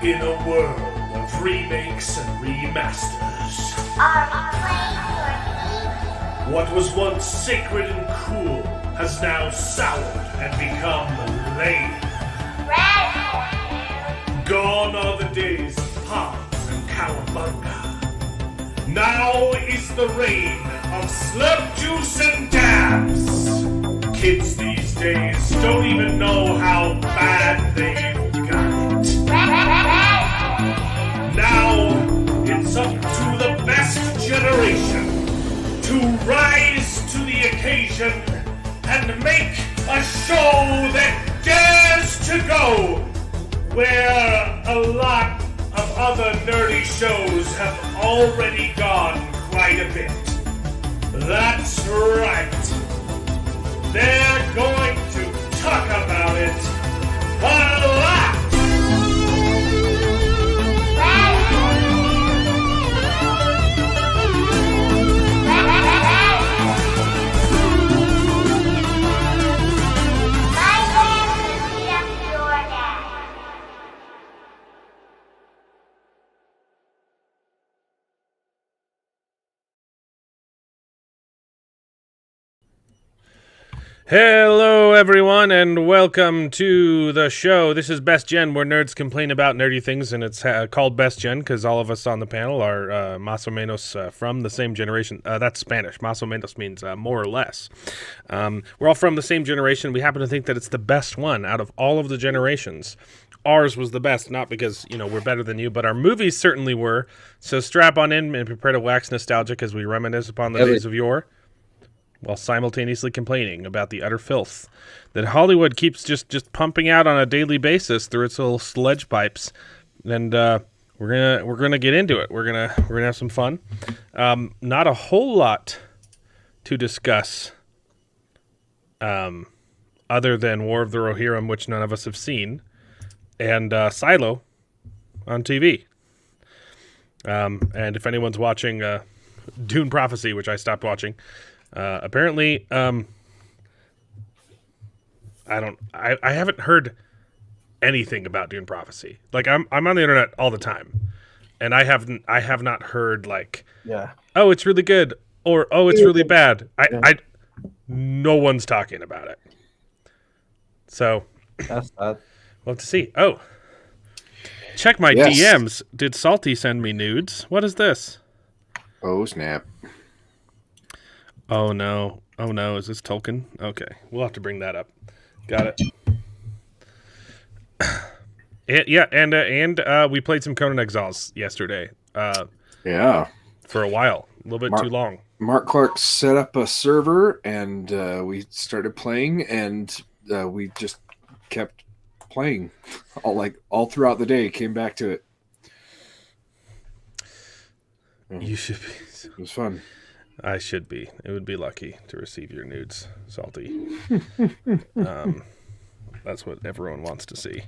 In a world of remakes and remasters, Are we playing for what was once sacred and cool has now soured and become lame. Red? Gone are the days of pomp and cowabunga. Now is the reign of slurp juice and dabs. Kids these days don't even know how bad they've got it. Now it's up to the best generation to rise to the occasion and make a show that dares to go where a lot of other nerdy shows have already gone quite a bit. That's right. They're going to talk about it a lot. Hello, everyone, and welcome to the show. This is Best Gen, where nerds complain about nerdy things, and it's called Best Gen because all of us on the panel are más o menos from the same generation. That's Spanish. Más o menos means more or less. We're all from the same generation. We happen to think that it's the best one out of all of the generations. Ours was the best, not because, we're better than you, but our movies certainly were. So strap on in and prepare to wax nostalgic as we reminisce upon the days of yore, while simultaneously complaining about the utter filth that Hollywood keeps just pumping out on a daily basis through its little sludge pipes. And we're gonna get into it. We're gonna have some fun. Not a whole lot to discuss, other than War of the Rohirrim, which none of us have seen, and Silo on TV. And if anyone's watching Dune Prophecy, which I stopped watching. Apparently, I haven't heard anything about Dune Prophecy. Like I'm on the internet all the time, and I have not heard oh, it's really good, or oh, it's really bad. No one's talking about it. So That's sad. we'll have to see. Oh, check my DMs. Did Salty send me nudes? What is this? Oh, snap. Oh no. Is this Tolkien? Okay. We'll have to bring that up. Got it. And we played some Conan Exiles yesterday. Yeah. For a while. A little bit too long. Mark Clark set up a server, and we started playing, and we just kept playing all throughout the day. Came back to it. You should be. It was fun. I should be. It would be lucky to receive your nudes, Salty. That's what everyone wants to see.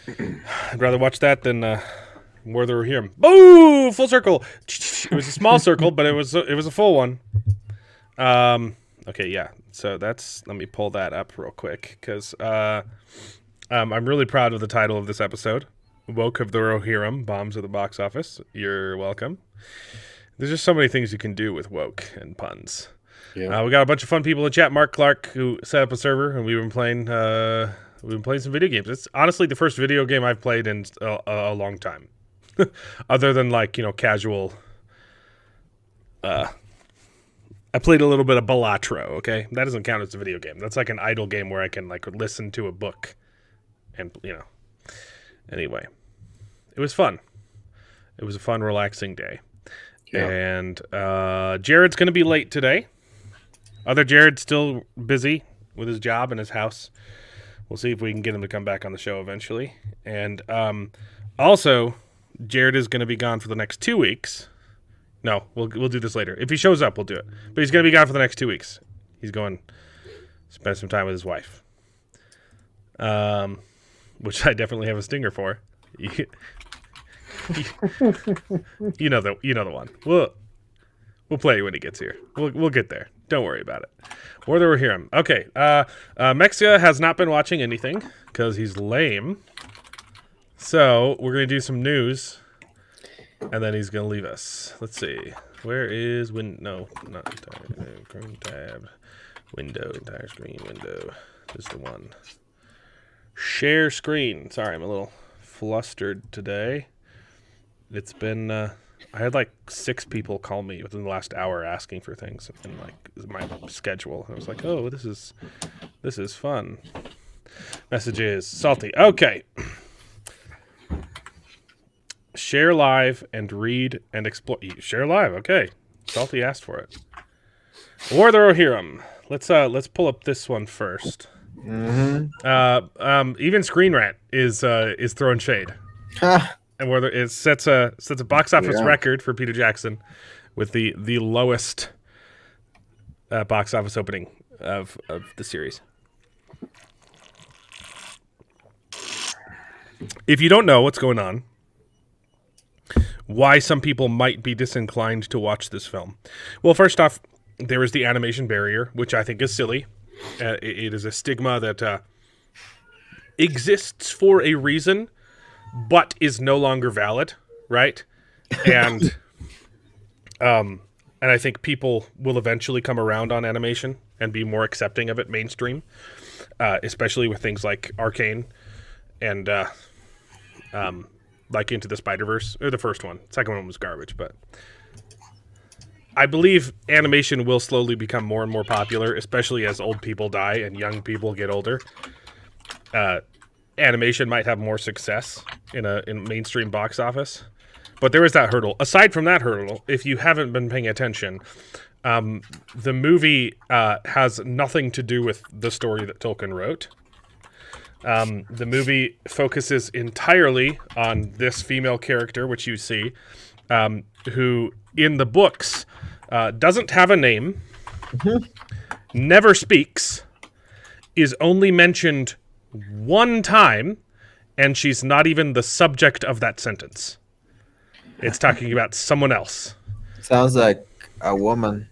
I'd rather watch that than War of the Rohirrim. Boo! Full circle. It was a small circle, but it was a full one. Okay, yeah. So let me pull that up real quick because I'm really proud of the title of this episode. Woke of the Rohirrim bombs at the box office. You're welcome. There's just so many things you can do with woke and puns. Yeah. We got a bunch of fun people in chat. Mark Clark, who set up a server, and we've been playing some video games. It's honestly the first video game I've played in a long time, other than casual. I played a little bit of Balatro. Okay, that doesn't count as a video game. That's like an idle game where I can listen to a book, and Anyway, it was fun. It was a fun, relaxing day. Yeah. And Jared's going to be late today. Other Jared's still busy with his job and his house. We'll see if we can get him to come back on the show eventually. And also, Jared is going to be gone for the next 2 weeks. No, we'll do this later. If he shows up, we'll do it. But he's going to be gone for the next 2 weeks. He's going to spend some time with his wife. Which I definitely have a stinger for. You know the one. We'll play when he gets here. We'll get there. Don't worry about it. Or they were here. Okay. Mexia has not been watching anything because he's lame. So we're gonna do some news, and then he's gonna leave us. Let's see. Where is no, not entire Chrome tab, window, entire screen, window. This is the one. Share screen. Sorry, I'm a little flustered today. It's been I had like 6 people call me within the last hour asking for things in like my schedule. I was like, oh, this is fun. Messages salty. Okay. Share live and read and explore. Share live. Okay. Salty asked for it. War the Rohirrim. Let's pull up this one first. Mm-hmm. Even Screen Rant is throwing shade. And whether it sets a box office record for Peter Jackson with the lowest box office opening of the series. If you don't know what's going on, why some people might be disinclined to watch this film. Well, first off, there is the animation barrier, which I think is silly. It is a stigma that exists for a reason, but is no longer valid, right? And I think people will eventually come around on animation and be more accepting of it mainstream, especially with things like Arcane and like Into the Spider-Verse, or the first one. The second one was garbage, but I believe animation will slowly become more and more popular, especially as old people die and young people get older. Animation might have more success in mainstream box office, but there is that hurdle. Aside from that hurdle, if you haven't been paying attention, the movie has nothing to do with the story that Tolkien wrote. The movie focuses entirely on this female character, which you see, who in the books doesn't have a name, never speaks, is only mentioned one time, and she's not even the subject of that sentence. It's talking about someone else. Sounds like a woman.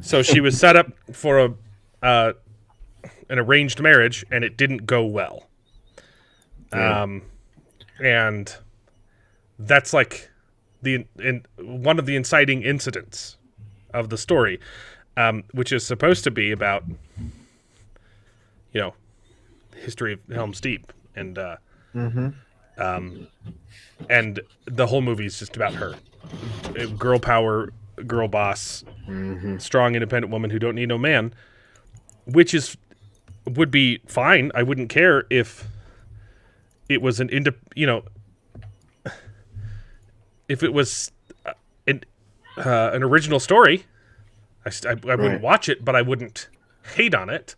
So she was set up for an arranged marriage, and it didn't go well. And that's like one of the inciting incidents of the story, which is supposed to be about, history of Helm's Deep, and and the whole movie is just about her, girl power, girl boss, strong, independent woman who don't need no man, which would be fine. I wouldn't care if it was if it was an original story. I wouldn't watch it, but I wouldn't hate on it.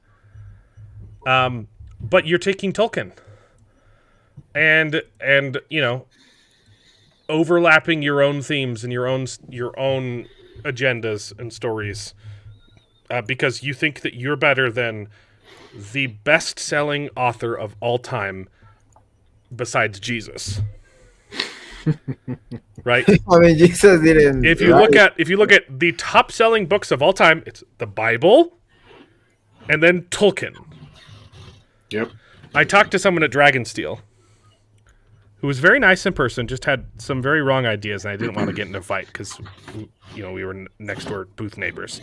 But you're taking Tolkien and overlapping your own themes and your own agendas and stories, because you think that you're better than the best-selling author of all time besides Jesus. Right? I mean, Jesus didn't. If you look at the top-selling books of all time, it's the Bible and then Tolkien. Yep. I talked to someone at Dragonsteel who was very nice in person, just had some very wrong ideas, and I didn't want to get in a fight because, we were next door booth neighbors.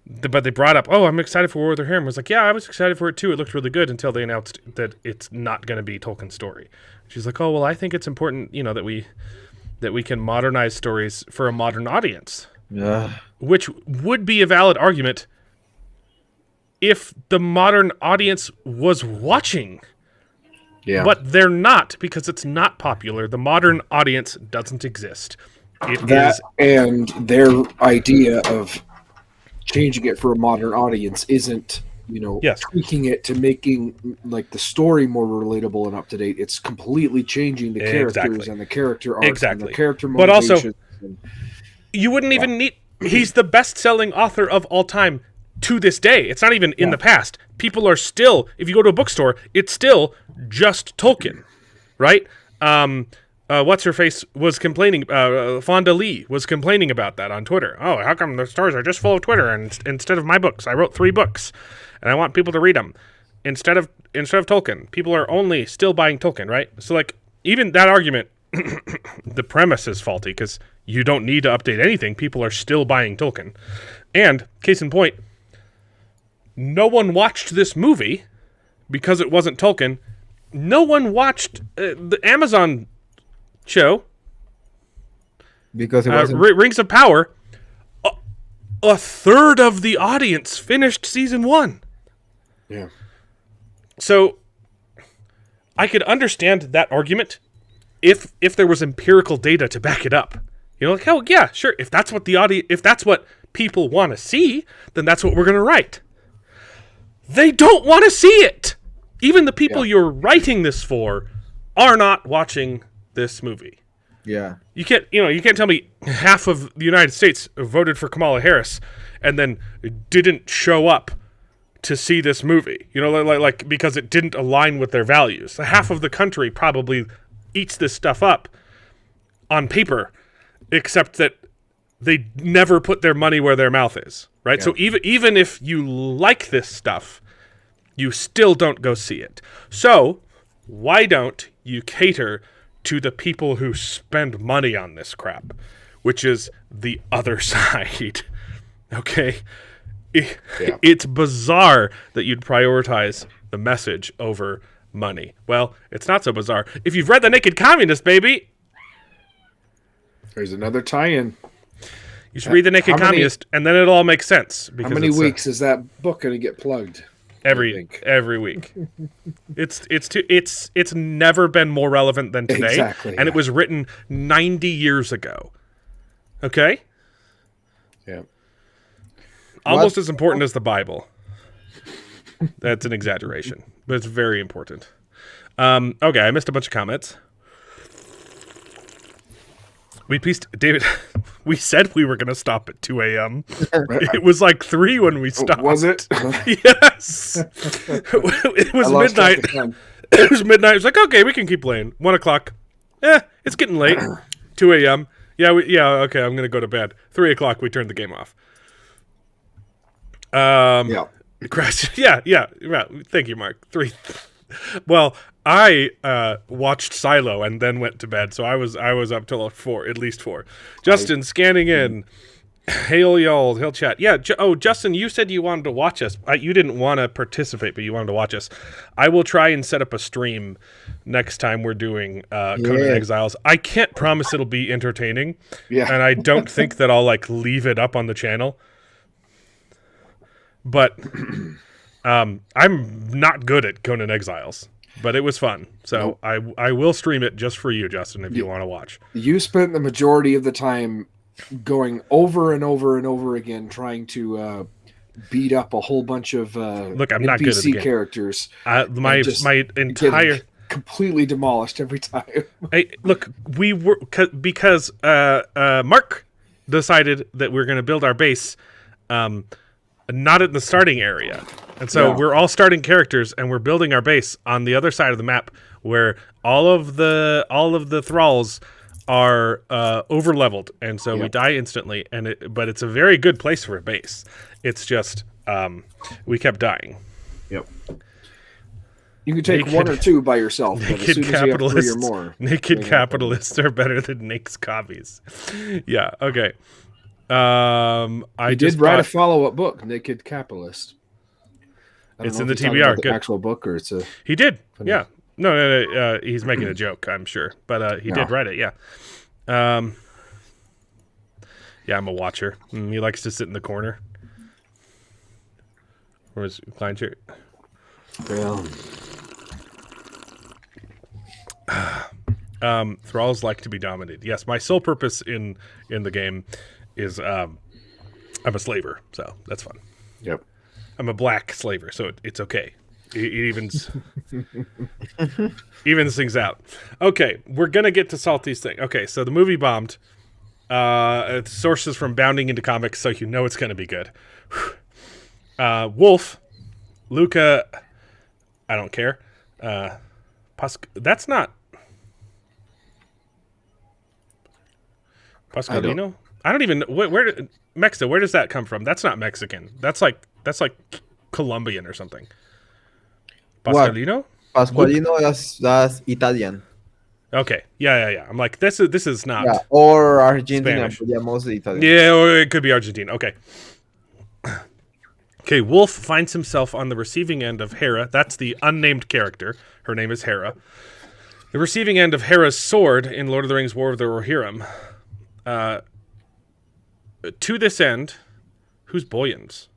But they brought up, I'm excited for War of the Rohirrim. I was like, yeah, I was excited for it too. It looked really good until they announced that it's not going to be Tolkien's story. She's like, oh, well, I think it's important, that we can modernize stories for a modern audience. Yeah. Which would be a valid argument if the modern audience was watching. Yeah. But they're not, because it's not popular. The modern audience doesn't exist. And their idea of changing it for a modern audience isn't, tweaking it to making like the story more relatable and up to date. It's completely changing the characters and the character arcs and the character motivations. But also, you wouldn't even need. He's the best-selling author of all time to this day. It's not even in the past. People are still, if you go to a bookstore, it's still just Tolkien, right? What's her face was complaining. Fonda Lee was complaining about that on Twitter. Oh, how come the stores are just full of Twitter and instead of my books? I wrote 3 books, and I want people to read them instead of Tolkien. People are only still buying Tolkien, right? So like, even that argument, the premise is faulty because you don't need to update anything. People are still buying Tolkien. And, case in point, no one watched this movie because it wasn't Tolkien. No one watched the Amazon show Because it wasn't. Rings of Power. A third of the audience finished season 1. Yeah. So I could understand that argument if there was empirical data to back it up. You know, like, oh yeah, sure. If that's what if that's what people want to see, then that's what we're going to write. They don't want to see it. Even the people you're writing this for are not watching this movie. Yeah. You can't tell me half of the United States voted for Kamala Harris and then didn't show up to see this movie. You know, like because it didn't align with their values. Half of the country probably eats this stuff up on paper, except that they never put their money where their mouth is, right? Yeah. So even if you like this stuff, you still don't go see it. So why don't you cater to the people who spend money on this crap, which is the other side? Okay? It's bizarre that you'd prioritize the message over money. Well, it's not so bizarre. If you've read The Naked Communist, baby... There's another tie-in. You should read The Naked Communist, and then it'll all make sense. How many weeks is that book going to get plugged? Every week. It's never been more relevant than today. Exactly. And it was written 90 years ago. Okay? Yeah. Almost as important as the Bible. That's an exaggeration, but it's very important. Okay, I missed a bunch of comments. David, we said we were going to stop at 2 a.m. It was like 3 when we stopped. Was it? Yes. It was midnight. It was midnight. It was like, okay, we can keep playing. 1 o'clock. It's getting late. 2 a.m. Yeah, okay, I'm going to go to bed. 3 o'clock, we turned the game off. Crash. Yeah. Thank you, Mark. 3. Well, I watched Silo and then went to bed, so I was up till 4, at least 4. Justin scanning in. Hail y'all, hail chat. Yeah. Justin, you said you wanted to watch us. You didn't want to participate, but you wanted to watch us. I will try and set up a stream next time we're doing Conan Exiles. I can't promise it'll be entertaining. Yeah. And I don't think that I'll leave it up on the channel. But I'm not good at Conan Exiles, but it was fun. So nope. I will stream it just for you, Justin, if you want to watch. You spent the majority of the time going over and over and over again trying to beat up a whole bunch of look, I'm not good at the game. Characters. My entire completely demolished every time. Look, we were because Mark decided that we're going to build our base. Not in the starting area. And so we're all starting characters and we're building our base on the other side of the map where all of the thralls are over leveled, and so we die instantly, but it's a very good place for a base. It's just we kept dying. Yep. You can take 1 or 2 by yourself, but as soon as you have 3 or more. Naked capitalists are better than Nake's copies. Yeah, okay. I did write a follow-up book, Naked Capitalist. It's in the TBR. Good. Actual book, or it's a. He did. Yeah. No. He's making a joke, I'm sure, but he did write it. Yeah. Yeah, I'm a watcher. He likes to sit in the corner. Or his recline chair. Well. Thralls like to be dominated. Yes, my sole purpose in the game is I'm a slaver, so that's fun. Yep. I'm a black slaver, so it's okay. It evens evens things out. Okay, we're gonna get to Salty's thing. Okay, so the movie bombed. Sources from Bounding into Comics, so you know it's gonna be good. Wolf, Luca, I don't care. That's not Pasqualino. I don't even where Mexico. Where does that come from? That's not Mexican. That's like Colombian or something. Pasqualino. Pasqualino, that's Italian. Okay. Yeah. I'm like, this is not or Argentina, Spanish. but yeah, mostly Italian. Yeah, or it could be Argentina. Okay. Okay, Wolf finds himself on the receiving end of Hera. That's the unnamed character. Her name is Hera. The receiving end of Hera's sword in Lord of the Rings War of the Rohirrim. To this end, who's Boyens?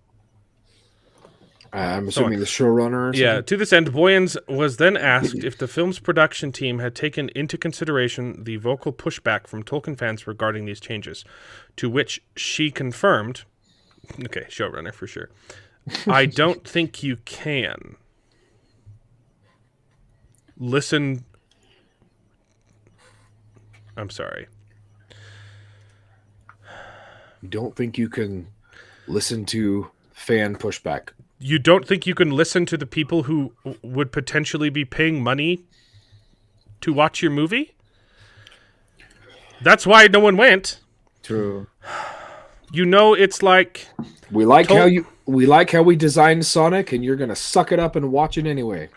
I'm assuming the showrunner. Yeah, to this end, Boyens was then asked if the film's production team had taken into consideration the vocal pushback from Tolkien fans regarding these changes, to which she confirmed, okay, showrunner for sure, I don't think you can. Listen, I'm sorry. You don't think you can listen to fan pushback? You don't think you can listen to the people who would potentially be paying money to watch your movie? That's why no one went. True. You know, it's like we like how we designed Sonic, and you're gonna suck it up and watch it anyway.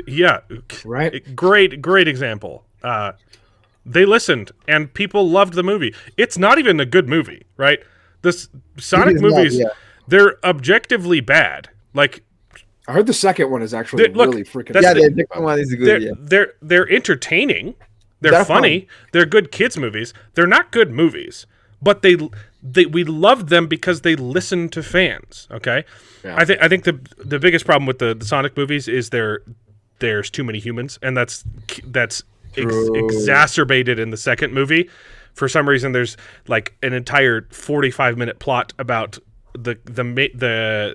Yeah, right. Great example. They listened, and people loved the movie. It's not even a good movie, right? The Sonic movies. They're objectively bad. Like, I heard the second one is actually really freaking. Yeah, the second one is good. They're entertaining. They're funny. Fun. They're good kids movies. They're not good movies, but we loved them because they listened to fans. Okay, yeah. I think the biggest problem with the Sonic movies is there's too many humans, and that's exacerbated in the second movie. For some reason, there's like an entire 45-minute plot about the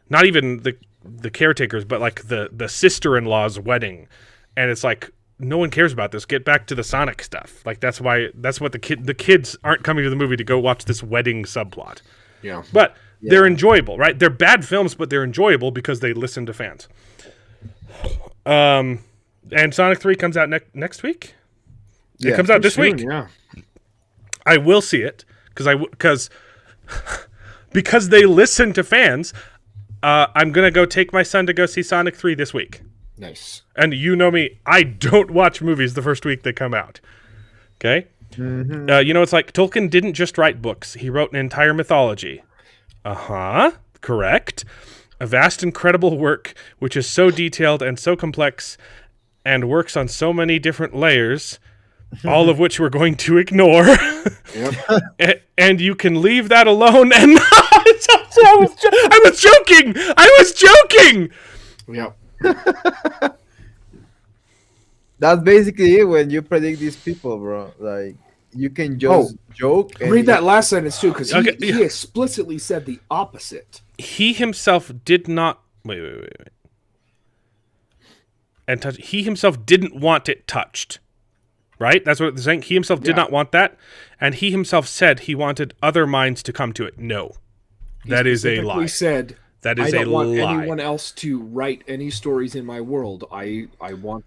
not even the caretakers, but like the sister-in-law's wedding, and it's like no one cares about this. Get back to the Sonic stuff. Like that's what the kids aren't coming to the movie to go watch this wedding subplot. Yeah, but they're enjoyable, right? They're bad films, but they're enjoyable because they listen to fans. And Sonic 3 comes out next week. It comes out this week. Yeah, I will see it because they listen to fans. I'm going to go take my son to go see Sonic 3 this week. Nice. And you know me, I don't watch movies the first week they come out. Okay? Mm-hmm. It's like Tolkien didn't just write books. He wrote an entire mythology. Correct. A vast, incredible work which is so detailed and so complex and works on so many different layers, all of which we're going to ignore. Yep. And you can leave that alone. And I was joking. Yep. That's basically it when you predict these people, bro. Like, you can just joke. Read that last sentence too, because he explicitly said the opposite. He himself did not wait. And he himself didn't want it touched. Right? That's what they're saying. He himself did not want that. And he himself said he wanted other minds to come to it. No. That is a lie. He said, that is I don't want lie. anyone else to write any stories in my world. I want...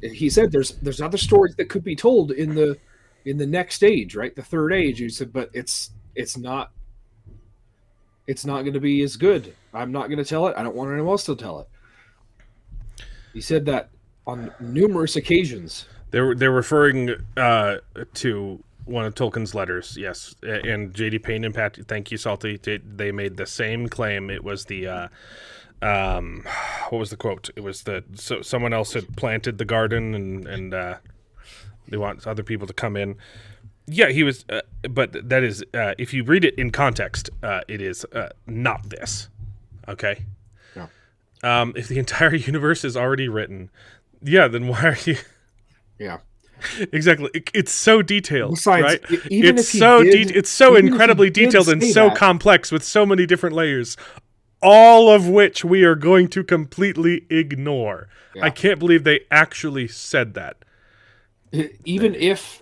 He said there's other stories that could be told in the next age, right? The third age. He said, but it's not going to be as good. I'm not going to tell it. I don't want anyone else to tell it. He said that on numerous occasions. They're referring to one of Tolkien's letters, yes. And J.D. Payne and Pat, thank you, Salty. They made the same claim. It was the what was the quote? It was someone else had planted the garden and they want other people to come in. Yeah, he was, but that is if you read it in context, it is not this. Okay. Yeah. If the entire universe is already written, then why are you? Yeah. Exactly. It's so detailed, besides, right? It's so incredibly detailed and so complex with so many different layers, all of which we are going to completely ignore. Yeah. I can't believe they actually said that. Even if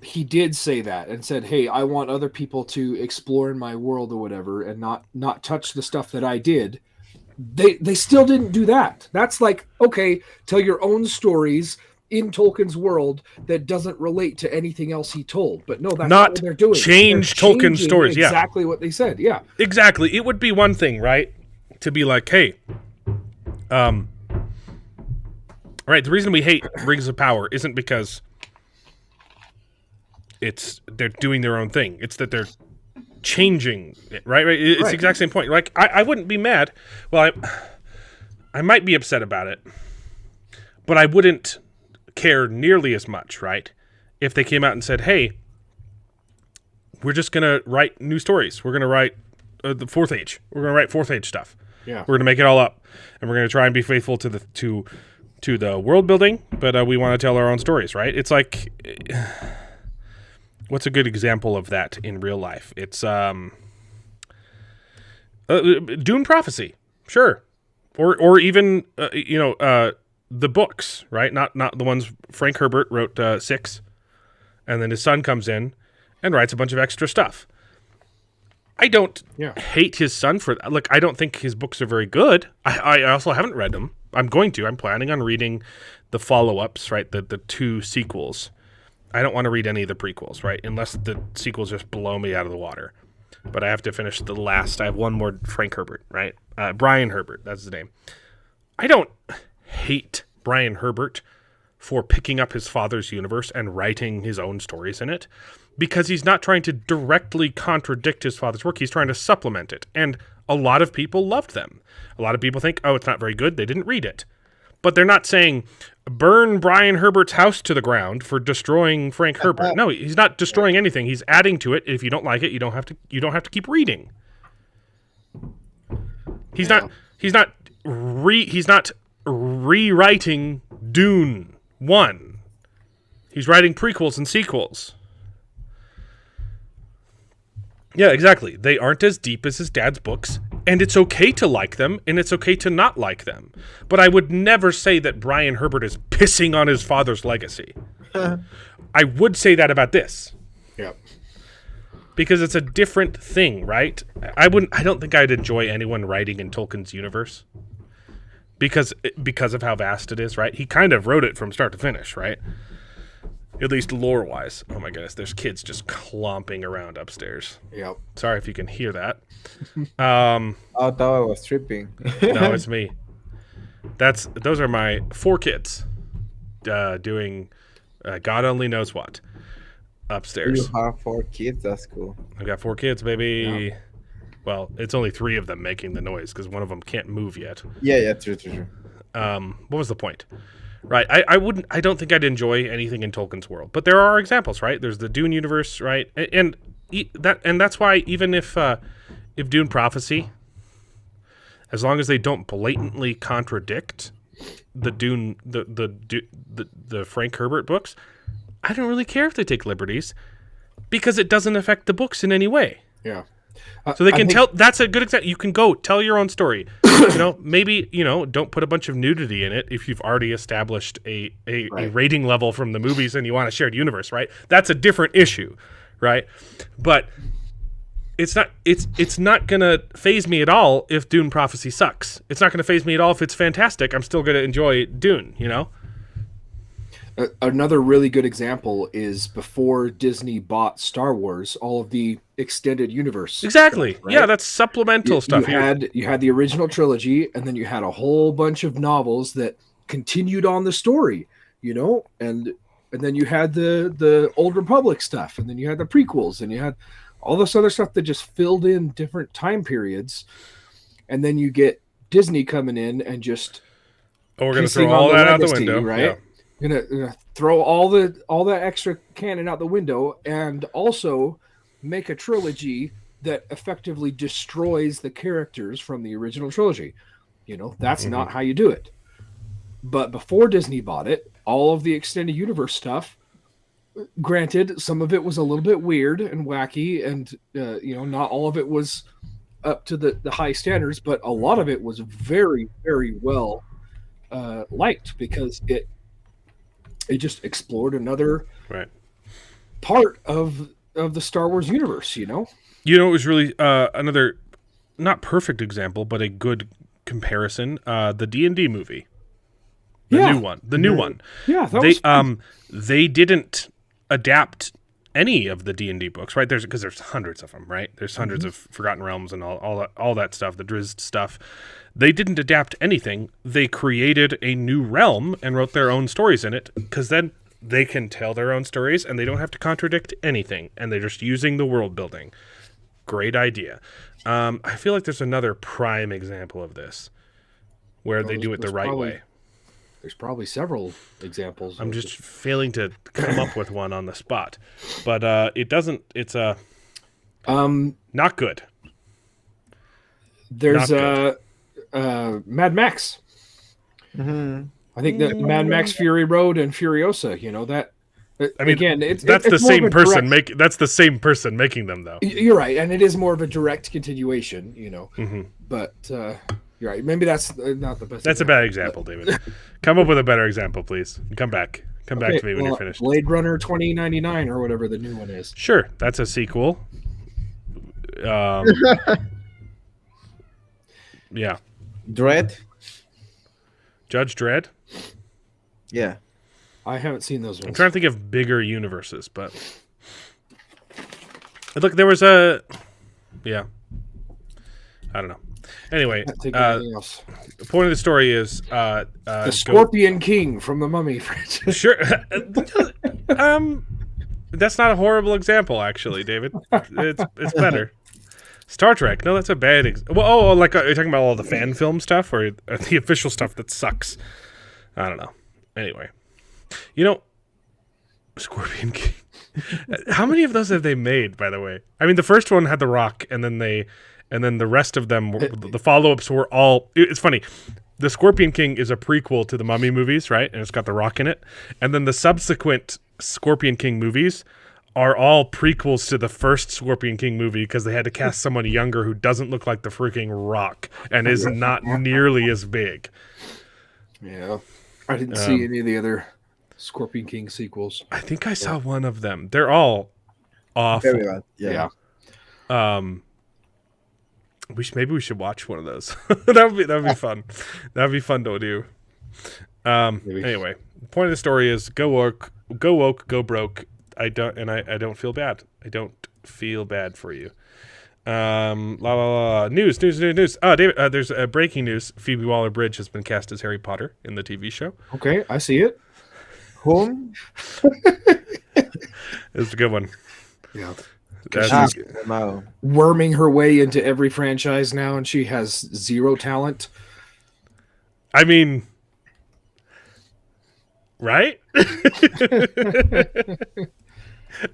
he did say that and said, "Hey, I want other people to explore in my world or whatever, and not touch the stuff that I did," they still didn't do that. That's like, okay, tell your own stories in Tolkien's world that doesn't relate to anything else he told. But no, that's not what they're doing. Change Tolkien's stories. Exactly what they said. Yeah. Exactly. It would be one thing, right? To be like, hey, Right. The reason we hate Rings of Power isn't because they're doing their own thing. It's that they're changing it, right? It's the exact same point. Like, I wouldn't be mad. Well, I might be upset about it, but I wouldn't care nearly as much, right? If they came out and said, hey, we're just going to write new stories. We're going to write the Fourth Age. We're going to write Fourth Age stuff. Yeah. We're going to make it all up. And we're going to try and be faithful to the world building, but we want to tell our own stories, right? It's like... What's a good example of that in real life? It's Dune Prophecy, sure, or even the books, right? Not the ones Frank Herbert wrote 6, and then his son comes in and writes a bunch of extra stuff. I don't hate his son for that. Look, I don't think his books are very good. I also haven't read them. I'm going to. I'm planning on reading the follow-ups, right? The 2 sequels. I don't want to read any of the prequels, right? Unless the sequels just blow me out of the water. But I have to finish the last. I have one more Frank Herbert, right? Brian Herbert, that's his name. I don't hate Brian Herbert for picking up his father's universe and writing his own stories in it, because he's not trying to directly contradict his father's work. He's trying to supplement it. And a lot of people loved them. A lot of people think, oh, it's not very good. They didn't read it. But they're not saying, burn Brian Herbert's house to the ground for destroying Frank Herbert. No, he's not destroying anything. He's adding to it. If you don't like it, you don't have to keep reading. He's not rewriting Dune 1. He's writing prequels and sequels. Yeah, exactly. They aren't as deep as his dad's books, and it's okay to like them, and it's okay to not like them. But I would never say that Brian Herbert is pissing on his father's legacy. I would say that about this. Yep. Because it's a different thing, right? I don't think I'd enjoy anyone writing in Tolkien's universe. Because of how vast it is, right? He kind of wrote it from start to finish, right? At least lore-wise. Oh my goodness, there's kids just clomping around upstairs. Yep. Sorry if you can hear that. I thought I was tripping. No, it's me. Those are my 4 kids doing God only knows what upstairs. You have 4 kids? That's cool. I've got 4 kids, baby. Yeah. Well, it's only 3 of them making the noise because one of them can't move yet. Yeah, true. What was the point? Right, I don't think I'd enjoy anything in Tolkien's world, but there are examples, right? There's the Dune universe, right? And that's why even if Dune Prophecy, as long as they don't blatantly contradict the Dune, the Frank Herbert books, I don't really care if they take liberties, because it doesn't affect the books in any way. Yeah. So they can tell. That's a good example. You can go tell your own story. Maybe don't put a bunch of nudity in it if you've already established a rating level from the movies and you want a shared universe, right? That's a different issue, right? But it's not gonna faze me at all if Dune Prophecy sucks. It's not gonna faze me at all if it's fantastic. I'm still gonna enjoy Dune. Another really good example is before Disney bought Star Wars, all of the extended universe. Exactly. Stuff, right? Yeah, that's supplemental stuff. You had the original trilogy, and then you had a whole bunch of novels that continued on the story, and then you had the Old Republic stuff, and then you had the prequels, and you had all this other stuff that just filled in different time periods, and then you get Disney coming in and just we're going to throw all that out the window, right? Yeah. Gonna throw all that extra canon out the window, and also make a trilogy that effectively destroys the characters from the original trilogy. That's not how you do it. But before Disney bought it, all of the extended universe stuff, granted, some of it was a little bit weird and wacky, and not all of it was up to the high standards, but a lot of it was very, very well liked, because it just explored another part of the Star Wars universe, it was really another not perfect example, but a good comparison. The D&D movie, the new one. Yeah, that was fun. They didn't adapt any of the D&D books, right? Because there's hundreds of them, right? There's hundreds of Forgotten Realms and all that stuff, the Drizzt stuff. They didn't adapt anything. They created a new realm and wrote their own stories in it, because then they can tell their own stories and they don't have to contradict anything, and they're just using the world building. Great idea. I feel like there's another prime example of this where they do it the right way. There's probably several examples. I'm just failing to come up with one on the spot, but it's not good. There's Not Mad Max. I think that Mad Max Fury Road and Furiosa, that. I mean, again, that's the same person that's the same person making them, though. You're right, and it is more of a direct continuation, But you're right. Maybe that's not the best. That's a bad example, David. Come up with a better example, please. Come back to me when you're finished. Blade Runner 2099 or whatever the new one is. Sure, that's a sequel. Yeah. Dredd. Judge Dredd. Yeah. I haven't seen those ones. I'm trying to think of bigger universes, but look, there was a I don't know. Anyway, the point of the story is the Scorpion King from the Mummy franchise. Sure. That's not a horrible example, actually, David. It's better. Star Trek. No, that's a bad example. Well, like, are you talking about all the fan film stuff or the official stuff that sucks? I don't know. Anyway. Scorpion King. How many of those have they made, by the way? I mean, the first one had The Rock, and then the rest of them, the follow-ups were all... It's funny. The Scorpion King is a prequel to the Mummy movies, right? And it's got The Rock in it. And then the subsequent Scorpion King movies are all prequels to the first Scorpion King movie, because they had to cast someone younger who doesn't look like the freaking Rock and is not nearly as big. Yeah. I didn't see any of the other Scorpion King sequels. I think I saw one of them. They're all awful. Very bad. Yeah. Maybe we should watch one of those. That would be fun. That would be fun to do. Anyway, the point of the story is go woke, go broke. I don't feel bad. I don't feel bad for you. News. David, there's breaking news. Phoebe Waller-Bridge has been cast as Harry Potter in the TV show. Okay, I see it. Whom? It's a good one. Yeah. That's Worming her way into every franchise now, and she has zero talent. I mean, right?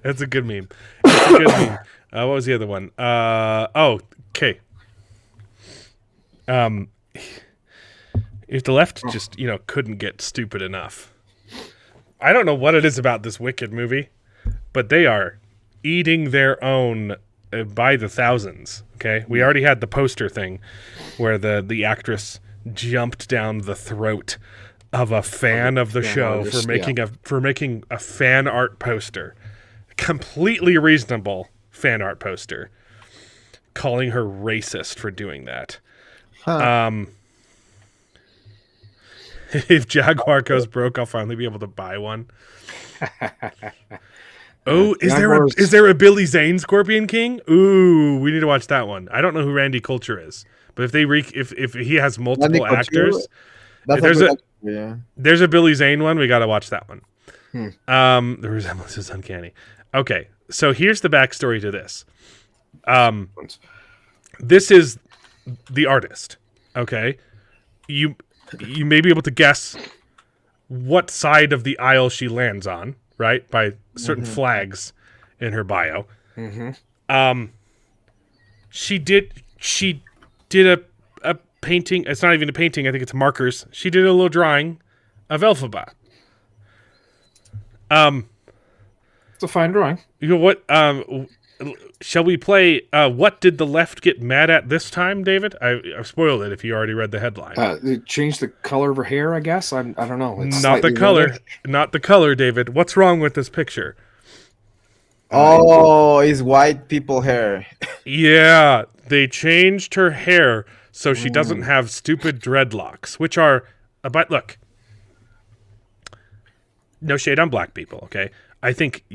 That's a good meme. What was the other one? Okay. If the left just, couldn't get stupid enough. I don't know what it is about this Wicked movie, but they are eating their own by the thousands. Okay, we already had the poster thing where the actress jumped down the throat of a fan of the show for making a fan art poster, completely reasonable fan art poster, calling her racist for doing that. If Jaguar goes broke, I'll finally be able to buy one. Oh, is there a Billy Zane Scorpion King? Ooh, we need to watch that one. I don't know who Randy Culture is, but if he has multiple actors, there's a Billy Zane one. We got to watch that one. The resemblance is uncanny. Okay, so here's the backstory to this. This is the artist. Okay, you may be able to guess what side of the aisle she lands on, right? By certain flags in her bio. She did a painting. It's not even a painting. I think it's markers. She did a little drawing of Elphaba. It's a fine drawing. You know what? Shall we play What Did the Left Get Mad At This Time, David? I've spoiled it if you already read the headline. They changed the color of her hair, I guess. I don't know. It's not the color. Reddish. Not the color, David. What's wrong with this picture? Oh, it's white people hair. Yeah, they changed her hair so she doesn't have stupid dreadlocks, which are... But look, no shade on black people, okay? I think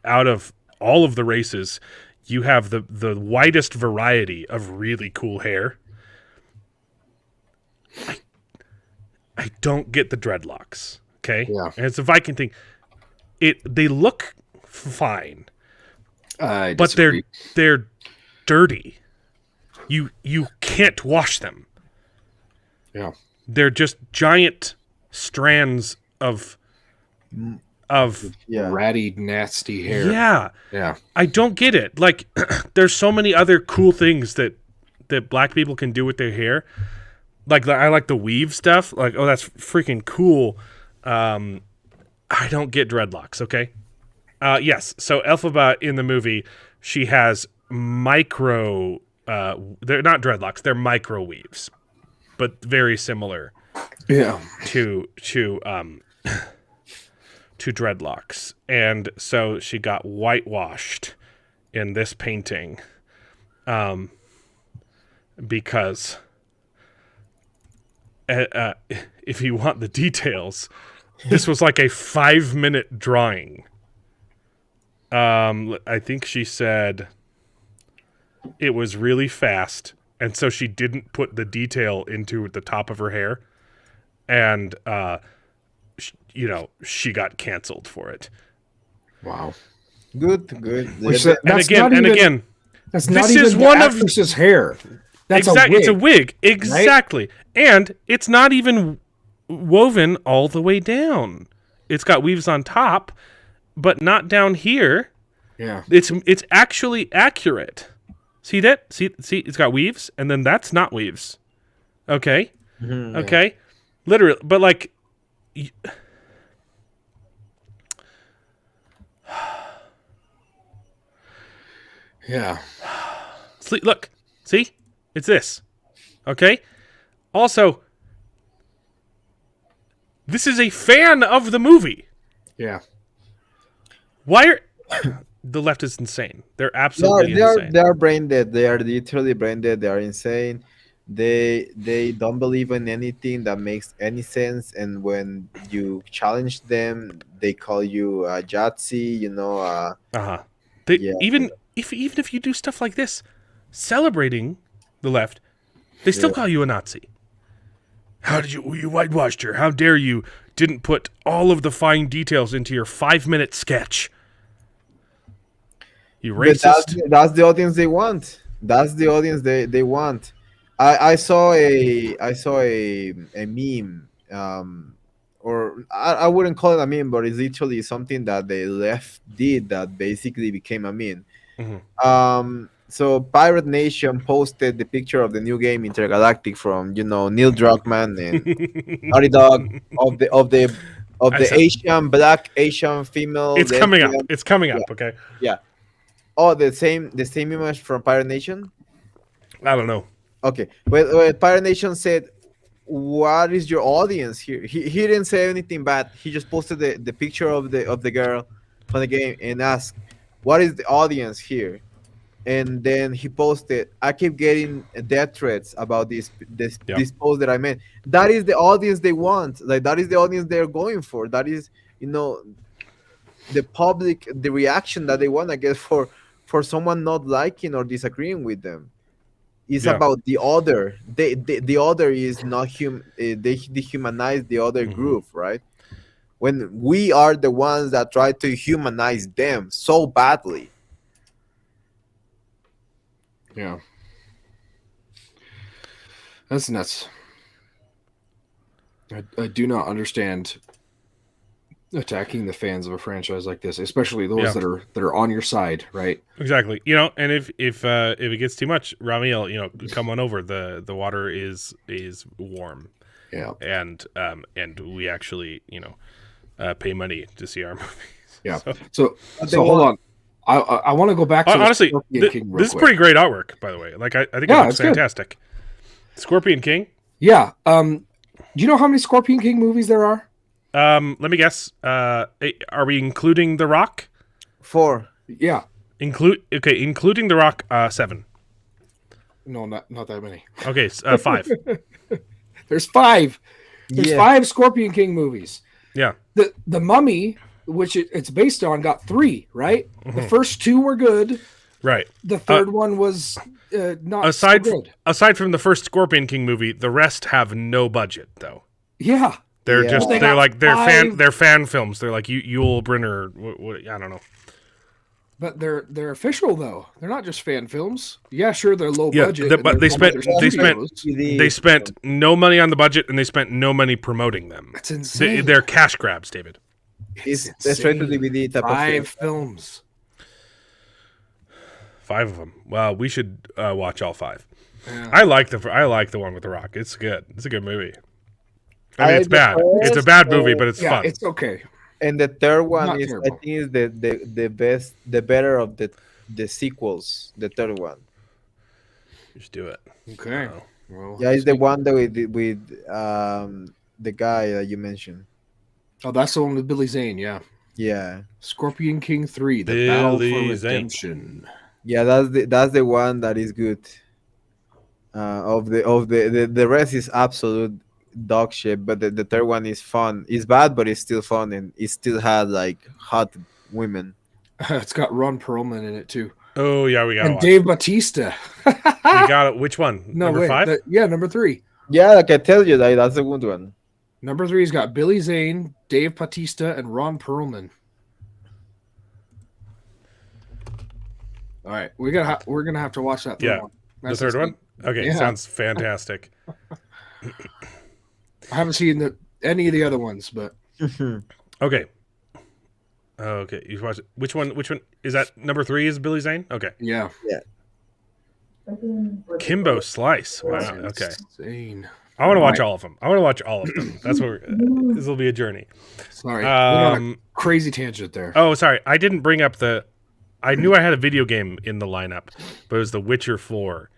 out of all of the races, you have the widest variety of really cool hair. I don't get the dreadlocks. Okay, and it's a Viking thing. They look fine, but they're dirty. You can't wash them. Yeah, they're just giant strands of ratty, nasty hair. Yeah. I don't get it. Like, there's so many other cool things that black people can do with their hair. Like, I like the weave stuff. Like, oh, that's freaking cool. I don't get dreadlocks. Okay. Yes. So Elphaba in the movie, she has micro. They're not dreadlocks. They're micro weaves, but very similar. Yeah. To dreadlocks. And so she got whitewashed in this painting because if you want the details, this was like a 5-minute drawing. I think she said it was really fast, and so she didn't put the detail into the top of her hair, and she got canceled for it. Wow. Good. And again, that's not even the actress's hair. That's a wig. It's a wig, exactly, right? And it's not even woven all the way down. It's got weaves on top, but not down here. Yeah, it's actually accurate. See that? See, it's got weaves, and then that's not weaves. Okay, okay, yeah. Literally, but like. Yeah. Look, see? It's this. Okay? Also, this is a fan of the movie. Yeah. Why are... The left is insane. They're absolutely insane. They are brain dead. They are literally brain dead. They are insane. They don't believe in anything that makes any sense, and when you challenge them, they call you a Yahtzee, Even if you do stuff like this, celebrating the left, they still call you a Nazi. How did you whitewashed her? How dare you didn't put all of the fine details into your 5-minute sketch? You racist. But that's the audience they want. That's the audience they want. I saw a meme, or I wouldn't call it a meme, but it's literally something that the left did that basically became a meme. Mm-hmm. So Pirate Nation posted the picture of the new game Intergalactic from Neil Druckmann and Naughty Dog of the Asian female. It's coming up. It's coming up. Okay. Yeah. Oh, the same image from Pirate Nation. I don't know. Okay. Well, Pirate Nation said, "What is your audience here?" He didn't say anything bad. He just posted the picture of the girl from the game and asked, "What is the audience here?" And then he posted, "I keep getting death threats about this post that I made." That is the audience they want. Like, that is the audience they're going for. That is, the public, the reaction that they want, I guess, for someone not liking or disagreeing with them. It's about the other. The other is not they dehumanize the other group, right? When we are the ones that try to humanize them so badly. Yeah. That's nuts. I do not understand attacking the fans of a franchise like this, especially those that are on your side, right? Exactly. And if it gets too much, Ramiel, come on over. The water is warm. Yeah. And we actually, pay money to see our movies. Yeah. So hold on. I want to go back to honestly, this is pretty great artwork, by the way. Like, I think it looks fantastic. Good. Scorpion King? Yeah. Do you know how many Scorpion King movies there are? Let me guess. Are we including The Rock? 4. Yeah. Including The Rock, 7. No, not that many. Okay, 5. There's 5. There's 5 Scorpion King movies. Yeah. The Mummy which it's based on, got 3, right? The first 2 were good. Right. The third one was not aside so good. Aside from the first Scorpion King movie, the rest have no budget though. Yeah. They're Yeah. just They they're got like they're 5 fan films. They're like Yul Brynner. What, I don't know. But they're official though. They're not just fan films. Yeah, sure, they're low Yeah, budget. but and they they're spent from other they spent studios. they spent no money on the budget and they spent no money promoting them. That's insane. They're cash grabs, David. It's straight to DVD type of 5 thing. films. 5 of them. Well, we should watch all 5. Yeah. I like the one with the Rock. It's good. It's a good movie. I mean, I it's bad. like It's a the bad first, movie, but it's Yeah, fun. it's okay. And the third one Not is, terrible. I think, is the best, the better of the sequels. The third one, Just do it. Okay. Well, yeah, it's the one that with the guy that you mentioned. oh, that's the one with Billy Zane. Yeah. Yeah, Scorpion King 3, the Battle for Billy Zane. Redemption. yeah, that's the one that is good. Of the rest is absolute dog shit, but the third one is fun. It's bad, but it's still fun, and it still had like hot women. It's got Ron Perlman in it too. Oh yeah, we got And to Dave Bautista. We got it. Which one? No, Number wait. 5? Yeah, number 3. Yeah, like I tell you, that's the good one. Number 3's got Billy Zane, Dave Bautista, and Ron Perlman. All right, we're gonna have to watch that third Yeah. one. The That's third just- one? Okay, Yeah. sounds fantastic. I haven't seen any of the other ones, but Okay. Okay, you watch it. Which one is that? Number 3 is Billy Zane? Okay. yeah. Kimbo Slice. Wow. Okay. Insane. I want to watch all of them. That's what this will be a journey. Sorry, went on a Um, crazy tangent there. Oh, sorry. I didn't bring up I knew I had a video game in the lineup, but it was The Witcher 4.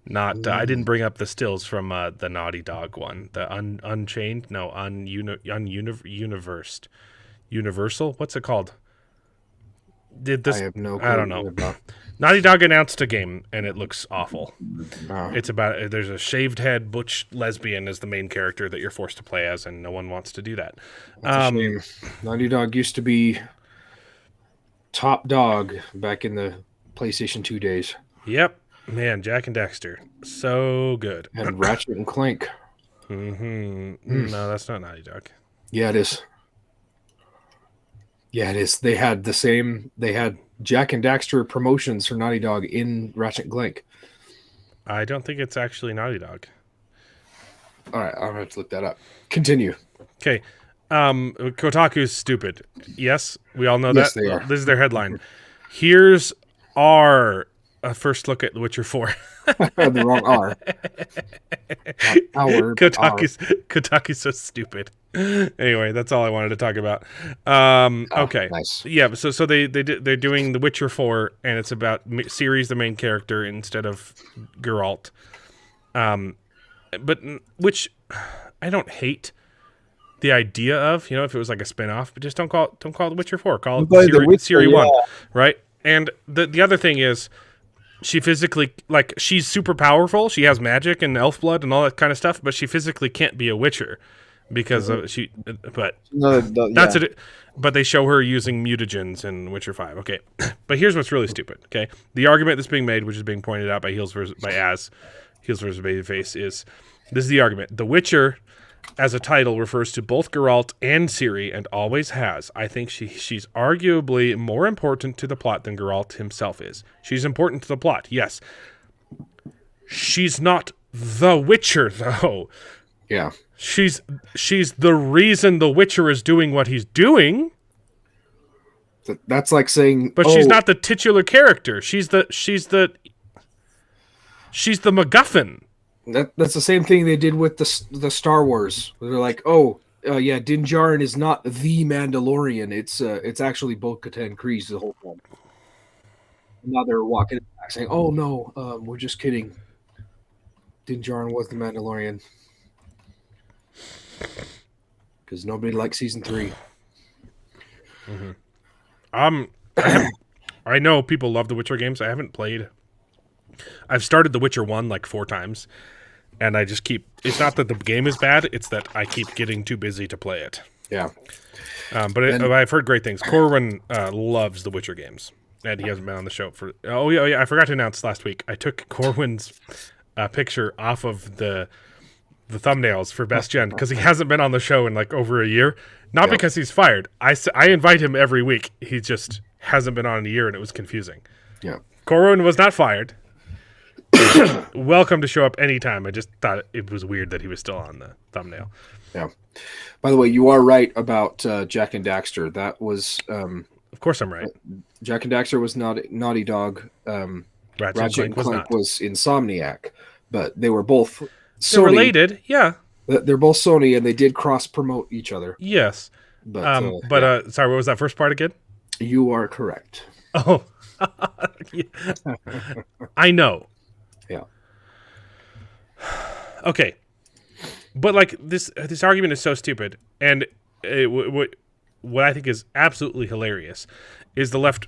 Not I didn't bring up the stills from the Naughty Dog one. The Unchained? No, Universed. Universal? What's it called? I have no clue I don't know. what about- Naughty Dog announced a game and it looks awful. Oh. It's about there's a shaved head butch lesbian as the main character that you're forced to play as, and no one wants to do that. That's a shame. Naughty Dog used to be top dog back in the PlayStation 2 days. Yep, man, Jack and Dexter, so good. And Ratchet and Clank. No, that's not Naughty Dog. Yeah, it is. Yeah, it is. They had Jack and Daxter promotions for Naughty Dog in Ratchet and Clank. I don't think it's actually Naughty Dog. All right, I'll have to look that up. Continue. Okay. Kotaku's stupid. Yes, we all know Yes, that. they are. This is their headline. Here's our first look at The Witcher 4. The wrong R. Our Kotaku's so stupid. Anyway, that's all I wanted to talk about. Okay. Nice. Yeah, so they're doing The Witcher 4, and it's about Ciri's the main character instead of Geralt. But which I don't hate the idea of, if it was like a spin-off, but just don't call it The Witcher 4. Call it Ciri 1, right? And the other thing is she physically, she's super powerful. She has magic and elf blood and all that kind of stuff, but she physically can't be a Witcher because of but that's it. But they show her using mutagens in Witcher 5. Okay. But here's what's really stupid, okay? The argument that's being made, which is being pointed out by Heels versus Babyface, is this is the argument. The Witcher as a title refers to both Geralt and Ciri and always has. I think she's arguably more important to the plot than Geralt himself is. She's important to the plot, yes. She's not the Witcher, though. Yeah. She's the reason the Witcher is doing what he's doing. That's like saying, but she's not the titular character. She's the MacGuffin. That's the same thing they did with the Star Wars. They're like, yeah, Din Djarin is not the Mandalorian. It's actually Bo-Katan and Kryze the whole time. Now they're walking back saying, "Oh no, we're just kidding. Din Djarin was the Mandalorian." Because nobody likes season 3. I know people love the Witcher games. I haven't played. I've started The Witcher 1 like 4 times. And I just keep. It's not that the game is bad; it's that I keep getting too busy to play it. Yeah. But I've heard great things. Corwin loves the Witcher games, and he hasn't been on the show for. Oh yeah, I forgot to announce last week. I took Corwin's picture off of the thumbnails for Best Gen because he hasn't been on the show in like over a year. Not because he's fired. I invite him every week. He just hasn't been on in a year, and it was confusing. Yeah. Corwin was not fired. Welcome to show up anytime. I just thought it was weird that he was still on the thumbnail. Yeah. By the way, you are right about Jack and Daxter. That was of course I'm right. Jack and Daxter was Naughty Dog. Ratchet and Clank was Insomniac, but they were both Sony. They're related, yeah. They're both Sony, and they did cross promote each other. Yes, sorry, what was that first part again? You are correct. Oh, I know. Yeah. Okay, but like this argument is so stupid, and what I think is absolutely hilarious is the left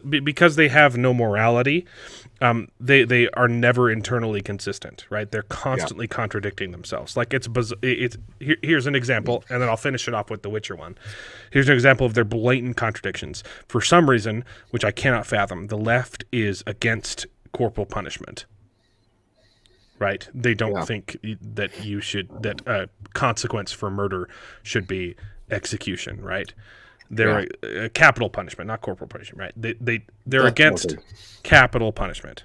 because they have no morality. They are never internally consistent, right? They're constantly contradicting themselves. Like here's an example, and then I'll finish it off with the Witcher one. Here's an example of their blatant contradictions. For some reason, which I cannot fathom, the left is against corporal punishment. Right? They don't think that that consequence for murder should be execution, right? They're capital punishment, not corporal punishment, right? They're against capital punishment.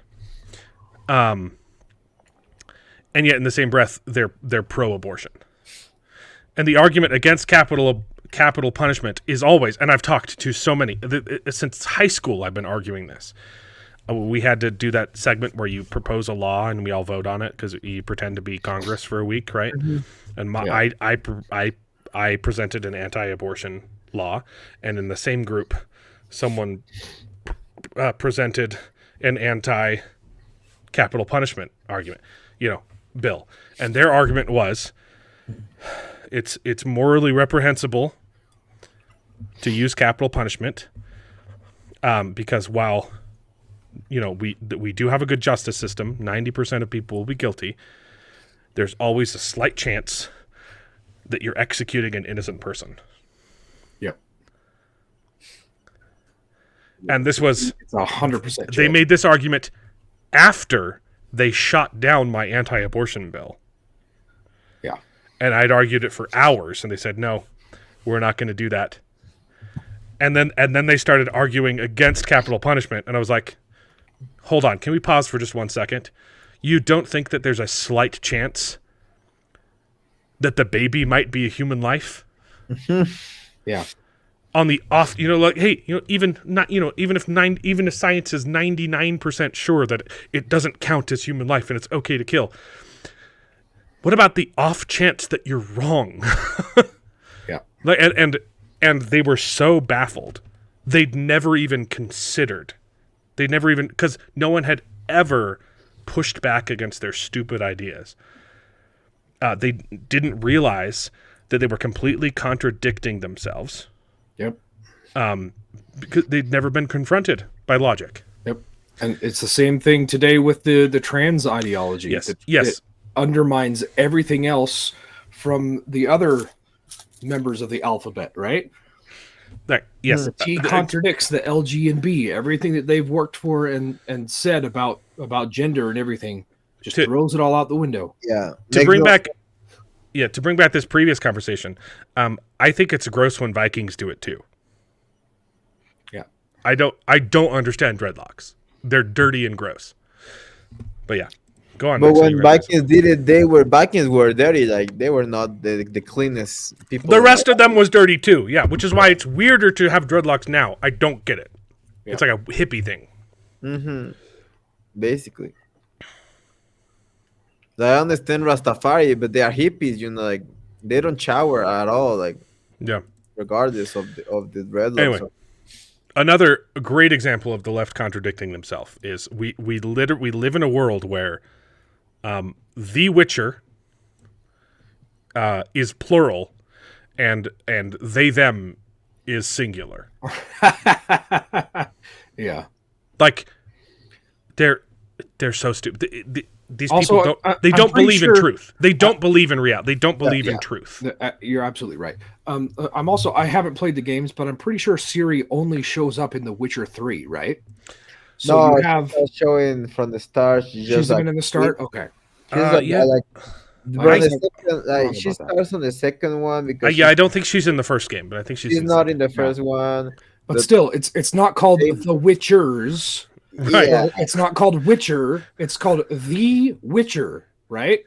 And yet in the same breath they're pro-abortion. And the argument against capital punishment is always, and I've talked to so many since high school I've been arguing this. We had to do that segment where you propose a law and we all vote on it because you pretend to be Congress for a week, right? Mm-hmm. And I presented an anti-abortion law, and in the same group, someone presented an anti-capital punishment argument, bill, and their argument was it's morally reprehensible to use capital punishment because while we do have a good justice system, 90% of people will be guilty. There's always a slight chance that you're executing an innocent person. Yep. And this was 100%. They made this argument after they shot down my anti-abortion bill. Yeah. And I'd argued it for hours, and they said, no, we're not going to do that. And then they started arguing against capital punishment, and I was like, hold on, can we pause for just 1 second? You don't think that there's a slight chance that the baby might be a human life? Yeah. On the off, hey, even if science is 99% sure that it doesn't count as human life and it's okay to kill, what about the off chance that you're wrong? Yeah. And they were so baffled, they'd never even considered. Because no one had ever pushed back against their stupid ideas. They didn't realize that they were completely contradicting themselves. Yep. Because they'd never been confronted by logic. Yep. And it's the same thing today with the trans ideology. Yes. It undermines everything else from the other members of the alphabet, right? Yes. The T contradicts the L, G, and B. Everything that they've worked for and said about gender and everything just throws it all out the window. Yeah. To bring back this previous conversation, I think it's gross when Vikings do it too. Yeah. I don't understand dreadlocks. They're dirty and gross. But yeah. Go on. But when Vikings did it, Vikings were dirty. Like they were not the cleanest people. The rest of them was dirty too. Yeah, which is why it's weirder to have dreadlocks now. I don't get it. Yeah. It's like a hippie thing. Mm-hmm. Basically. I understand Rastafari, but they are hippies. Like they don't shower at all. Like regardless of the dreadlocks. Anyway. Another great example of the left contradicting themselves is we live in a world where The Witcher is plural and they them is singular. Yeah. Like they're so stupid. these Also, people don't. They don't believe in truth. They don't believe in reality. They don't believe in truth. You're absolutely right. I haven't played the games, but I'm pretty sure Ciri only shows up in The Witcher 3, right? So No, you have she's showing from the start. she's even in the start. Okay. She's like, Yeah. like, I- from the second, wrong like she about that. starts on the second one because Yeah, I don't think she's in the first game, but I think she's she's in not the in the first one. But The- still, it's not called They- The Witchers. Right. Yeah, It's not called Witcher. It's called The Witcher, right?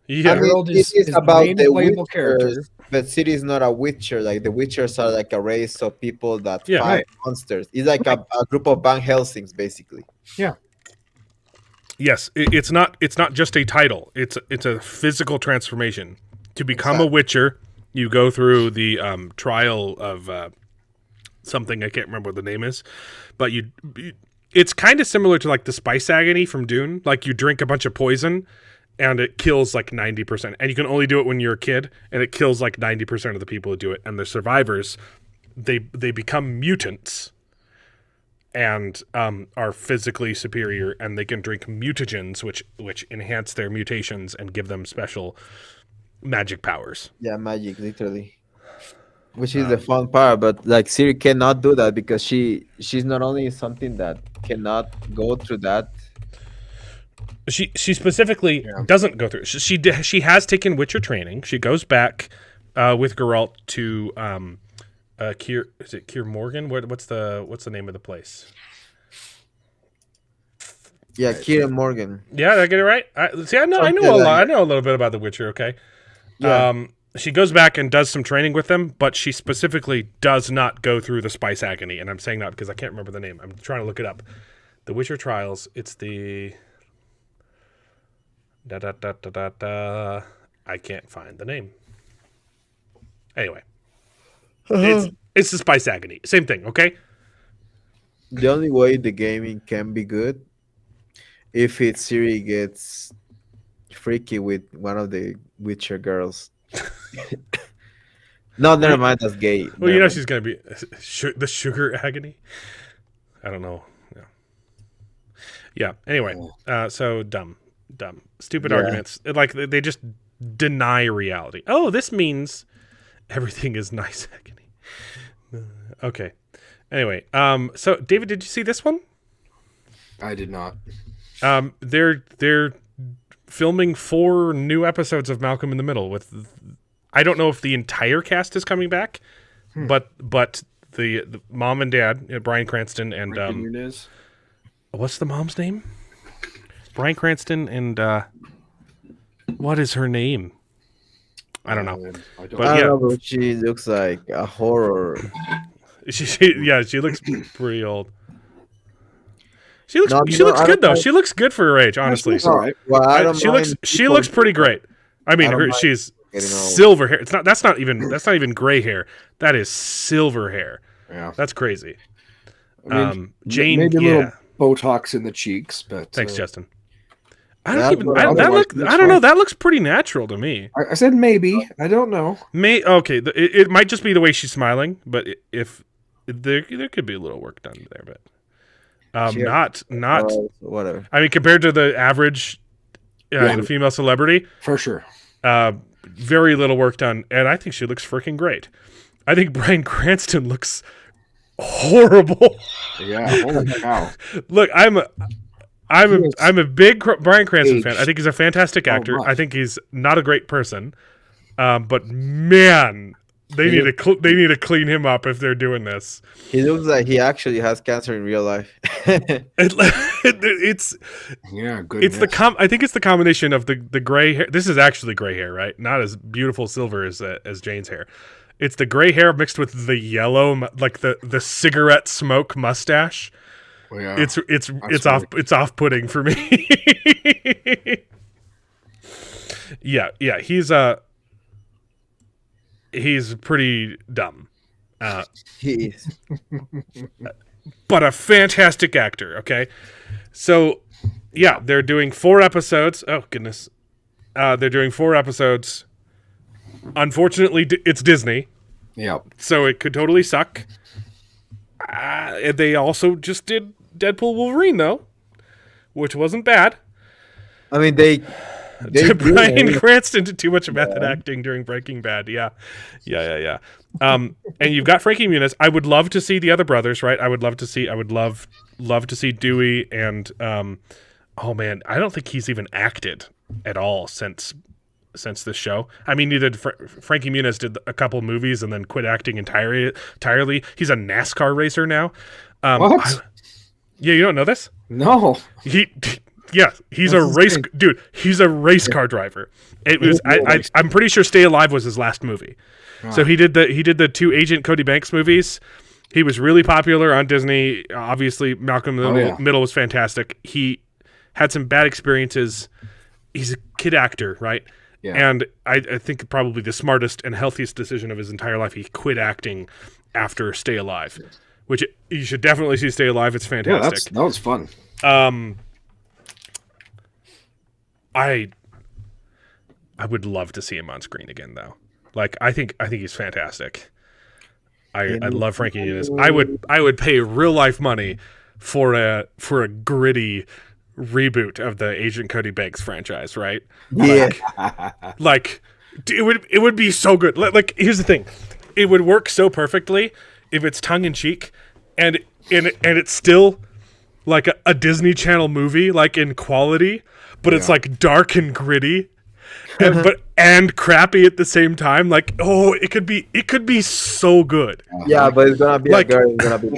Yeah. I mean, Harold it is is the about main the playable Witcher, character. but Ciri is not a Witcher. Like the Witchers are like a race of people that Yeah. fight Right. monsters. It's like a group of Van Helsings, basically. Yes, it's not just a title. It's a physical transformation. To become a Exactly. Witcher, you go through the trial of something I can't remember what the name is, but it's kind of similar to like the spice agony from Dune. Like you drink a bunch of poison, and it kills like 90%, and you can only do it when you're a kid, and it kills like 90% of the people who do it, and the survivors, they become mutants. And are physically superior, and they can drink mutagens, which enhance their mutations and give them special magic powers. Yeah, magic, literally. Which is the fun part, but like Ciri cannot do that because she's not only something that cannot go through that. She specifically doesn't go through. She has taken Witcher training. She goes back with Geralt to is it Keir Morgan? What's the name of the place? Yeah, Kieran Morgan. Yeah, did I get it right? I know a Something lot. like I know a little bit about The Witcher. Okay. Yeah. She goes back and does some training with them, but she specifically does not go through the spice agony. And I'm saying that because I can't remember the name. I'm trying to look it up. The Witcher Trials. It's the I can't find the name. Anyway, it's the spice agony. Same thing. Okay. The only way the gaming can be good if Ciri gets freaky with one of the Witcher girls. No, never mind. That's gay. Well, you Never know mind. she's gonna be the sugar agony. I don't know. Yeah. Anyway, so dumb, stupid Yeah. arguments. Like they just deny reality. Oh, this means everything is nice agony. Okay. Anyway, so David, did you see this one? I did not. They're filming 4 new episodes of Malcolm in the Middle with. I don't know if the entire cast is coming back, but the mom and dad, Bryan Cranston and Nunez. what's the mom's name? Bryan Cranston and what is her name? I don't know. I don't But I yeah. don't know, but she looks like a horror. She looks pretty old. She looks No, she no, looks I good don't though. like- She looks good for her age, honestly. That's all right. Well, I don't She looks mind she people looks pretty great. I mean, I don't mind she's getting old. silver hair. That's not even gray hair. That is silver hair. Yeah. That's crazy. I mean, Jane, maybe a yeah. little Botox in the cheeks, but Thanks, Justin. I That's don't even. what I, I that was look. like, I don't know. That looks pretty natural to me. I said maybe. I don't know. Okay. It might just be the way she's smiling, but if there could be a little work done there, but Sure. not. Whatever. I mean, compared to the average female celebrity, For sure. very little work done, and I think she looks freaking great. I think Bryan Cranston looks horrible. Yeah. Holy cow. Look, I'm a big Bryan Cranston fan. Aged I think he's a fantastic actor. much. I think he's not a great person, but man, they need to clean him up if they're doing this. He looks like he actually has cancer in real life. It's Yeah. Good. it's I think it's the combination of the gray hair. This is actually gray hair, right? Not as beautiful silver as Jane's hair. It's the gray hair mixed with the yellow, like the cigarette smoke mustache. Yeah. It's off-putting for me. yeah, he's pretty dumb. He is. But a fantastic actor, okay? So, yeah, they're doing 4 episodes. Oh, goodness. They're doing 4 episodes. Unfortunately, it's Disney, Yeah. so it could totally suck. They also just did Deadpool Wolverine, though, which wasn't bad. I mean, they Bryan Cranston did too much method acting during Breaking Bad. Yeah. And you've got Frankie Muniz. I would love to see the other brothers, right? I would love to see Dewey and oh man, I don't think he's even acted at all since this show. I mean, Frankie Muniz did a couple movies and then quit acting entirely. He's a NASCAR racer now. What? Yeah, you don't know this? No. He's a race dude. He's a race car driver. It was I'm pretty sure Stay Alive was his last movie. So he did the two Agent Cody Banks movies. He was really popular on Disney. Obviously, Malcolm in the Middle was fantastic. He had some bad experiences. He's a kid actor, right? Yeah. And I think probably the smartest and healthiest decision of his entire life, he quit acting after Stay Alive, which you should definitely see Stay Alive. It's fantastic. Yeah, that was fun. I would love to see him on screen again, though. Like, I think he's fantastic. I love Frankie Muniz. I would pay real life money for a gritty reboot of the Agent Cody Banks franchise, right? Yeah. Like it would be so good. Like here's the thing, it would work so perfectly if it's tongue in cheek, and it's still like a Disney Channel movie, like in quality, but it's like dark and gritty. And crappy at the same time. Like, it could be so good. Yeah, but it's gonna be like, a girl. It's gonna be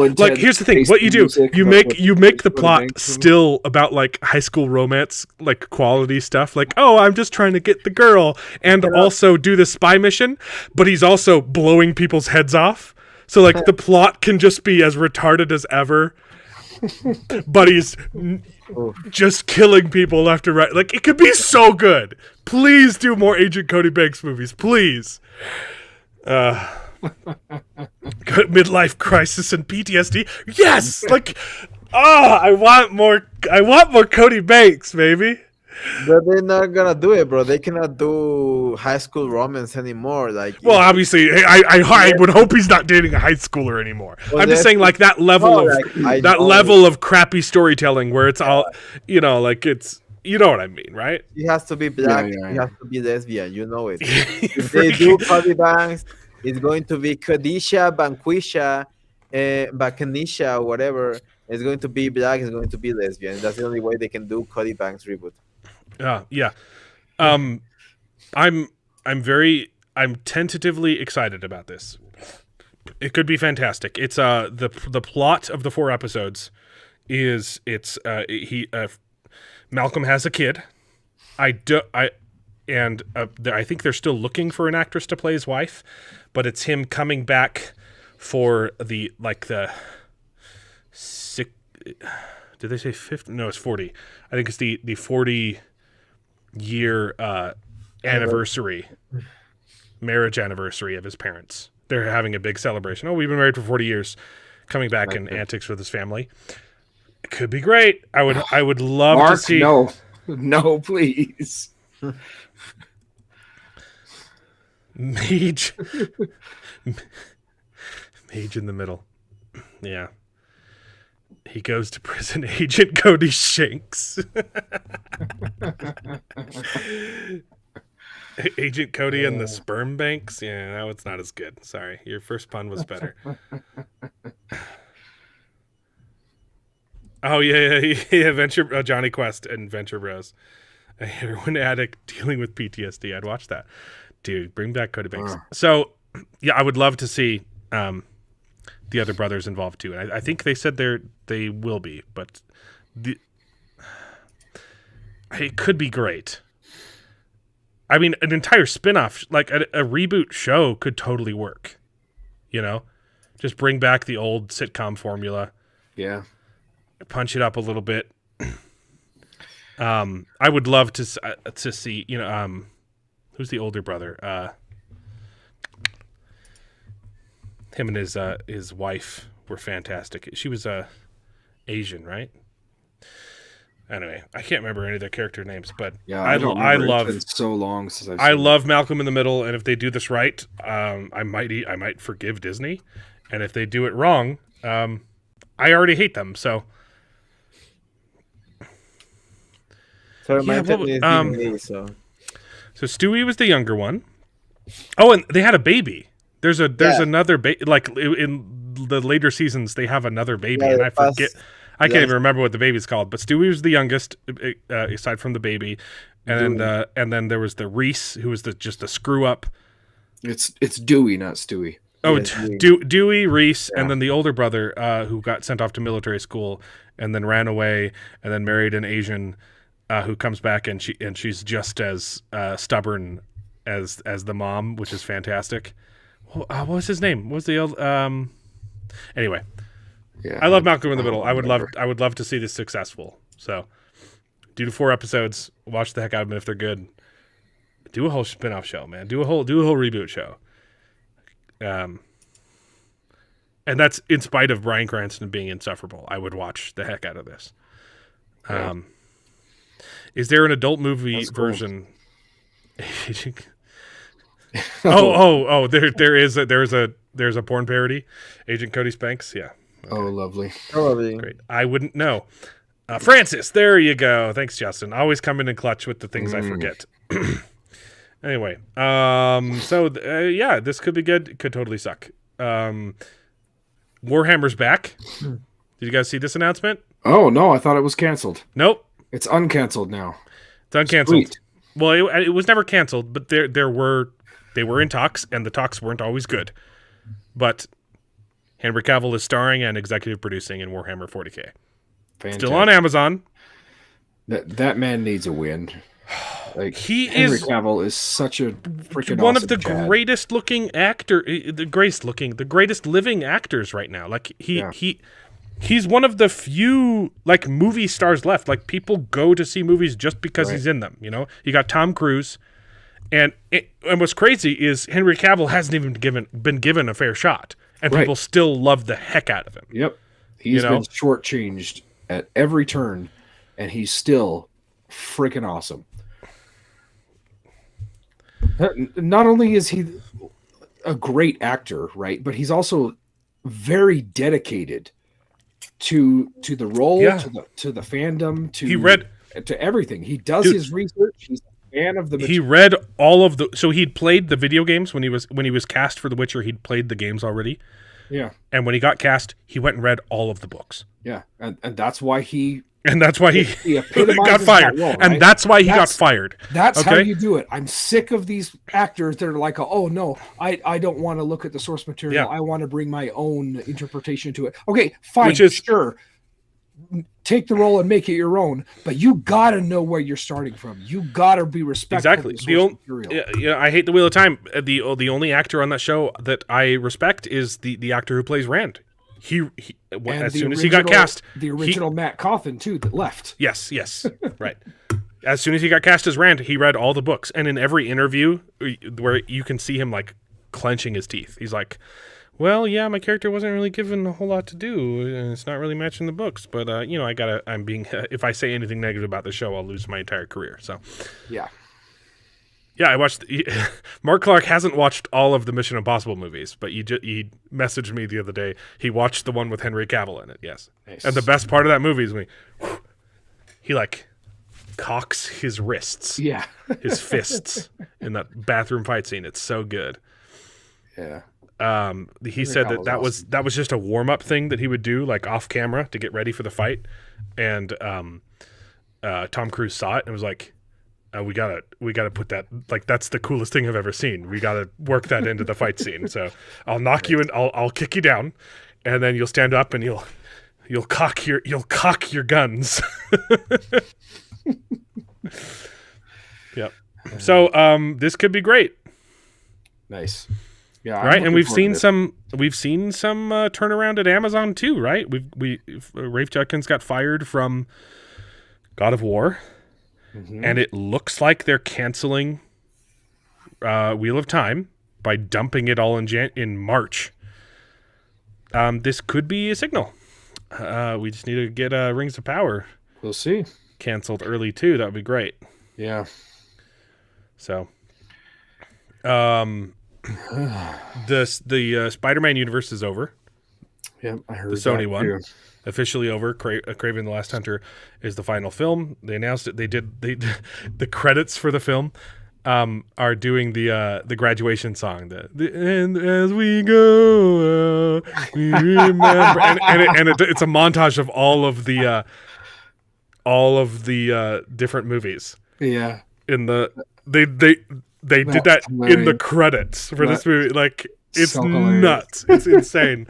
like here's the thing: what you do, you make the plot still about like high school romance, like quality stuff. Like, I'm just trying to get the girl, and also do the spy mission. But he's also blowing people's heads off. So like the plot can just be as retarded as ever. But he's just killing people left and right. Like, it could be so good. Please do more Agent Cody Banks movies, please. Midlife crisis and PTSD. Yes, like, I want more Cody Banks, baby. But they're not gonna do it, bro. They cannot do high school romance anymore. Like, well, obviously, I would hope he's not dating a high schooler anymore. Well, I'm just saying, like that level level of crappy storytelling where it's all, like it's, you know what I mean, right? He has to be black. He has to be lesbian. You know it. If they do Cody Banks, it's going to be Khadisha, Banquisha, Bakanisha, whatever. It's going to be black. It's going to be lesbian. That's the only way they can do Cody Banks reboot. Yeah. I'm tentatively excited about this. It could be fantastic. It's the plot of the 4 episodes is Malcolm has a kid. I think they're still looking for an actress to play his wife, but it's him coming back for the sick. Did they say 50? No, it's 40. I think it's the 40-year marriage anniversary of his parents. They're having a big celebration. Oh, we've been married for 40 years. Coming back in antics with his family. It could be great. I would love Mark, to see. No, please. Mage in the middle. Yeah. He goes to prison. Agent Cody Shanks. Agent Cody and the sperm banks. Yeah, that one's not as good. Sorry, your first pun was better. Oh yeah. Venture Johnny Quest and Venture Bros. A heroin addict dealing with PTSD. I'd watch that. Dude, bring back Cody Banks. So yeah, I would love to see the other brothers involved too. And I think they said they will be, but it could be great. I mean, an entire spin-off, like a reboot show could totally work. Just bring back the old sitcom formula. Yeah. Punch it up a little bit. I would love to see, who's the older brother? Him and his wife were fantastic. She was Asian, right? Anyway, I can't remember any of their character names, but yeah, I love. It's been so long since I've. I love Malcolm in the Middle, and if they do this right, I might forgive Disney, and if they do it wrong, I already hate them. So So Yeah, my what, internet is giving me, so So Stewie was the younger one. Oh, and they had a baby. There's Yeah. another baby. Like in the later seasons, they have another baby, Yeah, and the I forget. past- I can't yeah, even remember what the baby's called. But Stewie was the youngest, aside from the baby, and then there was the Reese, who was just the screw up. It's Dewey, not Stewie. Oh, Yes, Dewey, Reese, Yeah. and then the older brother who got sent off to military school and then ran away and then married an Asian who comes back and she's just as stubborn as the mom, which is fantastic. What was his name? What was the old? Anyway, Yeah, I love Malcolm in the Middle. don't remember. I would love to see this successful. So, do 4 episodes. Watch the heck out of them if they're good. Do a whole spin-off show, man. Do a whole reboot show. And that's in spite of Bryan Cranston being insufferable. I would watch the heck out of this. Yeah. Is there an adult movie That's cool. version? There's a porn parody. Agent Cody Spanks. Yeah. Oh, lovely. probably. Great. I wouldn't know. Francis, there you go. Thanks, Justin. Always come in clutch with the things I forget. Anyway, this could be good. It could totally suck. Warhammer's back. Did you guys see this announcement? Oh no, I thought it was canceled. Nope. It's uncanceled now. It's uncanceled. Sweet. Well, it was never canceled, but they were in talks, and the talks weren't always good. But Henry Cavill is starring and executive producing in Warhammer 40K. Fantastic. Still on Amazon. That man needs a win. Like He Henry is Cavill is such a freaking one awesome of the Chad. greatest looking the greatest living actors right now. Like he's one of the few like movie stars left. Like people go to see movies just because he's in them. You know, you got Tom Cruise, and what's crazy is Henry Cavill hasn't even been given a fair shot, and people still love the heck out of him. Yep, he's been shortchanged at every turn, and he's still freaking awesome. Not only is he a great actor, right, but he's also very dedicated to the role, to the fandom, to everything. He does his research. He's a fan of the He read all of the. So he'd played the video games when he was cast for The Witcher. He'd played the games already. Yeah, and when he got cast, he went and read all of the books. Yeah, and that's why he. And that's why he got fired. Role, right? And that's why he got fired. That's how you do it. I'm sick of these actors that are like, oh, no, I don't want to look at the source material. I want to bring my own interpretation to it. Okay, fine, sure. Take the role and make it your own. But you got to know where you're starting from. You got to be respectful of the source material. I hate the Wheel of Time. The only actor on that show that I respect is the actor who plays Rand. As soon as he got cast, the original Matt Cawthon too that left. Yes, right. As soon as he got cast as Rand, he read all the books, and in every interview where you can see him like clenching his teeth, he's like, "Well, yeah, my character wasn't really given a whole lot to do, and it's not really matching the books, but I'm being if I say anything negative about the show, I'll lose my entire career." So, yeah. Yeah, I watched. Mark Clark hasn't watched all of the Mission Impossible movies, but he messaged me the other day. He watched the one with Henry Cavill in it. Yes, nice. And the best part of that movie is when he like cocks his wrists, his fists in that bathroom fight scene. It's so good. Yeah. He said that was just a warm up thing that he would do like off camera to get ready for the fight, and Tom Cruise saw it and was like. We gotta put that, like, that's the coolest thing I've ever seen. We gotta work that into the fight scene. So I'll knock you and I'll kick you down, and then you'll stand up and you'll cock your guns. Yep. So this could be great. Nice. Yeah. Right, and we've seen some turnaround at Amazon too. Right. Rafe Judkins got fired from God of War. Mm-hmm. And it looks like they're canceling Wheel of Time by dumping it all in March. This could be a signal. We just need to get Rings of Power. We'll see. Canceled early too. That would be great. Yeah. So, the Spider-Man universe is over. Yeah, I heard the Sony that one. too. Officially over. Kraven the Last Hunter is the final film. They announced it. They the credits for the film are doing the graduation song. And as we go, we remember. It's a montage of all of the different movies. Yeah. In the they did that hilarious. in the credits for this movie. Like, it's so hilarious. nuts. It's insane.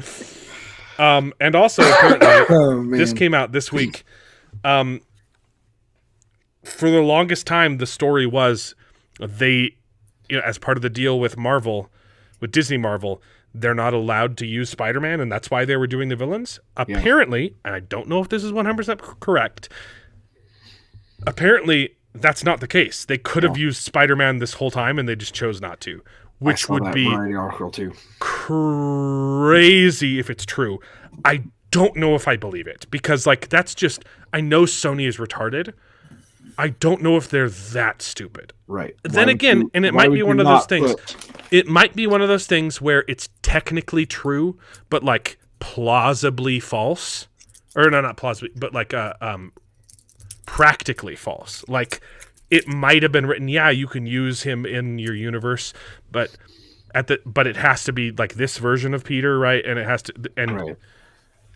And also, apparently, this man. came out this week. For the longest time, the story was they, as part of the deal with Marvel, with Disney Marvel, they're not allowed to use Spider-Man, and that's why they were doing the villains. Apparently, and I don't know if this is 100% correct, apparently that's not the case. They could have used Spider-Man this whole time, and they just chose not to, which would be too. crazy if it's true. I don't know if I believe it, because that's just, I know Sony is retarded. I don't know if they're that stupid. Right. Then again, and it might be one of those things. It might be one of those things where it's technically true, but plausibly false, or no, not plausibly, but practically false. It might have been written, yeah, you can use him in your universe, but it has to be this version of Peter, right? And it has to, and Right.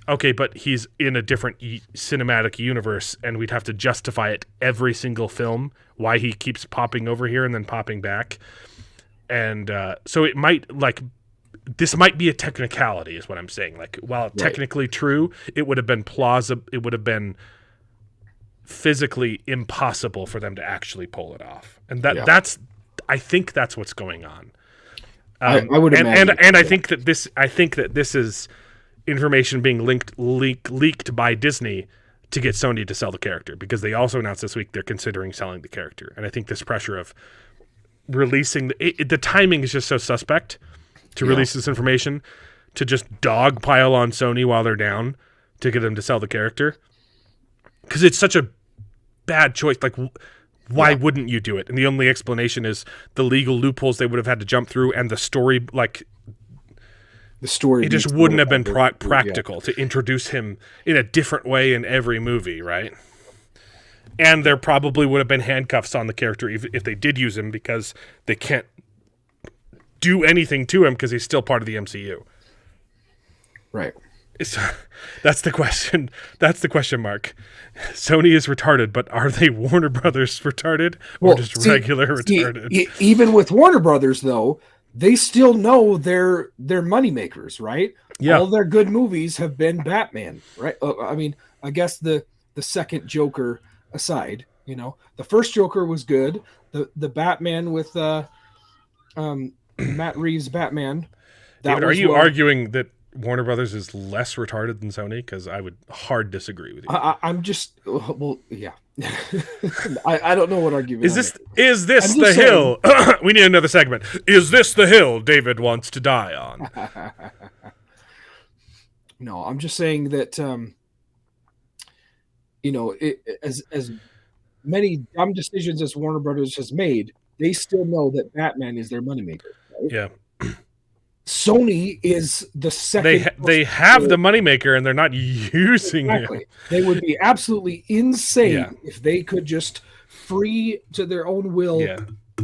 Okay, but he's in a different cinematic universe, and we'd have to justify it every single film why he keeps popping over here and then popping back. And so it might this might be a technicality, is what I'm saying. While technically true, it would have been plausible. It would have been physically impossible for them to actually pull it off, and that's. I think that's what's going on. I would imagine, and I think that this is information being leaked by Disney to get Sony to sell the character, because they also announced this week they're considering selling the character. And I think this pressure of releasing the timing is just so suspect to release this information, to just dogpile on Sony while they're down to get them to sell the character, because it's such a bad choice. Why wouldn't you do it? And the only explanation is the legal loopholes they would have had to jump through, and the story the story. It just wouldn't have been practical to introduce him in a different way in every movie, right? And there probably would have been handcuffs on the character if they did use him, because they can't do anything to him because he's still part of the MCU. Right. That's the question. That's the question mark. Sony is retarded, but are they Warner Brothers retarded, or regular retarded? Even with Warner Brothers, though, they still know they're moneymakers, right? Yeah. All their good movies have been Batman, right? I mean, I guess the second Joker aside, the first Joker was good. The Batman with Matt Reeves' Batman. David, are you arguing that Warner Brothers is less retarded than Sony? Because I would hard disagree with you. I'm just yeah. I don't know what argument. Is this the hill? We need another segment. Is this the hill David wants to die on? No, I'm just saying that as many dumb decisions as Warner Brothers has made, they still know that Batman is their moneymaker. Right? Yeah. Sony is the second. They have the moneymaker, and they're not using it. They would be absolutely insane if they could just free to their own will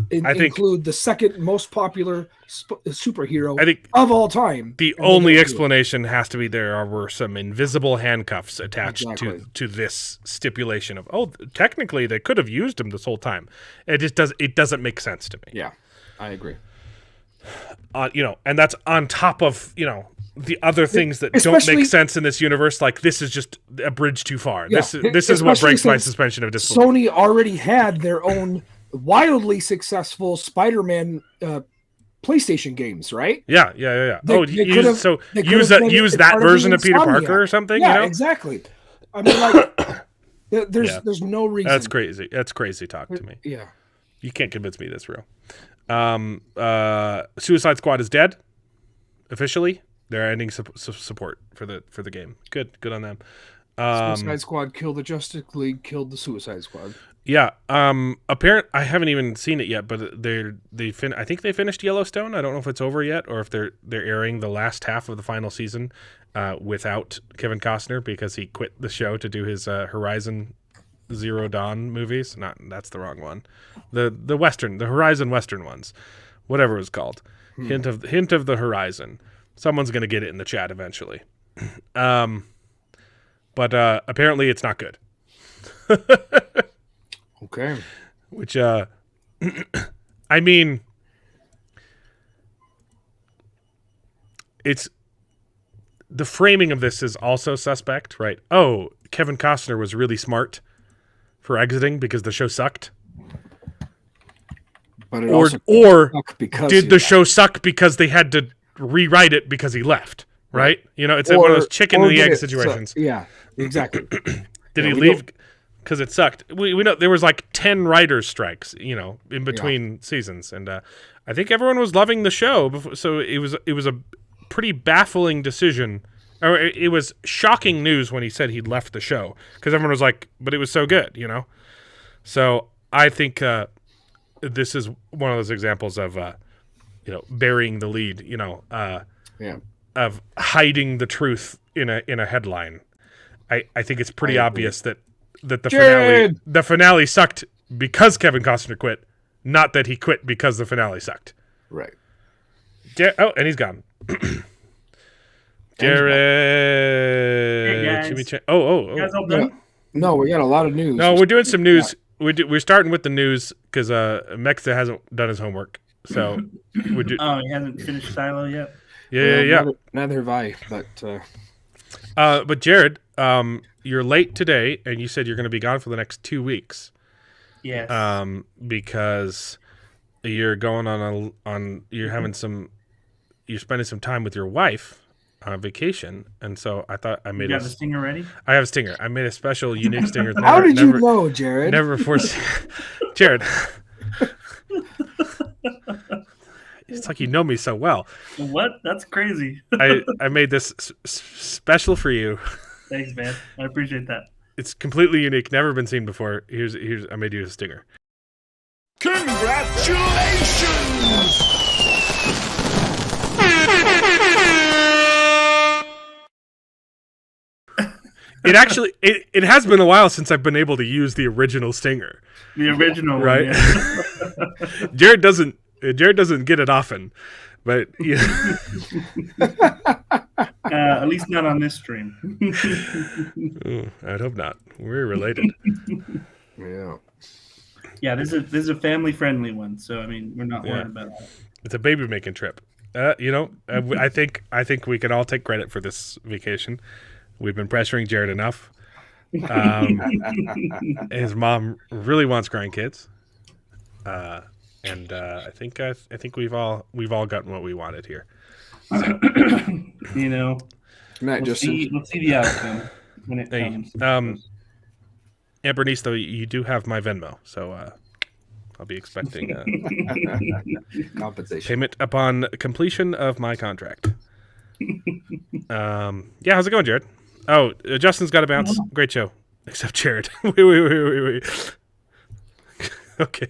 include the second most popular superhero of all time. The only explanation has to be there were some invisible handcuffs attached to this stipulation of, technically they could have used him this whole time. It doesn't make sense to me. Yeah, I agree. And that's on top of, the other things that don't make sense in this universe. This is just a bridge too far. Yeah, this is what breaks my suspension of disbelief. Sony already had their own wildly successful Spider-Man PlayStation games, right? Yeah. Use that version of Peter Parker or something. Yeah, exactly. I mean, there's no reason. That's crazy. That's crazy talk to me. Yeah, you can't convince me that's real. Suicide Squad is dead. Officially, they're ending support for the game. Good on them. Suicide Squad killed the Justice League, killed the Suicide Squad. Yeah. I haven't even seen it yet, but I think they finished Yellowstone. I don't know if it's over yet or if they're airing the last half of the final season without Kevin Costner because he quit the show to do his Horizon Zero Dawn movies. That's the wrong one. The Horizon Western ones, whatever it was called. Hint of the Horizon. Someone's gonna get it in the chat eventually. But apparently it's not good. Okay. Which I mean, it's the framing of this is also suspect, right? Oh, Kevin Costner was really smart for exiting because the show sucked. But or did the show suck because they had to rewrite it because he left, right? You know, it's one of those chicken and the egg situations. Yeah, exactly. Did he leave because it sucked? We know there was like 10 writers' strikes, you know, in between seasons, and I think everyone was loving the show. So it was a pretty baffling decision, or it was shocking news when he said he'd left the show because everyone was like, "But it was so good," you know. So I think this is one of those examples of burying the lead, of hiding the truth in a headline. I think it's pretty obvious that the finale sucked because Kevin Costner quit, not that he quit because the finale sucked. Right. And he's gone. Jared. Hey guys. You guys all done? No, we got a lot of news. No, we're doing some news. We're starting with the news because Mexa hasn't done his homework. So he hasn't finished Silo yet? Yeah. Neither have I, but Jared, you're late today, and you said you're going to be gone for the next 2 weeks. Yes. Because you're going you're spending some time with your wife on vacation, and so I thought I made the stinger ready? I have a stinger. I made a special unique stinger. How did you know, Jared? Never before. Jared. It's like you know me so well. What? That's crazy. I made this special for you. Thanks, man. I appreciate that. It's completely unique, never been seen before. Here's I made you a stinger. Congratulations! It actually it has been a while since I've been able to use the original stinger. The original one, right? Yeah. Jared doesn't get it often, but yeah. At least not on this stream. I'd hope not. We're related. Yeah. Yeah, this is a family friendly one, so I mean we're not worried about that. It's a baby making trip. I think we can all take credit for this vacation. We've been pressuring Jared enough. His mom really wants grandkids, and I think we've all gotten what we wanted here. So. Matt, we'll see the outcome when it comes. And Bernice, though, you do have my Venmo, so I'll be expecting compensation payment upon completion of my contract. How's it going, Jared? Oh, Justin's got to bounce. Great show. Except Jared. Wait. Okay.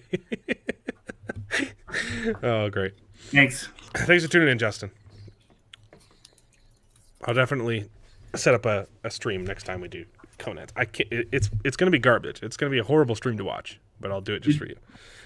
Oh, great. Thanks for tuning in, Justin. I'll definitely set up a stream next time we do Conan. I can't. It's going to be garbage. It's going to be a horrible stream to watch, but I'll do it just for you.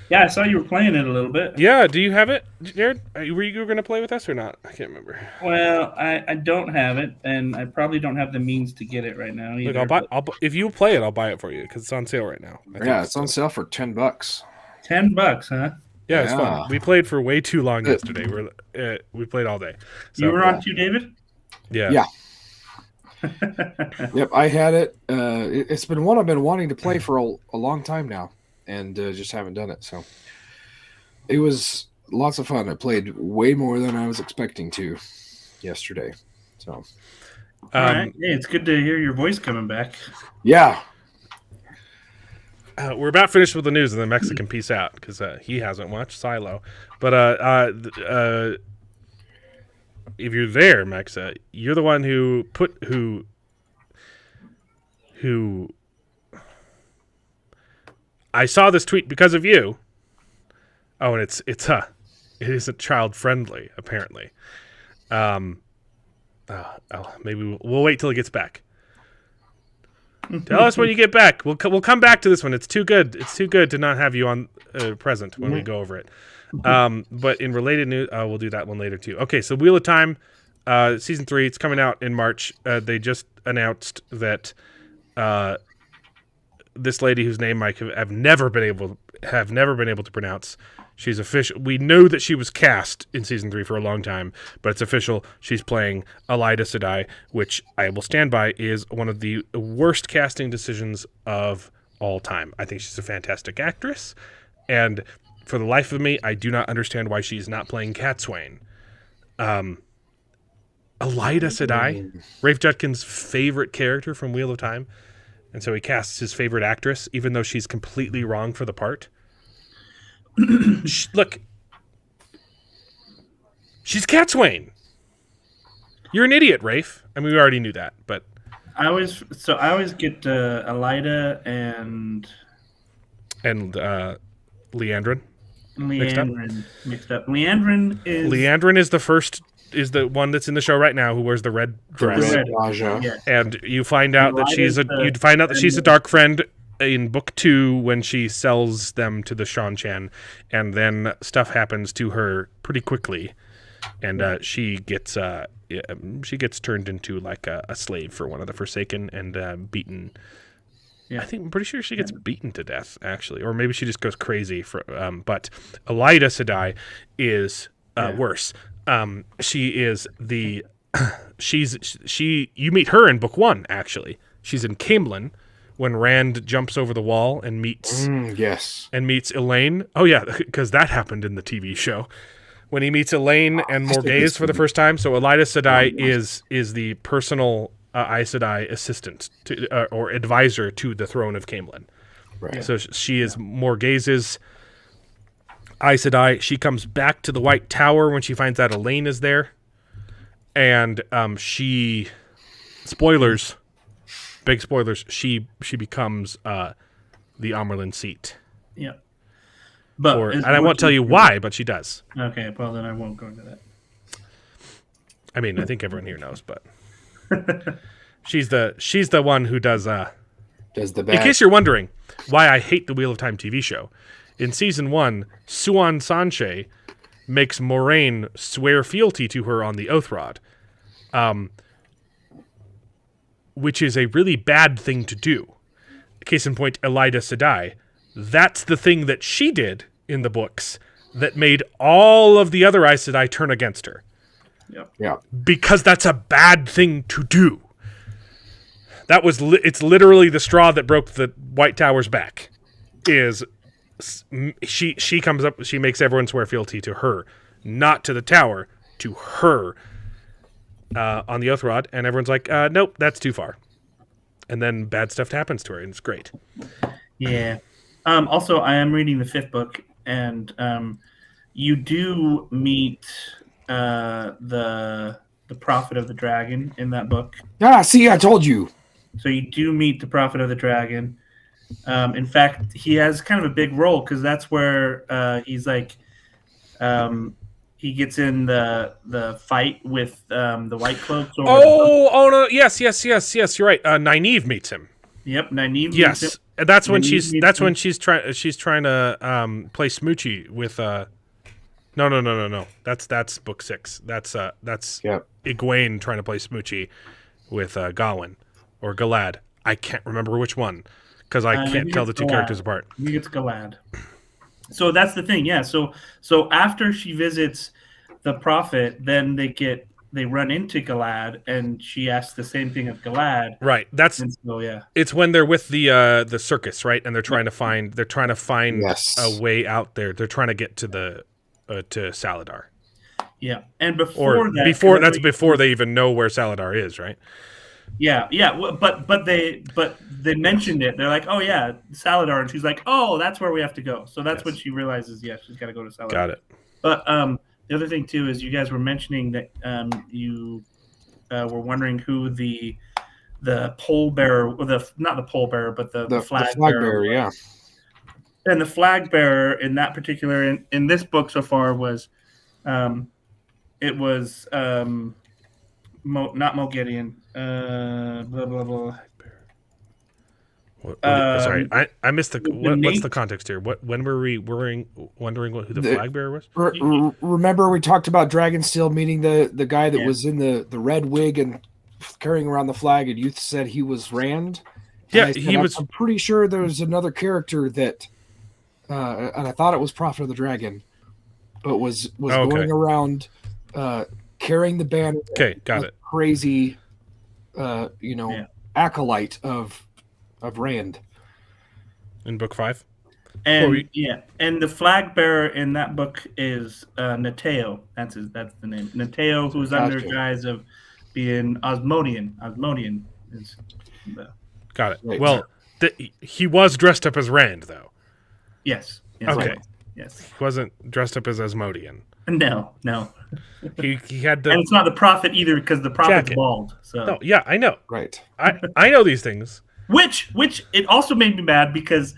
Yeah, I saw you were playing it a little bit. Yeah, do you have it, Jared? Were you going to play with us or not? I can't remember. Well, I don't have it, and I probably don't have the means to get it right now either. Look, if you play it, I'll buy it for you because it's on sale right now. It's on sale for $10. $10, huh? Yeah, it's fun. We played for way too long yesterday. We played all day. So, you were on too, David? Yeah. Yep, I had it. It's been one I've been wanting to play for a long time now, and just haven't done it. So it was lots of fun. I played way more than I was expecting to yesterday. So, all right. Hey, it's good to hear your voice coming back. Yeah. We're about finished with the news, and then Mexican peace out because he hasn't watched Silo. But if you're there, Mexa, you're the one who I saw this tweet because of you. Oh, and it isn't child friendly apparently. Maybe we'll wait till it gets back. Tell us when you get back. We'll come back to this one. It's too good. It's too good to not have you on present when we go over it. But in related news, we'll do that one later too. Okay, so Wheel of Time, season 3. It's coming out in March. They just announced that this lady whose name I have never been able to pronounce. She's official. We knew that she was cast in season 3 for a long time, but it's official. She's playing Elida Sedai, which I will stand by is one of the worst casting decisions of all time. I think she's a fantastic actress, and for the life of me, I do not understand why she's not playing Catswain. Elida Sedai, Rafe Judkins' favorite character from Wheel of Time, and so he casts his favorite actress, even though she's completely wrong for the part. Look, she's Catswain. You're an idiot, Rafe. I mean, we already knew that, but I always get Elida and Leandrin mixed up. Leandrin is the one that's in the show right now who wears the red dress. Yeah. And you find out that she's a dark friend in book 2 when she sells them to the Shan-Chan, and then stuff happens to her pretty quickly, and she gets turned into like a slave for one of the Forsaken and beaten. Yeah. I'm pretty sure she gets beaten to death, actually, or maybe she just goes crazy. But Elida Sedai is worse. She is you meet her in book 1, actually. She's in Camelin when Rand jumps over the wall and meets Elaine. Oh yeah, because that happened in the TV show when he meets Elaine and Morghese for the first time. So Elida Sedai is the personal Aes Sedai assistant or advisor to the throne of Camelin. Right. So she is Morghese's Aes Sedai. She comes back to the White Tower when she finds out Elaine is there, and spoilers. Big spoilers. She becomes the Amerlin seat. Yeah, but and I won't tell you why, but she does. Okay, well then I won't go into that. I mean, I think everyone here knows, but she's the one who does the bad. In case you're wondering why I hate the Wheel of Time TV show, in season 1, Suan Sanche makes Moraine swear fealty to her on the Oath Rod. Which is a really bad thing to do. Case in point, Elida Sedai. That's the thing that she did in the books that made all of the other Aes Sedai turn against her. Yeah. Because that's a bad thing to do. That was it's literally the straw that broke the White Tower's back. Is she comes up, she makes everyone swear fealty to her, not to the tower, to her. On the Oath Rod, and everyone's like, nope, that's too far. And then bad stuff happens to her, and it's great. Yeah. Also, I am reading the 5th book, and you do meet the Prophet of the Dragon in that book. Ah, see, I told you. So you do meet the Prophet of the Dragon. In fact, he has kind of a big role, because that's where he's like... he gets in the fight with the White Cloaks. Oh no! Yes. You're right. Nynaeve meets him. Yep, Nynaeve. Yes, meets him. And that's when she's trying to play Smoochie with. No. That's book 6. That's Egwene trying to play Smoochie with Gawain or Galad. I can't remember which one because I can't tell the two characters apart. I think it's Galad. So that's the thing, yeah. So after she visits the Prophet, then they run into Galad, and she asks the same thing of Galad. Right. It's when they're with the circus, right? And they're trying to find a way out there. They're trying to get to the to Saladar. Yeah, and before they even know where Saladar is, right? Yeah. But they mentioned it. They're like, oh yeah, Saladar, and she's like, oh, that's where we have to go. So that's when she realizes, she's got to go to Saladar. Got it. But the other thing too is you guys were mentioning that you were wondering who the pole bearer, or not the pole bearer, but the flag bearer. Yeah. And the flag bearer in that particular in this book so far was, it was not Mo Gideon. Blah blah blah. Sorry, I missed the. What's the Nate. context here? When were we wondering who the flag bearer was? Remember we talked about Dragonsteel meeting the guy that was in the red wig and carrying around the flag, and you said he was Rand. Yeah, he was. I'm pretty sure there's another character that, and I thought it was Prophet of the Dragon, but was going around carrying the banner. Okay, got it. Crazy, acolyte of Rand In book 5. And and the flag bearer in that book is Nateo. That's the name. Nateo, who's under guise of being Osmodian. Osmodian is got it. Right. Well, he was dressed up as Rand, though. Yes. Okay. Right. Yes. He wasn't dressed up as Asmodian. No. He had the. And it's not the prophet either, because the prophet's jacket. Bald. So. No, yeah, I know. Right. I know these things. Which it also made me mad because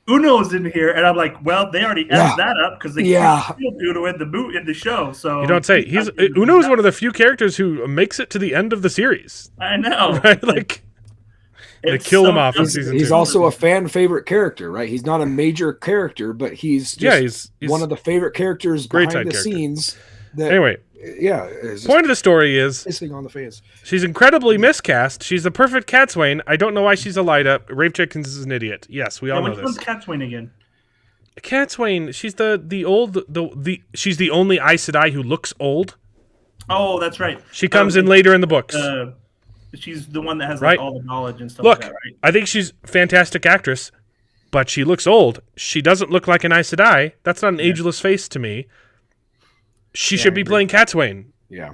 Uno's in here, and I'm like, well, they already added that up because they killed Uno in the show. So you don't say. Uno's one of the few characters who makes it to the end of the series. I know, right? Like they kill him off in season 2. He's also a fan favorite character, right? He's not a major character, but he's just he's one of the favorite characters behind the scenes. Anyway. Point of the story is pissing on the fans. She's incredibly miscast. She's a perfect Catswain. I don't know why she's a Lyda. Rafe Jenkins is an idiot. Yes, we all know this. Which one's Catswain again? Catswain. She's she's the only Aes Sedai who looks old. Oh, that's right. She comes in later in the books. She's the one that has all the knowledge and stuff like that, right? I think she's a fantastic actress, but she looks old. She doesn't look like an Aes Sedai. That's not an ageless face to me. She should be playing Catswain. Yeah.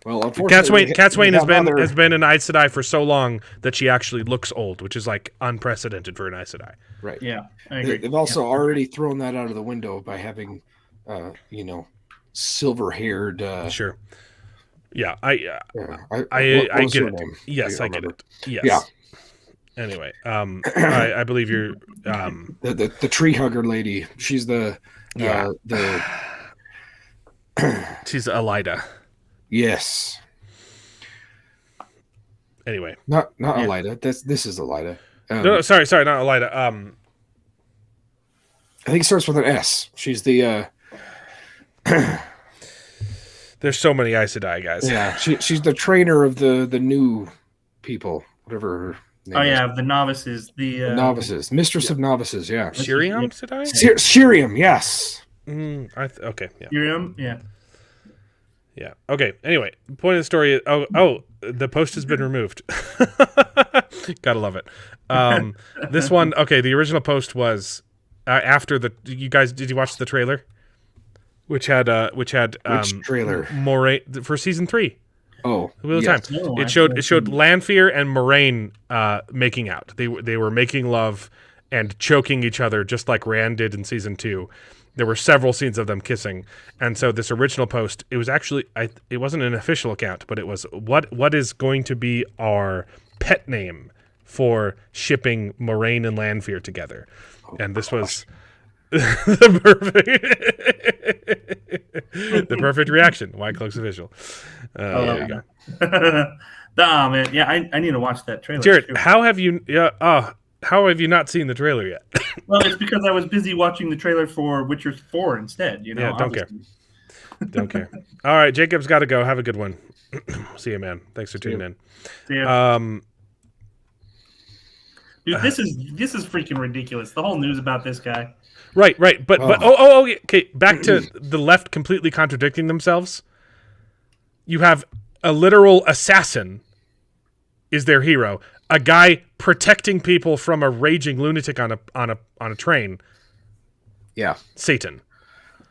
Well, unfortunately, Catswain has been an Aes Sedai for so long that she actually looks old, which is like unprecedented for an Aes Sedai. Right. Yeah. I agree. They've also already thrown that out of the window by having, silver-haired. Sure. Yeah. I get it. Yes, I get it. Yes. Yeah. Anyway, I believe you're the tree hugger lady. She's the she's Elida. Yes. Anyway, not Elida. This is Elida. No, sorry, not Elida. I think it starts with an S. She's the. There's so many Aes Sedai guys. Yeah, she's the trainer of the new people, whatever her name is. The novices, the novices, mistress of novices. Yeah, Shiriam Sedai. Shiriam, yes. Okay. Yeah. Shiriam, yeah. Yeah. Okay. Anyway, point of the story is the post has been removed. Gotta love it. This one, okay. The original post was after the. You guys, did you watch the trailer? Which had trailer? Moraine for season 3. Oh, Wheel of Time. It showed Lanfear and Moraine making out. They were making love and choking each other just like Rand did in season 2. There were several scenes of them kissing, and so this original post, it was actually it wasn't an official account, but it was what is going to be our pet name for shipping Moraine and Lanfear together, and this was the perfect reaction. White Cloak's official. There you go. Man, yeah, I need to watch that trailer. Jared, how have you not seen the trailer yet? Well, it's because I was busy watching the trailer for Witcher 4 instead. Yeah, don't care. All right, Jacob's got to go. Have a good one. See you, man. Thanks for tuning in. See ya. Dude, this is freaking ridiculous. The whole news about this guy. Right. But okay. Back to the left completely contradicting themselves. You have a literal assassin is their hero. A guy protecting people from a raging lunatic on a train. Yeah. Satan.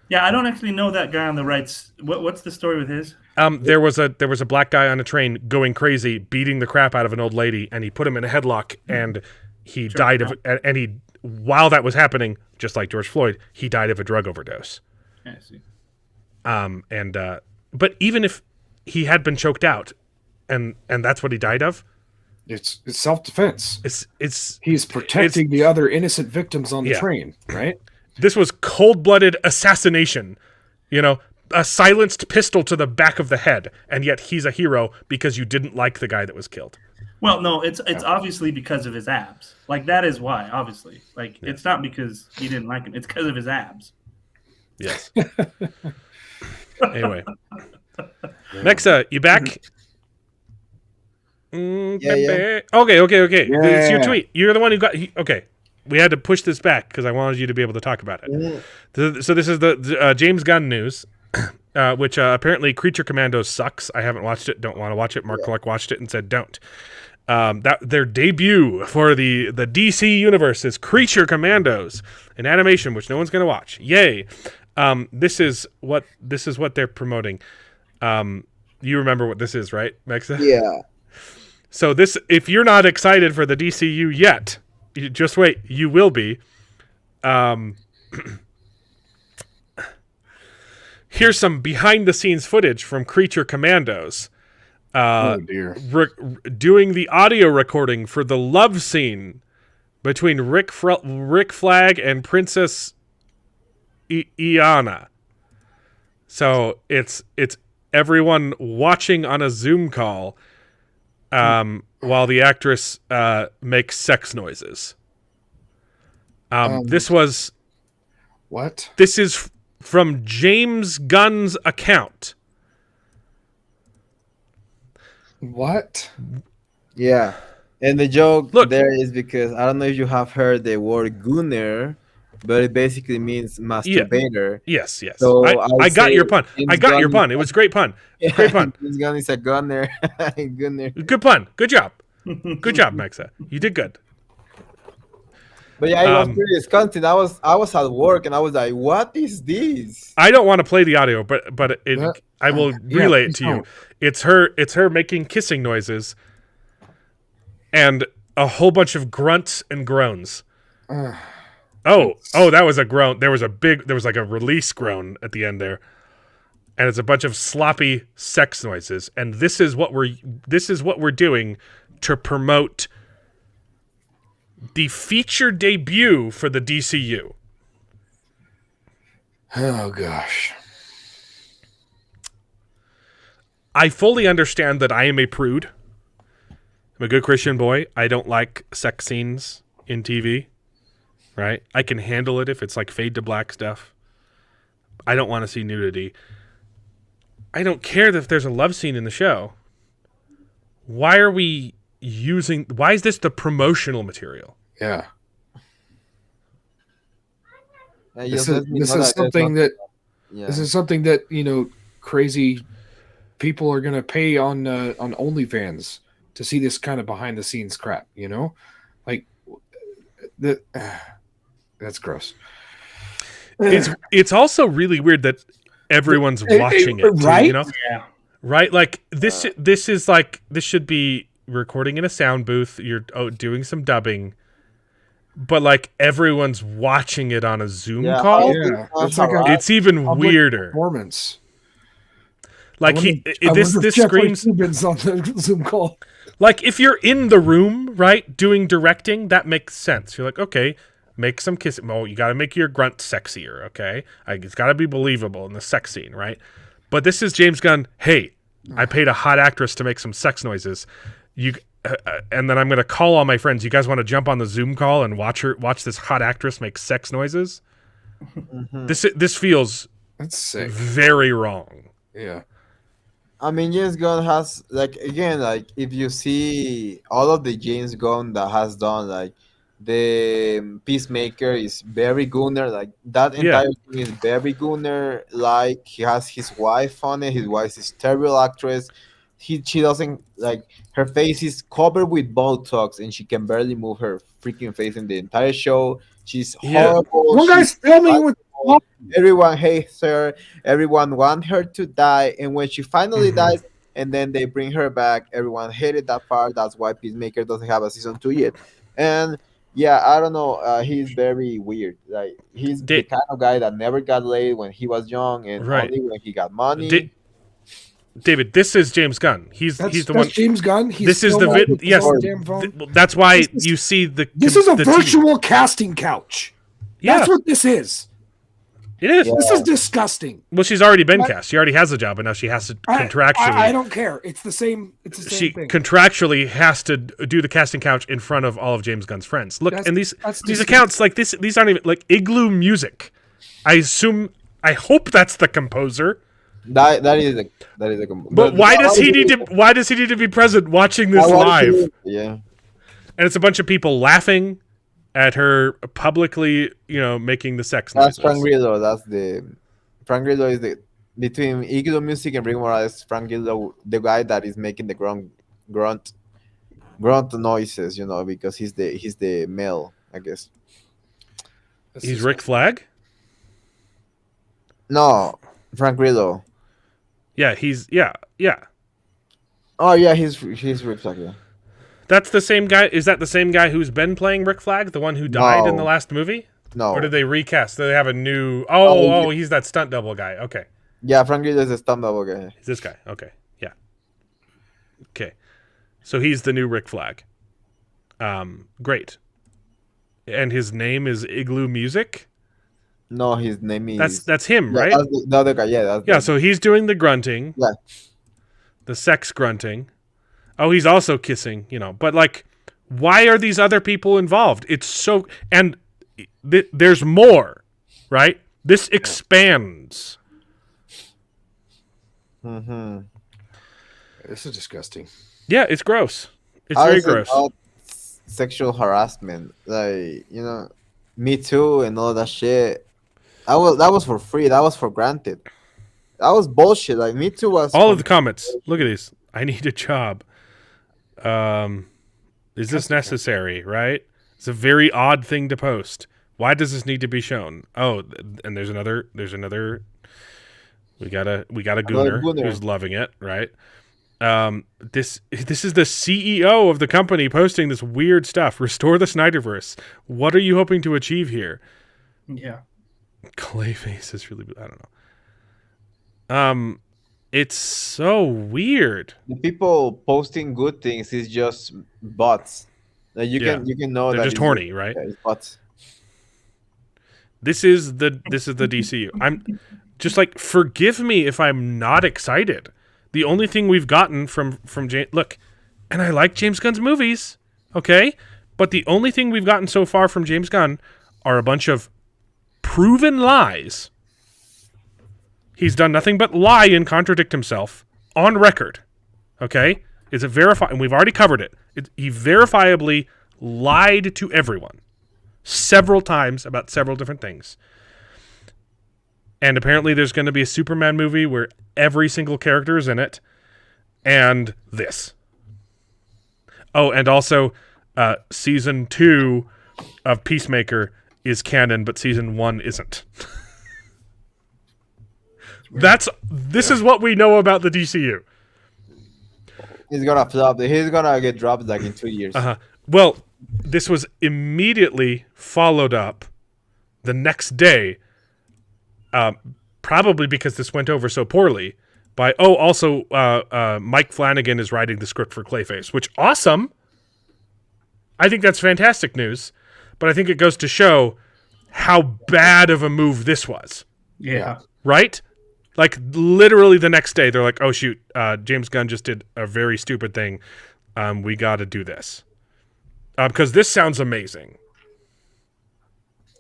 Yeah, I don't actually know that guy on the right's. What's the story with his? There was a black guy on a train going crazy, beating the crap out of an old lady, and he put him in a headlock, and he died of. And he, while that was happening, just like George Floyd, he died of a drug overdose. I see. But even if he had been choked out, and that's what he died of. It's self-defense. He's protecting the other innocent victims on the train, right? This was cold-blooded assassination. You know, a silenced pistol to the back of the head, and yet he's a hero because you didn't like the guy that was killed. Well, no, it's obviously because of his abs. Like, that is why, obviously. Like, it's not because he didn't like him. It's because of his abs. Yes. Anyway. Mexa, you back? Yeah. Okay. Yeah. It's your tweet. You're the one who got... Okay. We had to push this back because I wanted you to be able to talk about it. Yeah. So this is the James Gunn news, which apparently Creature Commandos sucks. I haven't watched it. Don't want to watch it. Mark Clark watched it and said don't. That their debut for the DC universe is Creature Commandos, an animation which no one's going to watch. Yay! This is what they're promoting. You remember what this is, right, Mexa? Yeah. So this, if you're not excited for the DCU yet, you just wait. You will be. Here's some behind-the-scenes footage from Creature Commandos. Oh dear! Doing the audio recording for the love scene between Rick Flag and Princess Iana. So it's everyone watching on a Zoom call while the actress makes sex noises. This was... What? This is from James Gunn's account. What? Yeah. And the joke there is because I don't know if you have heard the word gooner, but it basically means masturbator. Yes. So I got your pun. It was a great pun. Great pun. James Gunn is a gunner. Gunner. Good pun. Good job. Good job, Mexa. You did good. But yeah, it was pretty disgusting. I was at work and I was like, "What is this?" I don't want to play the audio, but I will relay it to you. It's her making kissing noises, and a whole bunch of grunts and groans. That was a groan. There was like a release groan at the end there, and it's a bunch of sloppy sex noises. And this is what we're doing to promote the feature debut for the DCU. Oh gosh. I fully understand that I am a prude. I'm a good Christian boy. I don't like sex scenes in TV. Right? I can handle it if it's like fade to black stuff. I don't want to see nudity. I don't care if there's a love scene in the show. Why is this the promotional material? Yeah. This is something that, you know, crazy people are going to pay on OnlyFans to see this kind of behind the scenes crap, you know? Like that's gross. It's also really weird that everyone's watching it, right? Too, you know? Yeah. Right? Like this should be recording in a sound booth. You're doing some dubbing, but like everyone's watching it on a Zoom call. Yeah. It's even weirder. Performance. Like this screams on the Zoom call. Like if you're in the room, right, doing directing, that makes sense. You're like, okay, make some kissing. Oh, you got to make your grunt sexier, okay? It's got to be believable in the sex scene, right? But this is James Gunn. Hey, I paid a hot actress to make some sex noises. And then I'm going to call all my friends. You guys want to jump on the Zoom call and watch this hot actress make sex noises? Mm-hmm. This feels that's sick. Very wrong. Yeah. I mean, James Gunn has if you see all of the James Gunn that has done, like the Peacemaker is very Gunner, like that entire thing is very Gunner. Like he has his wife on it. His wife is a terrible actress. She doesn't like her face is covered with Botox and she can barely move her freaking face in the entire show. She's horrible. One guy's filming with. Everyone hates her. Everyone wants her to die. And when she finally dies, and then they bring her back, everyone hated that part. That's why Peacemaker doesn't have a season 2 yet. And yeah, I don't know. He's very weird. Like he's the kind of guy that never got laid when he was young, and only when he got money. David, this is James Gunn. He's the one. James Gunn. He's This is the yes. damn phone. That's why you see the. This is a the virtual casting couch. Yeah. That's what this is. It is. Yeah. This is disgusting. Well, she's already been cast. She already has a job, and now she has to contractually. I don't care. It's the same. It's the same She thing. contractually has to do the casting couch in front of all of James Gunn's friends. Look, and these disgusting. accounts like this. These aren't even like Igloo Music. I hope that's the composer. That is a But why does he need to? Why does he need to be present watching this live? Yeah. And it's a bunch of people laughing at her publicly, making the sex That's noises. Frank Grillo. Frank Grillo is between Igloo Music and Rick Morales. Frank Grillo, the guy that is making the grunt noises, because he's the male, I guess. He's Rick Flag. No, Frank Grillo. Yeah, yeah. Oh yeah, he's Rick Flag. Yeah. That's the same guy. Is that the same guy who's been playing Rick Flag, the one who died in No. the last movie? No. Or did they recast? Do they have a new? Oh, Oh, he's that stunt double guy. Okay, Yeah, Frank Grillo is a stunt double guy. he's this guy. Okay, yeah. Okay, so he's the new Rick Flag. Great. And his name is Igloo Music. No, his name is. That's him, Yeah, right? that's the other guy. Yeah, Yeah. So he's doing the grunting. Yeah. The sex grunting. Oh, he's also kissing, But like, why are these other people involved? It's so, and there's more, right? This expands. Mm-hmm. This is disgusting. Yeah, it's gross. It's I very was gross. about sexual harassment, Me Too and all that shit. That was for free. That was for granted. That was bullshit. Like Me Too was. All of the comments. Look at these. I need a job. Is this necessary? Right? It's a very odd thing to post. Why does this need to be shown? Oh, and there's another. We got a gooner who's loving it, right? This is the CEO of the company posting this weird stuff. Restore the Snyderverse. What are you hoping to achieve here? Yeah. Clayface is really. I don't know. It's so weird. The people posting good things is just bots. Like you can know They're that just it's- horny, right? Yeah, it's bots. This is the DCU. I'm just like, forgive me if I'm not excited. The only thing we've gotten from James, look, and I like James Gunn's movies, okay? But the only thing we've gotten so far from James Gunn are a bunch of proven lies. He's done nothing but lie and contradict himself on record, okay? It's a and we've already covered it. He verifiably lied to everyone several times about several different things. And apparently there's going to be a Superman movie where every single character is in it. And this. Oh, and also season 2 of Peacemaker is canon, but season 1 isn't. This is what we know about the DCU. He's gonna flop. He's gonna get dropped like in 2 years. Well, this was immediately followed up the next day, probably because this went over so poorly, by, also Mike Flanagan is writing the script for Clayface, which, awesome. I think that's fantastic news, but I think it goes to show how bad of a move this was. Yeah. Right? Like, literally the next day, they're like, oh, shoot, James Gunn just did a very stupid thing. We got to do this. Because this sounds amazing.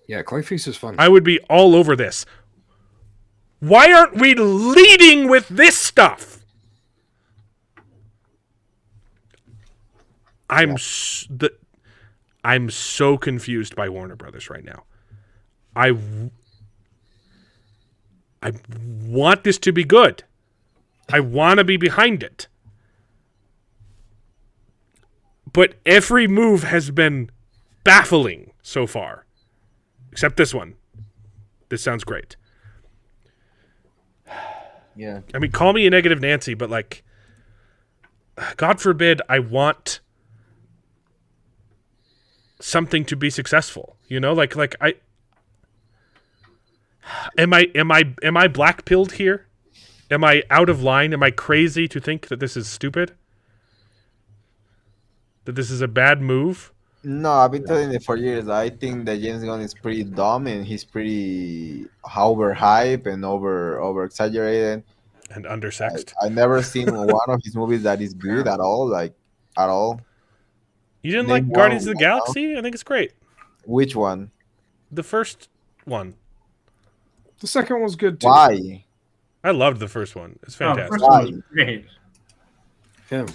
Yeah, Clayface is fun. I would be all over this. Why aren't we leading with this stuff? I'm so confused by Warner Brothers right now. I want this to be good. I want to be behind it. But every move has been baffling so far. Except this one. This sounds great. Yeah. I mean, call me a negative Nancy, but like, God forbid I want something to be successful. Like I am I black-pilled here? Am I out of line? Am I crazy to think that this is stupid? That this is a bad move? No, I've been telling it for years. I think that James Gunn is pretty dumb and he's pretty overhyped and over exaggerated. And undersexed? I never seen one of his movies that is good at all, like at all. You didn't Name like one Guardians of the right now. Galaxy? I think it's great. Which one? The first one. The second one was good too. Why? I loved the first one. It's Oh, fantastic. first one was great. Yeah.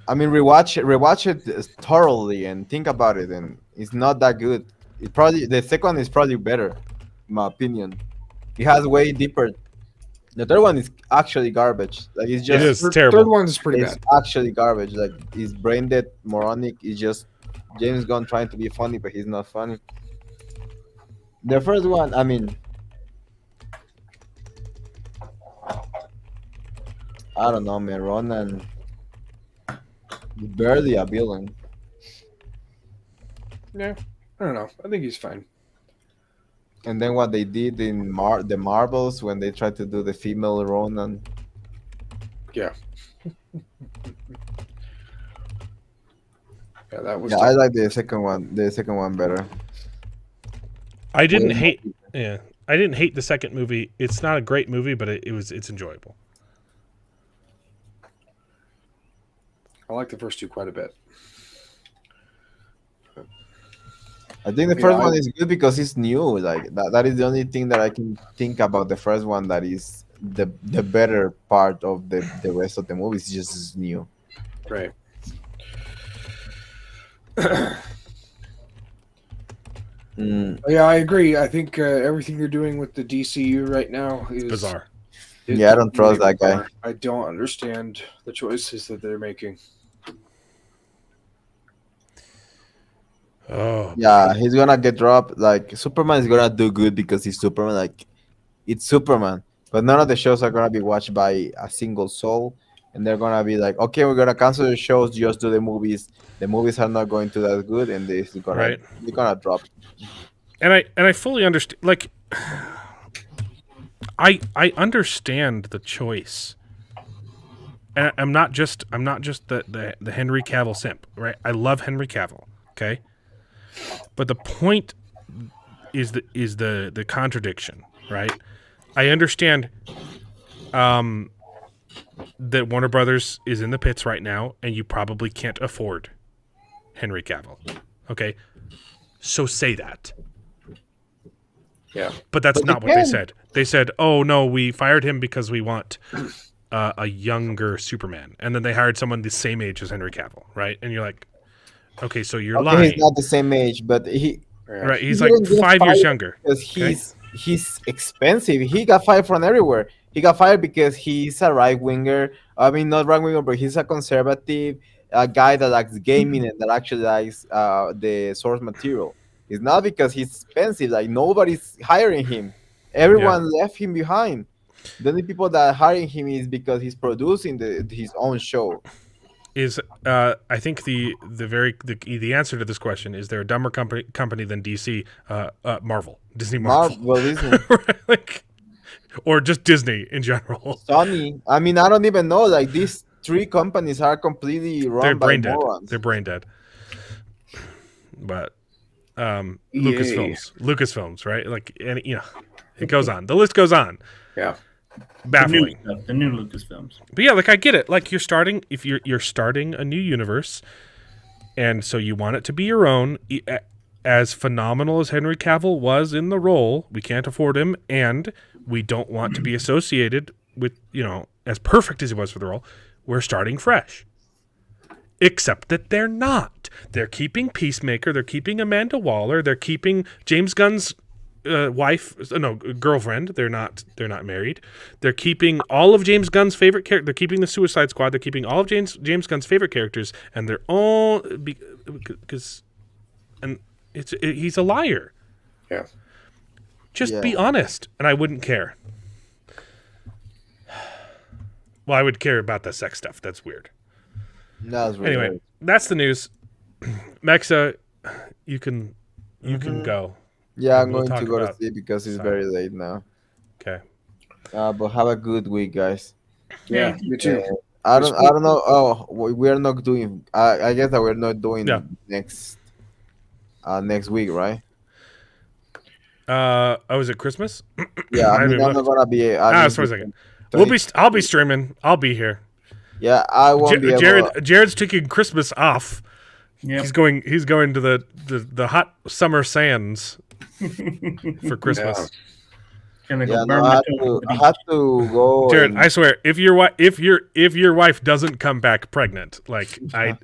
I mean, rewatch it thoroughly and think about it, and it's not that good. It probably the second one is probably better, in my opinion. It has way deeper. The third one is actually garbage. Like it's just It is Third terrible. one is pretty it's bad. actually garbage. Like it's brain dead, moronic. It's just James Gunn trying to be funny, but he's not funny. The first one, I mean, I don't know, man. Ronan is barely a villain. Yeah. I don't know. I think he's fine. And then what they did in the Marvels when they tried to do the female Ronan. Yeah. Yeah, that was Yeah, I like the second one. The second one better. I didn't Way more hate. Yeah, I didn't hate the second movie. It's not a great movie, but it's enjoyable. I like the first two quite a bit. I think the Yeah, first one is good because it's new. Like that is the only thing that I can think about the first one that is the better part of the rest of the movie. It's just it's new. Right. Yeah, I agree. I think everything they're doing with the DCU right now is Bizarre. Yeah, I don't trust that guy. bizarre. I don't understand the choices that they're making. Oh, Yeah, he's gonna get dropped. Like Superman is gonna do good because he's Superman. Like it's Superman, but none of the shows are gonna be watched by a single soul, and they're gonna be like, okay, we're gonna cancel the shows, just do the movies. The movies are not going to that good, and they're gonna Right. they're gonna drop. and I fully understand. Like, I understand the choice. And I'm not just the Henry Cavill simp, right? I love Henry Cavill, okay? But the point is the contradiction, right? I understand that Warner Brothers is in the pits right now, and you probably can't afford Henry Cavill, okay? So say that. Yeah. But that's But not you what they can. said. They said, "Oh no, we fired him because we want a younger Superman," and then they hired someone the same age as Henry Cavill, right? And you're like, "Okay, so you're Okay, lying." he's not the same age, but he Right, he's he like didn't get 5 years fired younger. because Okay. he's expensive. He got fired from everywhere. He got fired because he's a right winger. I mean, not right winger, but he's a conservative, a guy that likes gaming and that actually likes the source material. It's not because he's expensive. Like nobody's hiring him. Everyone left him behind. The only people that are hiring him is because he's producing his own show. Is I think the answer to this question is there a dumber company than DC, Marvel, Disney Marvel, Well, Disney, Right, like, or just Disney in general. Sony. I mean, I don't even know. Like these three companies are completely They're run by brain dead. morons. They're brain dead. But Yay. Lucasfilms, right? Like, and it goes on. The list goes on. Yeah. Baffling. The new Lucasfilms. But yeah, like I get it. Like you're starting a new universe, and so you want it to be your own. As phenomenal as Henry Cavill was in the role, we can't afford him, and we don't want to be associated with as perfect as he was for the role. We're starting fresh. Except that they're not. They're keeping Peacemaker. They're keeping Amanda Waller. They're keeping James Gunn's girlfriend. They're not married. They're keeping all of James Gunn's favorite characters. They're keeping the Suicide Squad. They're keeping all of James Gunn's favorite characters, and they're all because he's a liar. Yeah. Just Yeah. be honest, and I wouldn't care. Well, I would care about the sex stuff. That's weird. That's really Anyway, weird. that's the news. Mexa, you can go. Yeah, I'm we'll going talk to go to about sleep because it's some- very late now. Okay. But have a good week, guys. Yeah, me too. I don't know. Oh, we are not doing. I guess that we're not Yeah. doing next week, right? Oh, is it Christmas? Yeah, I I haven't mean, even I'm not looked. gonna be. Sorry a second. I'll be streaming. I'll be here. Yeah, I won't be able. Jared's taking Christmas off. Yep. He's going to the hot summer sands for Christmas. Gonna Yeah, go no, burn my toe on the I beach. had to go. Jared, and- I swear, if your wife doesn't come back pregnant, like I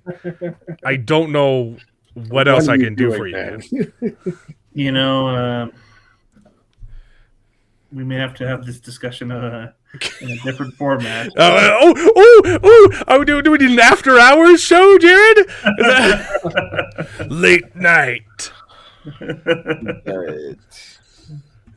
don't know what else are I you can do doing, for you, man? man. You know, we may have to have this discussion in a different format. Do we need an after hours show, Jared? Is that late night?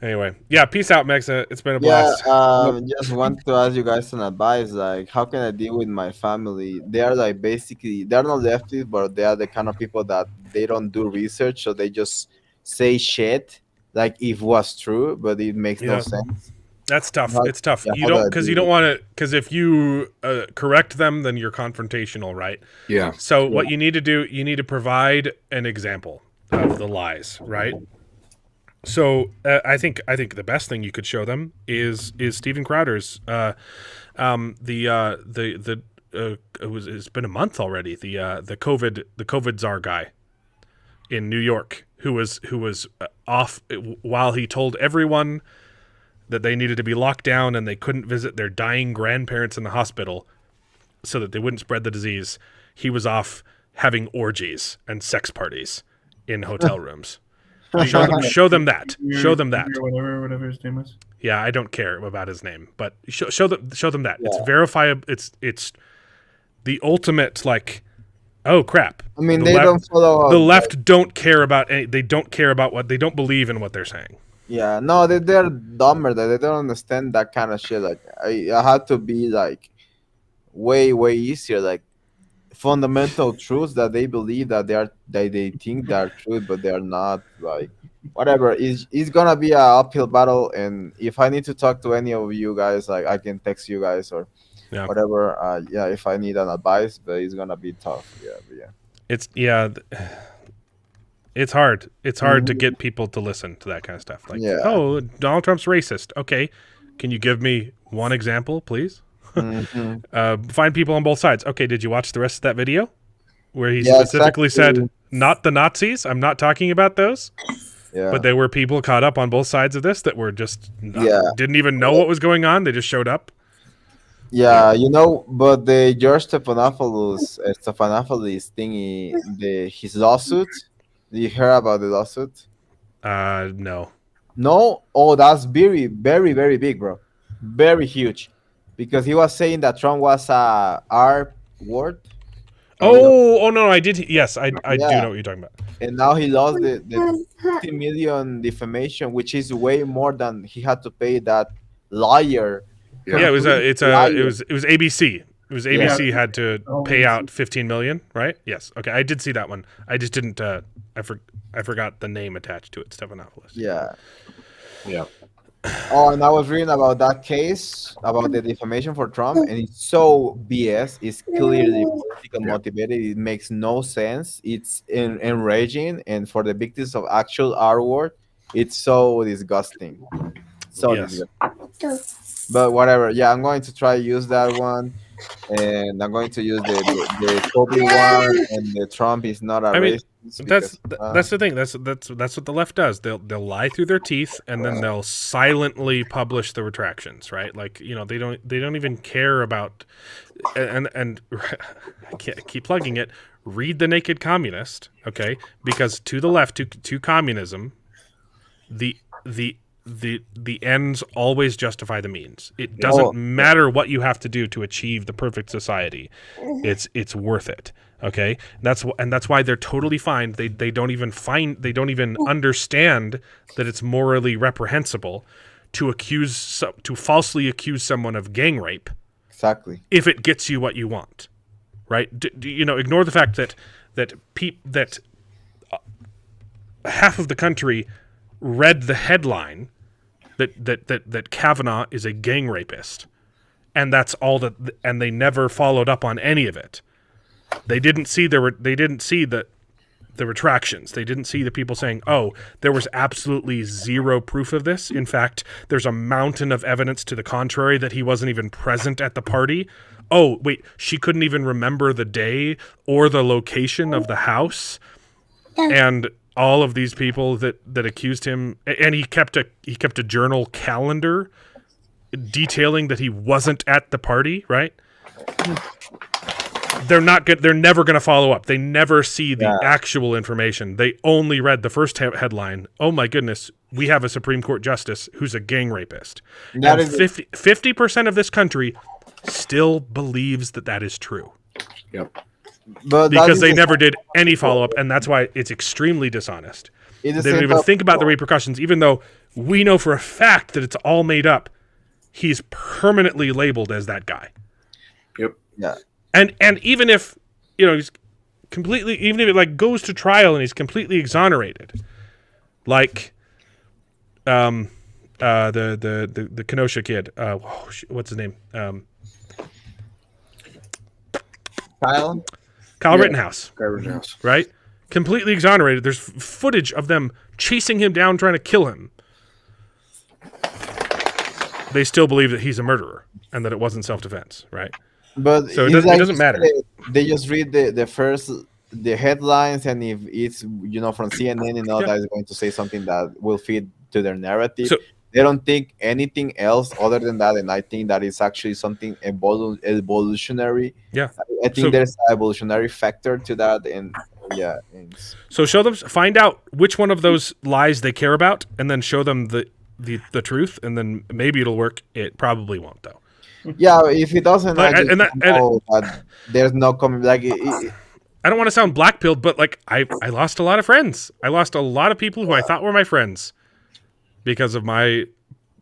Anyway, yeah. Peace out, Mexa. It's been a Yeah, blast. just want to ask you guys some advice. Like, how can I deal with my family? They are like basically they're not lefties, but they are the kind of people that they don't do research, so they just say shit like if it was true, but it makes no Yeah. sense. That's tough. How- It's tough. yeah, You how do don't I because do you don't it? want to because if you correct them, then you're confrontational, right? Yeah. So what you need to do, you need to provide an example of the lies, right? So I think the best thing you could show them is Steven Crowder's it's been a month already, the COVID czar guy in New York who was off while he told everyone that they needed to be locked down and they couldn't visit their dying grandparents in the hospital so that they wouldn't spread the disease. He was off having orgies and sex parties in hotel rooms. Show them that. Show them that. Whatever his name was. Yeah, I don't care about his name, but show them that. Yeah. It's verifiable. It's the ultimate, like, oh crap. I mean, The they left- don't follow. The left don't care about they don't care about what they don't believe in what they're saying. Yeah, no, they're dumber. They don't understand that kind of shit. Like, I had to be like way easier. Like fundamental truths that they believe that they think they're truth, but they're not. Like whatever. It's gonna be an uphill battle. And if I need to talk to any of you guys, like I can text you guys or Yeah. whatever. Yeah, if I need an advice, but it's gonna be tough. Yeah, but yeah. It's hard. It's hard to get people to listen to that kind of stuff. Like, Yeah. oh, Donald Trump's racist. Okay, can you give me one example, please? Find people on both sides. Okay, did you watch the rest of that video where he Yeah, specifically exactly. said, "Not the Nazis. I'm not talking about those." Yeah. But there were people caught up on both sides of this that were just Yeah. didn't even know what was going on. They just showed up. Yeah, but the George Stephanopoulos thingy, his lawsuit. Did you hear about the lawsuit? No. No? Oh, that's very, very, very big, bro. Very huge. Because he was saying that Trump was a R word. Oh no, I did. Yes, I do Yeah. know what you're talking about. And now he lost the 50 million defamation, which is way more than he had to pay that liar. Yeah, it was Liar. it was ABC. It was ABC Yeah. had to Oh, pay ABC. out 15 million, right? Yes. Okay, I did see that one. I just didn't. I forgot the name attached to it, Stephanopoulos. Yeah. Yeah. Oh, and I was reading about that case about the defamation for Trump, and it's so BS. It's clearly political motivated. It makes no sense. It's enraging, and for the victims of actual R word, it's so disgusting. So Yes. disgusting. But whatever. Yeah, I'm going to try to use that one, and I'm going to use the Kobe one, and the Trump is not a I mean, racist. because, That's the thing. That's what the left does. They'll lie through their teeth and then they'll silently publish the retractions, right? Like, you know, they don't even care about and I can't keep plugging it. Read The Naked Communist, okay? Because to the left, to communism, the ends always justify the means. It doesn't matter what you have to do to achieve the perfect society. It's worth it. Okay, that's why they're totally fine. They don't even understand that it's morally reprehensible to falsely accuse someone of gang rape. exactly. If it gets you what you want, right? Ignore the fact that half of the country read the headline that Kavanaugh is a gang rapist, and that's all that. And they never followed up on any of it. They didn't see the retractions. They didn't see the people saying, "Oh, there was absolutely zero proof of this. In fact, there's a mountain of evidence to the contrary that he wasn't even present at the party." Oh, wait, she couldn't even remember the day or the location of the house. And all of these people that accused him, and he kept a journal calendar detailing that he wasn't at the party, right? They're not good. They're never going to follow up. They never see the actual information. They only read the first headline. Oh my goodness, we have a Supreme Court justice who's a gang rapist. And 50% of this country still believes that is true. Yep. But because they never did any follow-up, and that's why it's extremely dishonest. They don't even think about the repercussions, even though we know for a fact that it's all made up. He's permanently labeled as that guy. Yep. Yeah. And even if, he's completely, even if it goes to trial and he's completely exonerated, like the Kenosha kid, what's his name? Kyle Rittenhouse. Right? Completely exonerated. There's footage of them chasing him down, trying to kill him. They still believe that he's a murderer and that it wasn't self-defense, right? But so it doesn't matter. They just read the headlines, and if it's from CNN, that is going to say something that will fit to their narrative. So, they don't think anything else other than that, and I think that is actually something evolutionary. Yeah, I think there's an evolutionary factor to that, and yeah. So show them, find out which one of those lies they care about, and then show them the truth, and then maybe it'll work. It probably won't, though. Yeah, if it doesn't, that there's no coming. I don't want to sound black-pilled, but I lost a lot of friends. I lost a lot of people who I thought were my friends because of my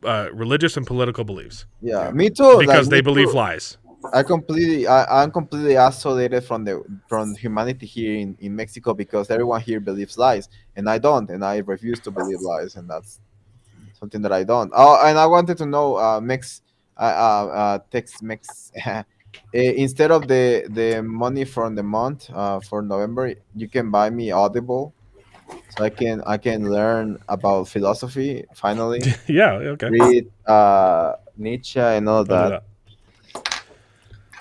religious and political beliefs. Yeah, me too. Because they believe lies. I'm completely isolated from humanity here in Mexico because everyone here believes lies, and I don't, and I refuse to believe lies, and that's something that I don't. Oh, and I wanted to know, Tex-Mex. Instead of the money from the month for November, you can buy me Audible, so I can learn about philosophy finally. Yeah, okay. Read Nietzsche and all that.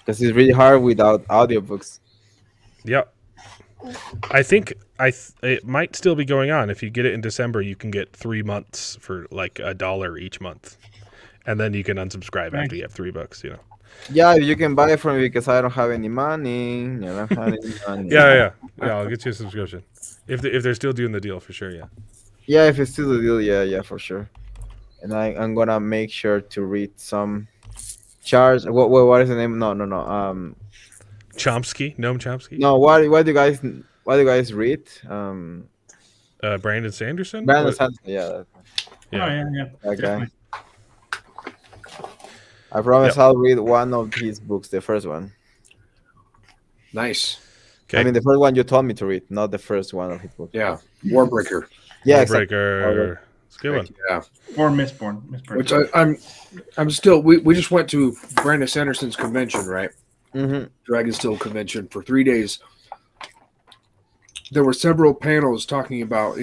Because it's really hard without audiobooks. Yep. I think it might still be going on. If you get it in December, you can get 3 months for $1 each month, and then you can unsubscribe after you have 3 books. Yeah, you can buy it from me because I don't have any money. Yeah. I'll get you a subscription if they're still doing the deal for sure. Yeah. Yeah, if it's still the deal, yeah, for sure. And I'm gonna make sure to read some. Charles, what is the name? No. Chomsky, Noam Chomsky. No, what do you guys read? Brandon Sanderson. Brandon Sanderson, yeah. Yeah. Okay. I promise I'll read one of his books, the first one. Nice. Okay. I mean, the first one you told me to read, not the first one of his books. Yeah, Warbreaker. Yeah, Warbreaker. It's a good one. Yeah. Or Mistborn. Which I'm still. We just went to Brandon Sanderson's convention, right? Mm-hmm. Dragonsteel convention for 3 days. There were several panels talking about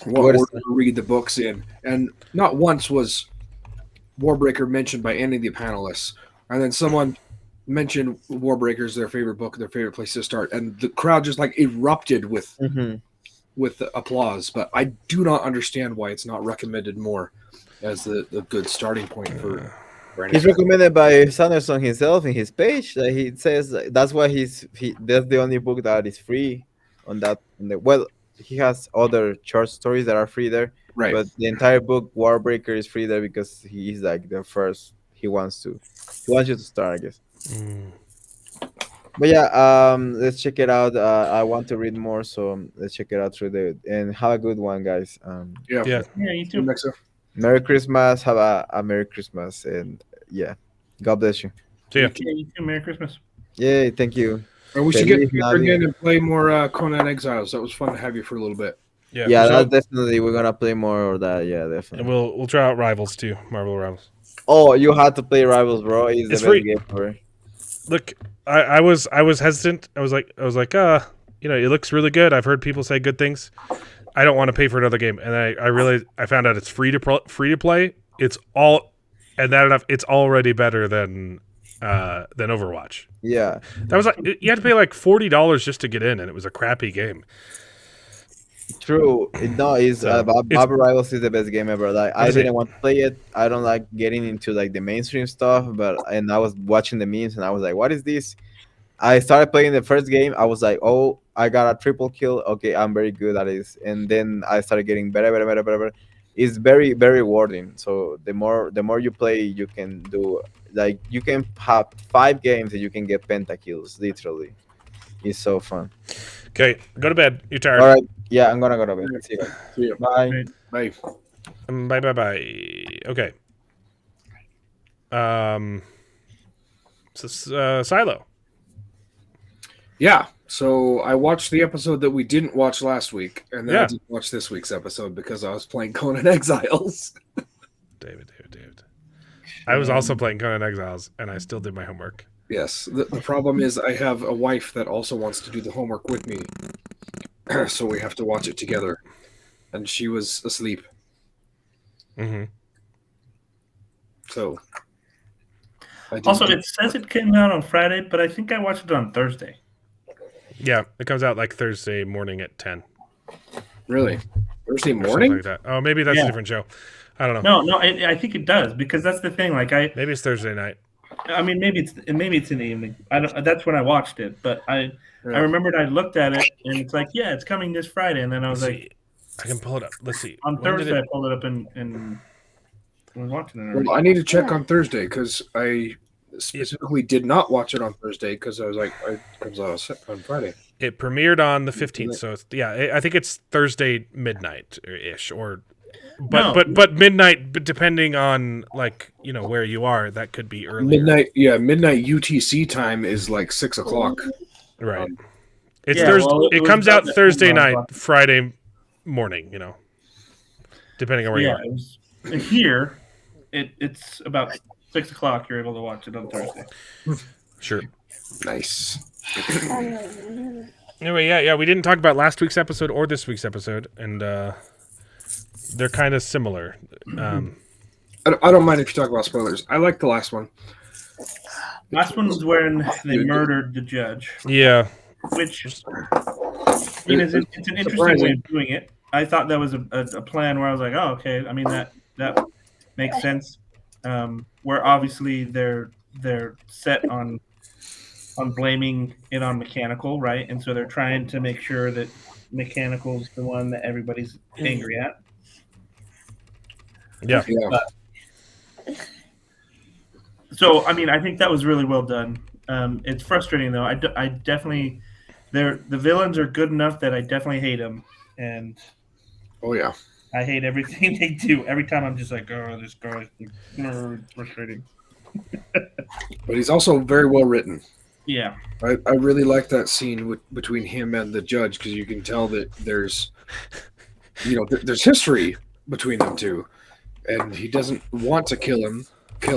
what order to read the books in, and not once was Warbreaker mentioned by any of the panelists. And then someone mentioned Warbreaker as their favorite book, their favorite place to start, and the crowd just erupted with applause. But I do not understand why it's not recommended more as the good starting point for Brandon. He's recommended by Sanderson himself in his page. He says that's why that's the only book that is free on that. Well, he has other short stories that are free there. Right. But the entire book, Warbreaker, is free there because he's the first. He wants you to start, I guess. But yeah, let's check it out. I want to read more, so let's check it out and have a good one, guys. Yeah, you too. Merry Christmas. Have a Merry Christmas, and God bless you. See ya. You too. Merry Christmas. Yay! Thank you. And we should get together again and play more Conan Exiles. That was fun to have you for a little bit. Yeah, so- that's definitely we're gonna play more of that. Yeah, and definitely. we'll try out Rivals too, Marvel Rivals. Oh, you had to play Rivals, bro. It's the It's best free. game ever. Look, I was hesitant. I was like, it looks really good. I've heard people say good things. I don't want to pay for another game, and I found out it's free to play. It's all, and that enough. It's already better than Overwatch. Yeah, That was like you had to pay like $40 just to get in, and it was a crappy game. true. No, it's So, Marvel Rivals is the best game ever. Like I saying. didn't want to play it. I don't like getting into like the mainstream stuff, and I was watching the memes and I was like, what is this? I started playing the first game. I was like, oh, I got a triple kill. Okay, I'm very good at this. And then I started getting better. It's very, very rewarding. So the more you play, you can do like you can have 5 games and you can get pentakills. Literally, it's so fun. Okay, go to bed. You're tired. All right, yeah, I'm gonna go to bed. See you guys. See ya. Bye. Right. Bye. Bye. Okay. Silo. Yeah. So I watched the episode that we didn't watch last week, and then Yeah. I didn't watch this week's episode because I was playing Conan Exiles. David. I was also playing Conan Exiles, and I still did my homework. Yes. The problem is I have a wife that also wants to do the homework with me, so we have to watch it together. And she was asleep, Mm-hmm. so. I didn't Also, do- it says it came out on Friday, but I think I watched it on Thursday. Yeah, it comes out like Thursday morning at 10. Really? Thursday Or something morning? like that. Oh, maybe that's a Yeah. different show. I don't know. No, I think it does because that's the thing. Like Maybe it's Thursday night. I mean, maybe it's in the evening. I don't. That's when I watched it, but I Yeah. remembered I looked at it and it's like, yeah, it's coming this Friday, and then I was Let's like, see. I can pull it up. Let's see. on When did Thursday, I it- pulled it up and was watching it. Already. Well, I need to check on Thursday because I specifically did not watch it on Thursday because I was like, it comes out on Friday. It premiered on the 15th, so it's, I think it's Thursday midnight ish, or but midnight. But depending on where you are, that could be earlier. Midnight UTC time is like 6:00. Right. It's Yeah, Thursday. well, it it was comes about out that Thursday time, night, but- Friday morning. Depending on where you Yeah, are. it was here. It's about 6:00. You're able to watch it on Thursday. Sure. Nice. Anyway, yeah, we didn't talk about last week's episode or this week's episode, and they're kind of similar. I don't mind if you talk about spoilers. I like the last one. Last one was when they murdered the judge, Yeah, which it's an interesting way of doing it. I thought that was a plan where I was like, oh, okay. I mean that makes sense. Where obviously they're set on blaming it on Mechanical, right? And so they're trying to make sure that Mechanical's the one that everybody's angry at. yeah. So I mean, I think that was really well done. It's frustrating though. I definitely the villains are good enough that I definitely hate them, and Oh yeah. I hate everything they do. Every time I'm just like, oh, this guy's frustrating. But he's also very well written. Yeah. I really like that scene between him and the judge because you can tell that there's there's history between them two, and he doesn't want to kill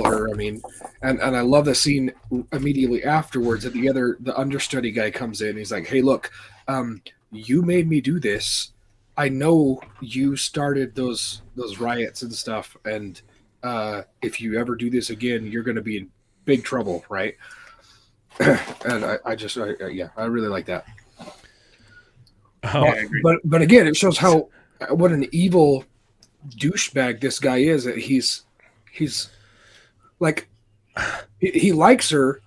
her. I mean, and I love the scene immediately afterwards that the understudy guy comes in. He's like, "Hey, look, you made me do this. I know you started those riots and stuff, and if you ever do this again, you're going to be in big trouble, right?" And I really like that. Oh, But again, it shows what an evil douchebag this guy is. That he's like he likes her,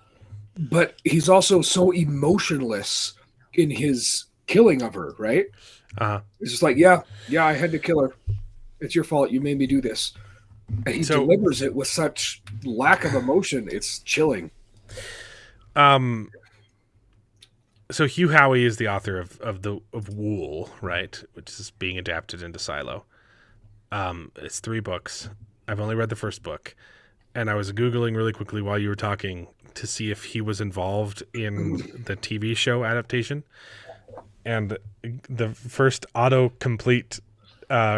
but he's also so emotionless in his killing of her. Right? It's just like, yeah, I had to kill her. It's your fault. You made me do this. And he delivers it with such lack of emotion. It's chilling. So Hugh Howey is the author of Wool, right? Which is being adapted into Silo. It's 3 books. I've only read the first book, and I was Googling really quickly while you were talking to see if he was involved in the TV show adaptation. and the first autocomplete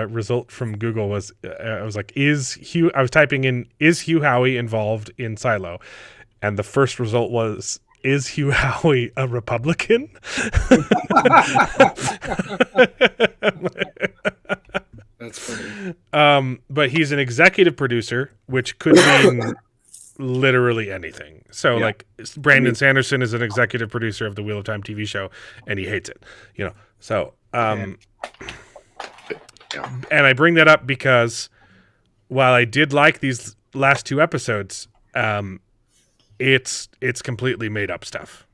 result from Google was I was like, I was typing in, is Hugh Howey involved in Silo? And the first result was, is Hugh Howey a Republican? That's funny. But he's an executive producer, which could mean literally anything. So like Brandon Sanderson is an executive producer of the Wheel of Time TV show, and he hates it. So and I bring that up because while I did like these last 2 episodes, it's completely made up stuff.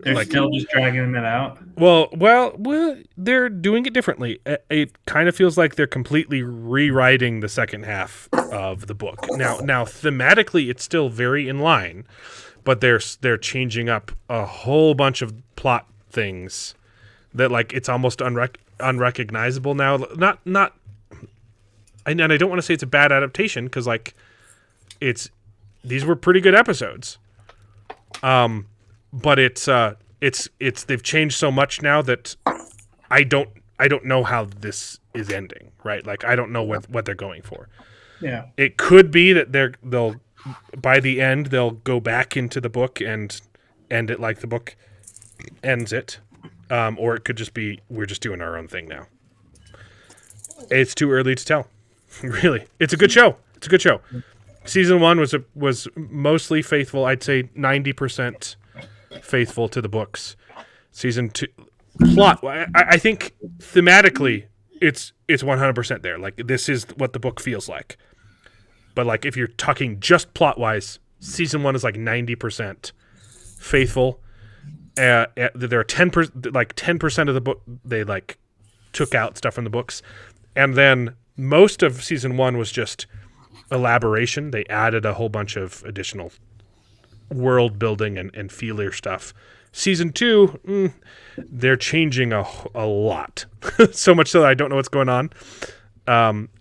They're still just dragging it out. Well, they're doing it differently. It kind of feels like they're completely rewriting the second half of the book. Now, thematically, it's still very in line, but they're changing up a whole bunch of plot things that like it's almost unrecognizable now. Not, and I don't want to say it's a bad adaptation because like these were pretty good episodes. But it's they've changed so much now that I don't know how this is ending, right? Like I don't know what they're going for. Yeah. It could be that they'll by the end they'll go back into the book and end it like the book ends it. Or it could just be we're just doing our own thing now. It's too early to tell. Really. It's a good show. Season 1 was mostly faithful. I'd say 90% faithful to the books. Season 2 plot, I think thematically it's 100% there. Like this is what the book feels like. But like if you're talking just plot wise, season 1 is like 90% faithful. There are 10% of the book they like took out stuff from the books, and then most of season 1 was just elaboration. They added a whole bunch of additional world building and feeler stuff. Season 2, they're changing a lot. So much so that I don't know what's going on.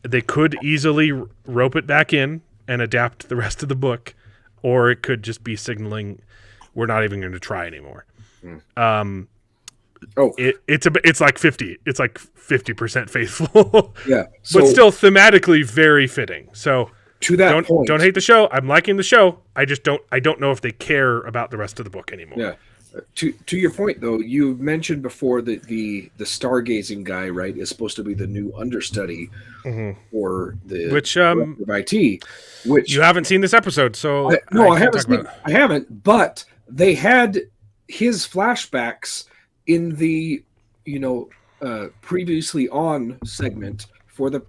They could easily rope it back in and adapt the rest of the book, or it could just be signaling we're not even going to try anymore. It's like 50. It's like 50% faithful. Yeah, so, but still thematically very fitting. So to that point, don't hate the show. I'm liking the show. I don't know if they care about the rest of the book anymore. Yeah. To your point though, you mentioned before that the stargazing guy, right, is supposed to be the new understudy for the which of IT. Which you haven't seen this episode, so I haven't. But they had his flashbacks in the previously on segment for the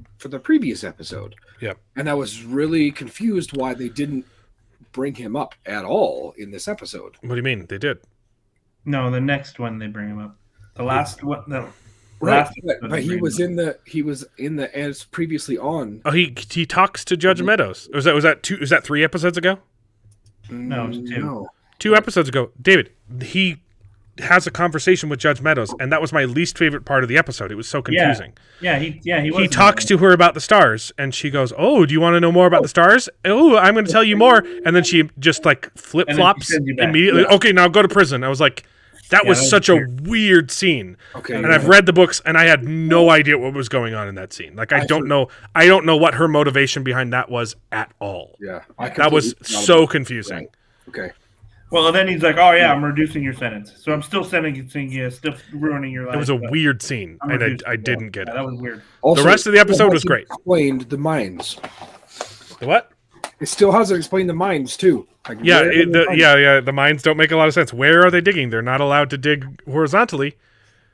previous episode. Yeah. And I was really confused why they didn't bring him up at all in this episode. What do you mean? They did. No, the next one they bring him up. The last one, no. Right, but he was in the as previously on. Oh, he talks to Judge Meadows. Was that 3 episodes ago? No, it was 2. No. 2 episodes ago. David, he has a conversation with Judge Meadows, and that was my least favorite part of the episode. It was so confusing. He talks to her about the stars, and she goes, "Oh, do you want to know more about the stars? Oh, I'm going to tell you more." And then she just like flip flops immediately. Yeah. Okay, now go to prison. I was like, that was such a weird scene. Okay, and I've read the books, and I had no idea what was going on in that scene. Like I don't know what her motivation behind that was at all. Yeah, that was so confusing. Right. Okay. Well, then he's like, "Oh yeah, I'm reducing your sentence, so I'm still sentencing you, still ruining your life." It was a weird scene, and I didn't get it. That was weird. Also, the rest of the episode was great. Explained the mines. The what? It still hasn't explained the mines too. Like, the mines don't make a lot of sense. Where are they digging? They're not allowed to dig horizontally.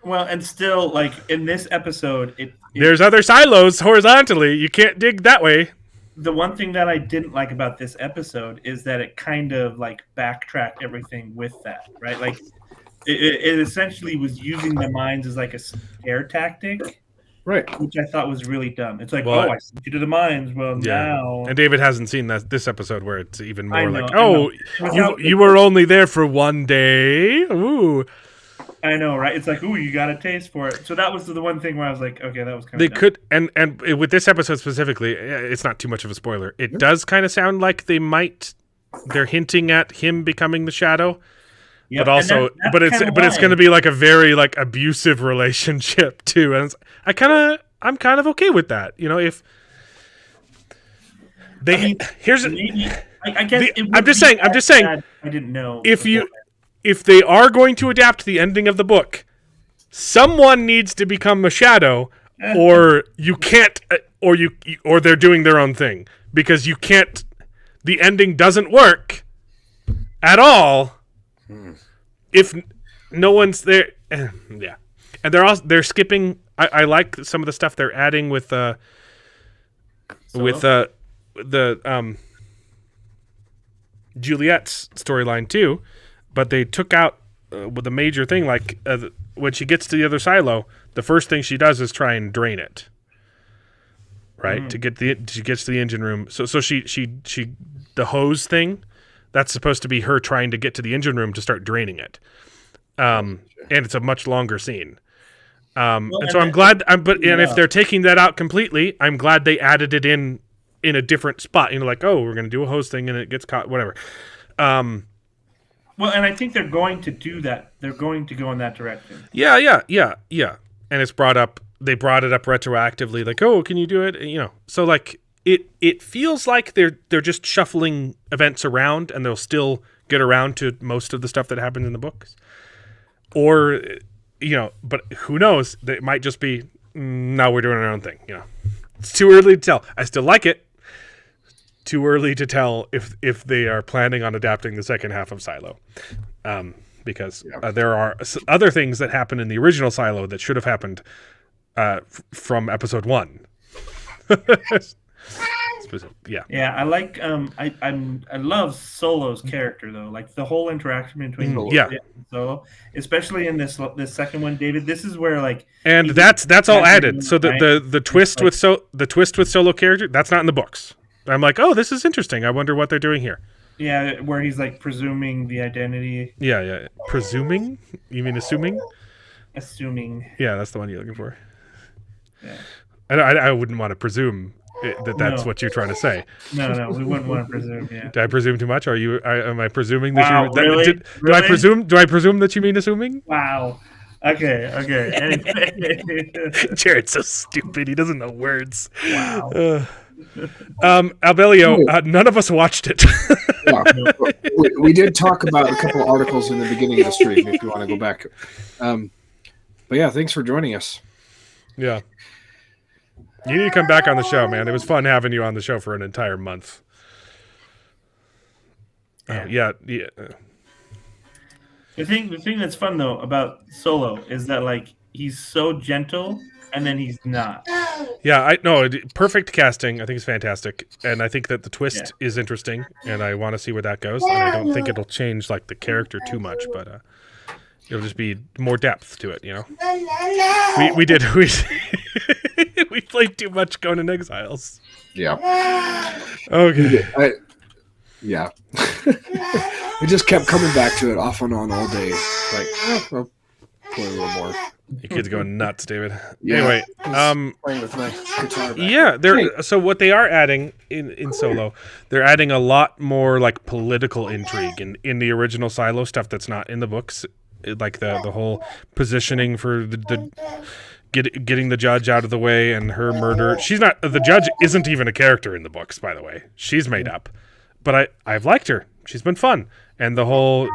Well, and still, like in this episode, there's other silos horizontally. You can't dig that way. The one thing that I didn't like about this episode is that it kind of like backtracked everything with that, right? Like it essentially was using the mines as like a scare tactic, right? Which I thought was really dumb. It's like, I sent you to the mines. Well, now. And David hasn't seen this episode where it's even more you were only there for 1 day. Ooh. I know, right? It's like, ooh, you got a taste for it. So that was the one thing where I was like, okay, that was kind of. They could, and with this episode specifically, it's not too much of a spoiler. It does kind of sound like they're hinting at him becoming the Shadow. Yep, but also, but it's going to be like a very like abusive relationship too, and I'm kind of okay with that. You know, if they here's maybe, I guess I'm just saying I didn't know if they are going to adapt the ending of the book, someone needs to become a shadow, or you can't, or they're doing their own thing, because you can't. The ending doesn't work at all if no one's there. Yeah, and they're skipping. I like some of the stuff they're adding with the Juliet's storyline too, but they took out with the major thing, like when she gets to the other silo, the first thing she does is try and drain it, right? She gets to the engine room. So she the hose thing, that's supposed to be her trying to get to the engine room to start draining it, and it's a much longer scene. And so I'm glad. If they're taking that out completely, I'm glad they added it in a different spot. You know, like, oh, we're going to do a hose thing and it gets caught, whatever. Well, and I think they're going to do that. They're going to go in that direction. Yeah. And it's brought up. They brought it up retroactively, like, oh, can you do it? You know, so like it feels like they're just shuffling events around, and they'll still get around to most of the stuff that happens in the books, or you know, but who knows? It might just be now we're doing our own thing. You know, it's too early to tell. I still like it. Too early to tell if they are planning on adapting the second half of Silo, because there are other things that happen in the original Silo that should have happened from episode 1. I like I love Solo's character though, like the whole interaction between and Solo, especially in this second one, David. This is where like, and that's all added. So the twist with Solo character, that's not in the books. I'm like, oh, this is interesting. I wonder what they're doing here. Yeah, where he's like presuming the identity. Yeah. Presuming? You mean assuming? Assuming. Yeah, that's the one you're looking for. Yeah. I wouldn't want to presume that's what you're trying to say. No, we wouldn't want to presume. Yeah. Did I presume too much? Am I presuming that wow, you? Really? Do I presume? Do I presume that you mean assuming? Wow. Okay. Anyway. Jared's so stupid. He doesn't know words. Wow. Albelio, none of us watched it. We did talk about a couple of articles in the beginning of the stream if you want to go back. But yeah, thanks for joining us. Yeah. You need to come back on the show, man. It was fun having you on the show for an entire month. Yeah. The thing that's fun though about Solo is that like he's so gentle and then he's not. Yeah, I know. Perfect casting. I think it's fantastic, and I think that the twist is interesting, and I want to see where that goes. And I don't think it'll change like the character too much, but it'll just be more depth to it. You know, we played too much Conan Exiles. Yeah. Okay. Yeah. We just kept coming back to it off and on all day. Like, I'll play a little more. Your kid's going nuts, David. Yeah. Anyway, playing with my guitar back. Yeah, so what they are adding in Solo, they're adding a lot more like political intrigue in the original Silo stuff that's not in the books, like the whole positioning for the getting the judge out of the way and her murder. The judge isn't even a character in the books, by the way. She's made up, but I've liked her. She's been fun, and the whole.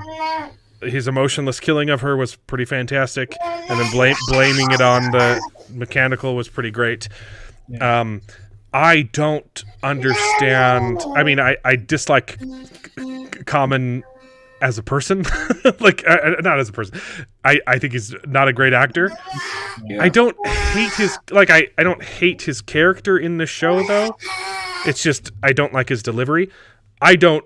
His emotionless killing of her was pretty fantastic, and then blaming it on the mechanical was pretty great. I don't understand. I mean, I dislike Common as a person, like not as a person. I think he's not a great actor. Yeah. I don't hate his I don't hate his character in the show though. It's just I don't like his delivery. I don't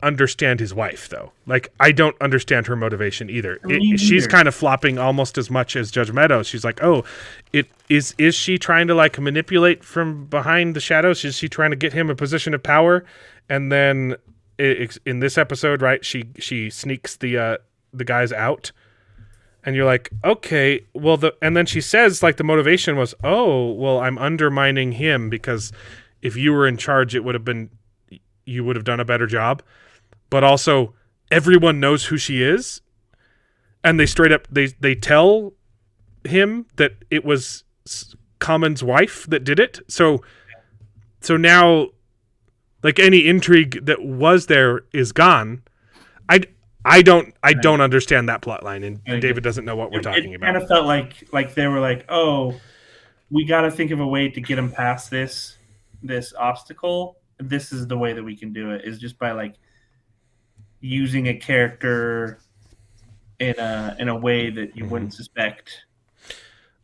understand his wife though. Like I don't understand her motivation either. She's kind of flopping almost as much as Judge Meadows. She's like, oh, is she trying to like manipulate from behind the shadows? Is she trying to get him a position of power? And then in this episode, right, she sneaks the guys out, and you're like, okay, well and then she says like the motivation was, oh, well, I'm undermining him because if you were in charge, you would have done a better job. But also, everyone knows who she is, and they straight up they tell him that it was Common's wife that did it. So now, like, any intrigue that was there is gone. I don't understand that plot line, and David doesn't know what we're talking about. It kind of felt like they were like, oh, we got to think of a way to get him past this obstacle. This is the way that we can do it, is just by like using a character in a way that you wouldn't suspect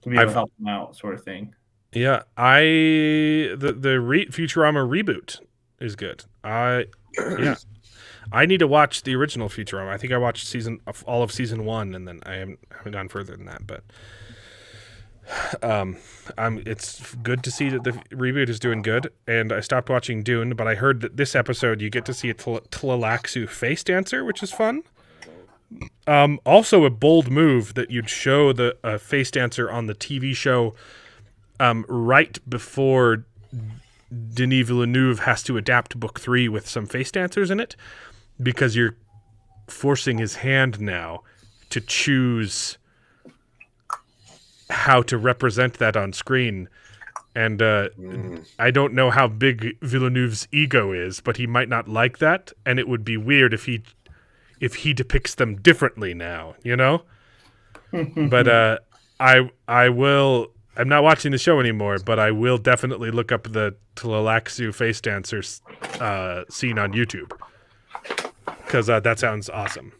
to be able to help him out, sort of thing. Yeah, the Futurama reboot is good. I need to watch the original Futurama. I think I watched all of season 1, and then I haven't gone further than that. But it's good to see that the reboot is doing good. And I stopped watching Dune, but I heard that this episode you get to see a Tleilaxu face dancer, which is fun. Also a bold move that you'd show the face dancer on the TV show right before Denis Villeneuve has to adapt Book 3 with some face dancers in it, because you're forcing his hand now to choose how to represent that on screen. And I don't know how big Villeneuve's ego is, but he might not like that, and it would be weird if he depicts them differently now, you know? But I will... I'm not watching the show anymore, but I will definitely look up the Tleilaxu face dancers scene on YouTube, because that sounds awesome.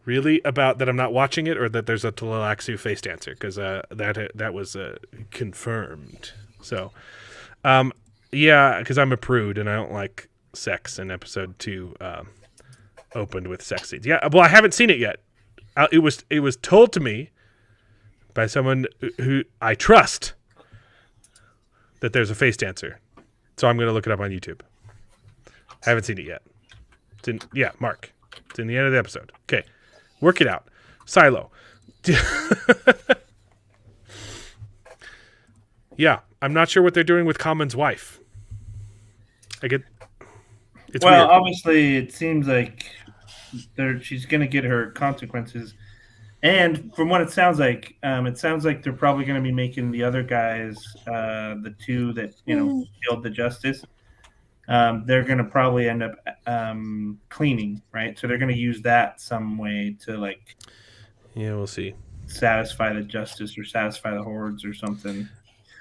Really, about that I'm not watching it, or that there's a Tleilaxu face dancer? Because that was confirmed. So, yeah, because I'm a prude and I don't like sex, and episode 2 opened with sex scenes. Yeah, well, I haven't seen it yet. It was told to me by someone who I trust that there's a face dancer. So I'm going to look it up on YouTube. I haven't seen it yet. Mark. It's in the end of the episode. Okay. Work it out. Silo. Yeah. I'm not sure what they're doing with Common's wife. It's weird. Obviously it seems like she's going to get her consequences. And from what it sounds like they're probably going to be making the other guys, the two that killed the justice. They're going to probably end up cleaning, right? So they're going to use that some way to yeah, we'll see, satisfy the justice or satisfy the hordes or something.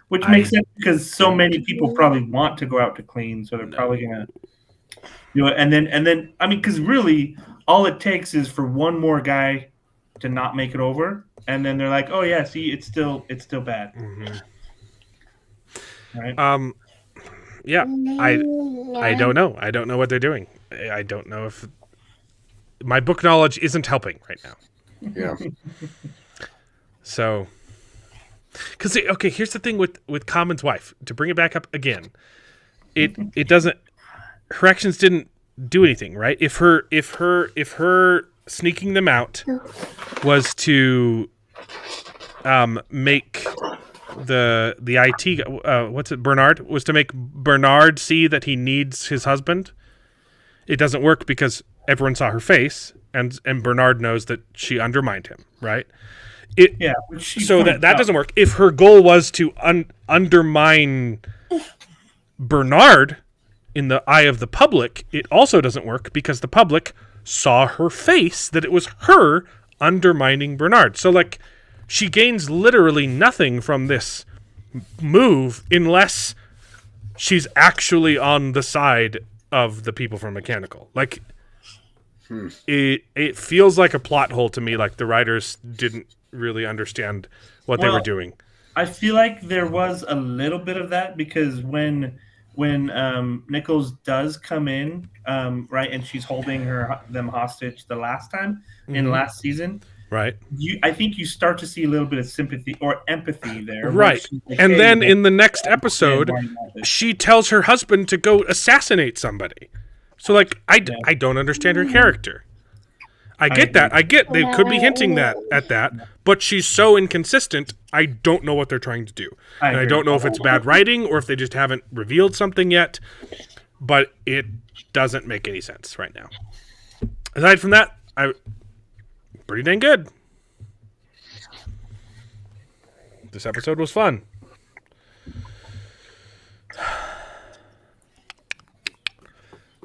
Which makes sense, because so many people probably want to go out to clean, so they're probably going to do it. And then I mean, because really all it takes is for one more guy to not make it over, and then they're like, oh yeah, see, it's still bad. Mm-hmm. Right? Yeah, I don't know. I don't know what they're doing. I don't know if my book knowledge isn't helping right now. Yeah. So, because here's the thing with Common's wife. To bring it back up again, it doesn't. Her actions didn't do anything, right? If her sneaking them out was to make the IT Bernard was to make Bernard see that he needs his husband. It doesn't work because everyone saw her face, and Bernard knows that she undermined him, right? So that doesn't work. If her goal was to undermine Bernard in the eye of the public, it also doesn't work because the public saw her face, that it was her undermining Bernard. So she gains literally nothing from this move unless she's actually on the side of the people from Mechanical. It feels like a plot hole to me, like the writers didn't really understand what they were doing. I feel like there was a little bit of that, because when Nichols does come in, right, and she's holding them hostage the last time in last season, right? I think you start to see a little bit of sympathy or empathy there, right? Like, and then in the next episode, she tells her husband to go assassinate somebody. So I don't understand her character. I get that. I get they could be hinting at that, but she's so inconsistent. I don't know what they're trying to do. And I don't know if it's bad writing or if they just haven't revealed something yet, but it doesn't make any sense right now. aside from that, pretty dang good. This episode was fun.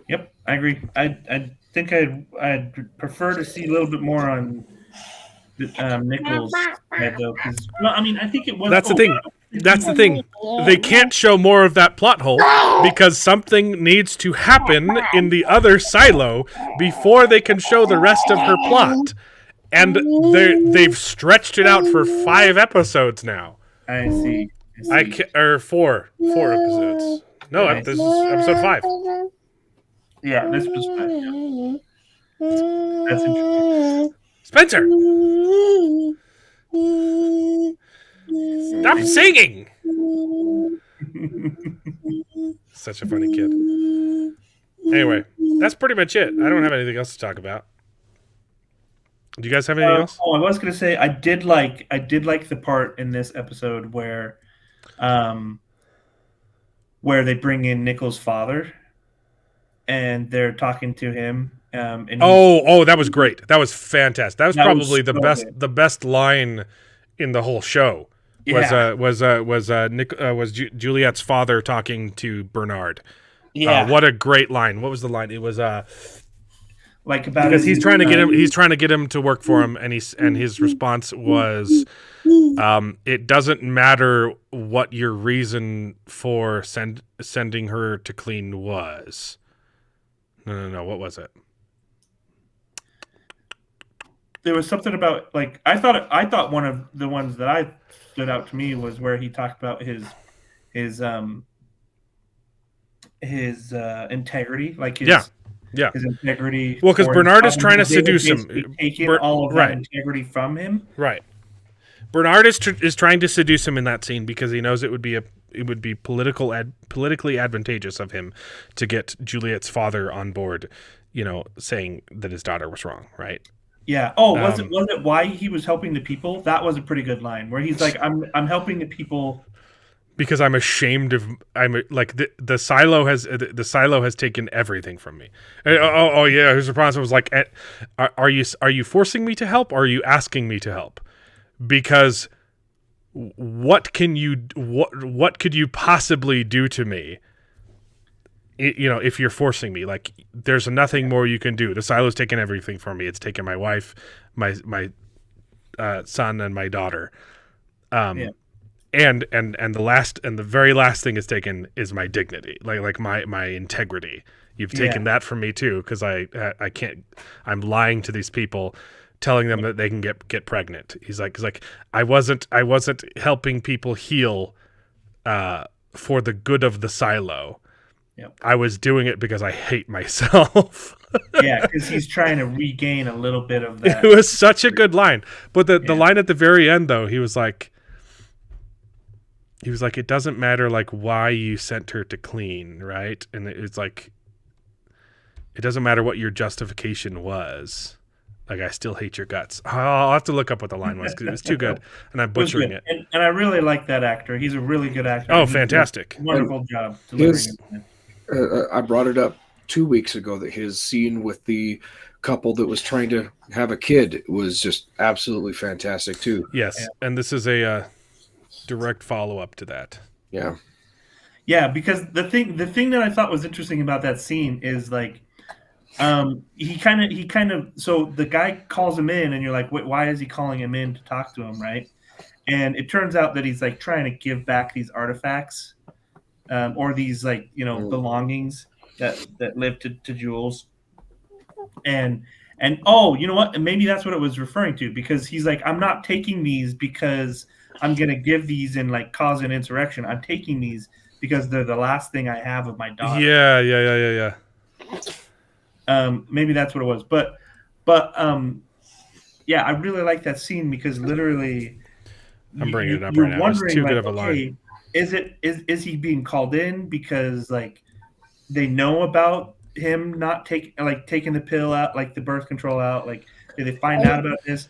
Yep, I agree. I think I'd prefer to see a little bit more on Nichols' head though, because I mean I think it was. That's the thing. That's the thing. They can't show more of that plot hole because something needs to happen in the other silo before they can show the rest of her plot. And they've stretched it out for 5 episodes now. I see. Or 4 episodes. No, this is episode 5. Yeah, this was 5. Yeah. That's interesting. Spencer, stop singing. Such a funny kid. Anyway, that's pretty much it. I don't have anything else to talk about. Do you guys have anything else? Oh, I was gonna say I did like the part in this episode where they bring in Nichols' father and they're talking to him. And that was great. That was fantastic. That was probably good. the best line in the whole show. Yeah. Was Juliet's father talking to Bernard? Yeah. What a great line. What was the line? It was like about because he's trying to get him to work for him, and his response was, "It doesn't matter what your reason for sending her to clean was." No. What was it? There was something about like I thought one of the ones that I stood out to me was where he talked about his integrity, like his integrity. Well, because Bernard is trying to seduce him, taking all of that integrity from him. Right. Bernard is trying to seduce him in that scene because he knows it would be politically advantageous of him to get Juliet's father on board, saying that his daughter was wrong, right? Yeah. Oh, was it why he was helping the people? That was a pretty good line where he's like, I'm helping the people because I'm ashamed of the silo has taken everything from me. Oh yeah, his response was like, are you forcing me to help or are you asking me to help? Because what could you possibly do to me? If you're forcing me, like there's nothing more you can do. The silo's taken everything from me. It's taken my wife, my son, and my daughter. And the very last thing it's taken is my dignity, like my integrity. You've taken that from me too, because I can't. I'm lying to these people, telling them that they can get pregnant. He's like I wasn't helping people heal for the good of the silo. Yep. I was doing it because I hate myself. Yeah, because he's trying to regain a little bit of that. It was such a good line. But the line at the very end, though, he was like, it doesn't matter like why you sent her to clean, right? And it's like, it doesn't matter what your justification was. Like, I still hate your guts. I'll have to look up what the line was because it was too good, and I'm butchering it. And I really like that actor. He's a really good actor. Oh, fantastic! Wonderful job delivering it. I brought it up 2 weeks ago that his scene with the couple that was trying to have a kid was just absolutely fantastic too. Yes, and this is a direct follow-up to that. Yeah, because the thing that I thought was interesting about that scene is like, he kind of so the guy calls him in, and you're like, wait, why is he calling him in to talk to him, right? And it turns out that he's like trying to give back these artifacts. Or these belongings that live to Jules, and oh, you know what? And maybe that's what it was referring to, because he's like, I'm not taking these because I'm gonna give these and like cause an insurrection. I'm taking these because they're the last thing I have of my daughter. Yeah. Maybe that's what it was, but yeah, I really like that scene because literally, I'm bringing it up right now. It's too good of a line. Is he being called in because like they know about him not taking the pill out, like the birth control out? Like, did they find out about this?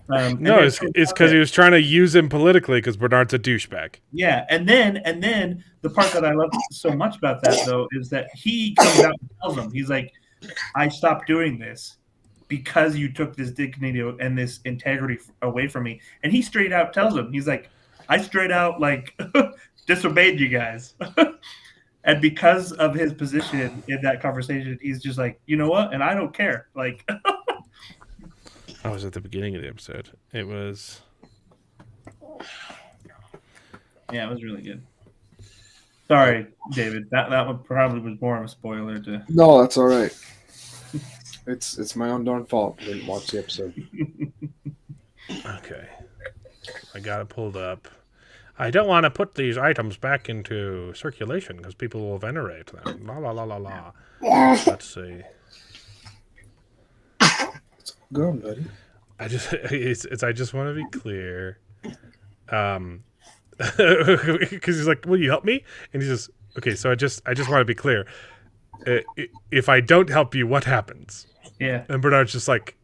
No, it's because he was trying to use him politically because Bernard's a douchebag. Yeah, and then the part that I love so much about that though is that he comes out and tells him, he's like, I stopped doing this because you took this dignity and this integrity away from me. And he straight out tells him, he's like, I straight out like disobeyed you guys. And because of his position in that conversation, he's just like, you know what? And I don't care. Like, I was at the beginning of the episode. It was. Yeah, it was really good. Sorry, David. That one probably was more of a spoiler to. No, that's all right. It's my own darn fault. I didn't watch the episode. Okay. I got it pulled up. I don't want to put these items back into circulation because people will venerate them. La la la la la. Let's see. Go on, buddy. I just want to be clear. Because he's like, will you help me? And he says, okay, so I just want to be clear. If I don't help you, what happens? Yeah. And Bernard's just like,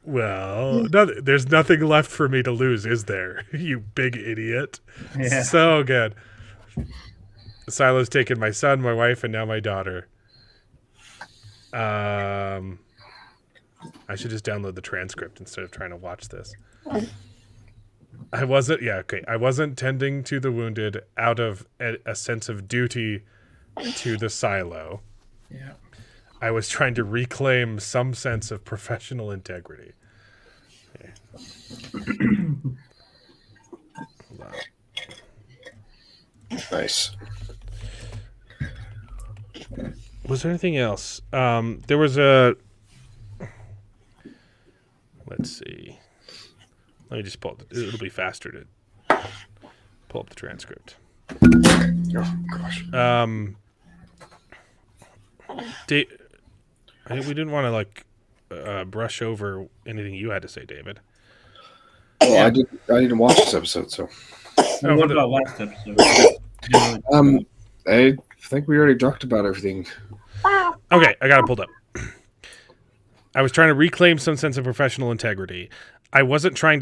well, there's nothing left for me to lose, is there? You big idiot. Yeah. So good. Silo's taken my son, my wife, and now my daughter. I should just download the transcript instead of trying to watch this. I wasn't tending to the wounded out of a sense of duty to the silo. Yeah. I was trying to reclaim some sense of professional integrity. Okay. Hold on. Nice. Was there anything else? There was a... Let's see. Let me just pull it. It'll be faster to pull up the transcript. Oh, gosh. I think we didn't want to brush over anything you had to say, David. Well, I didn't watch this episode, so. What about last episode? I think we already talked about everything. Okay, I got it pulled up. I was trying to reclaim some sense of professional integrity. I was trying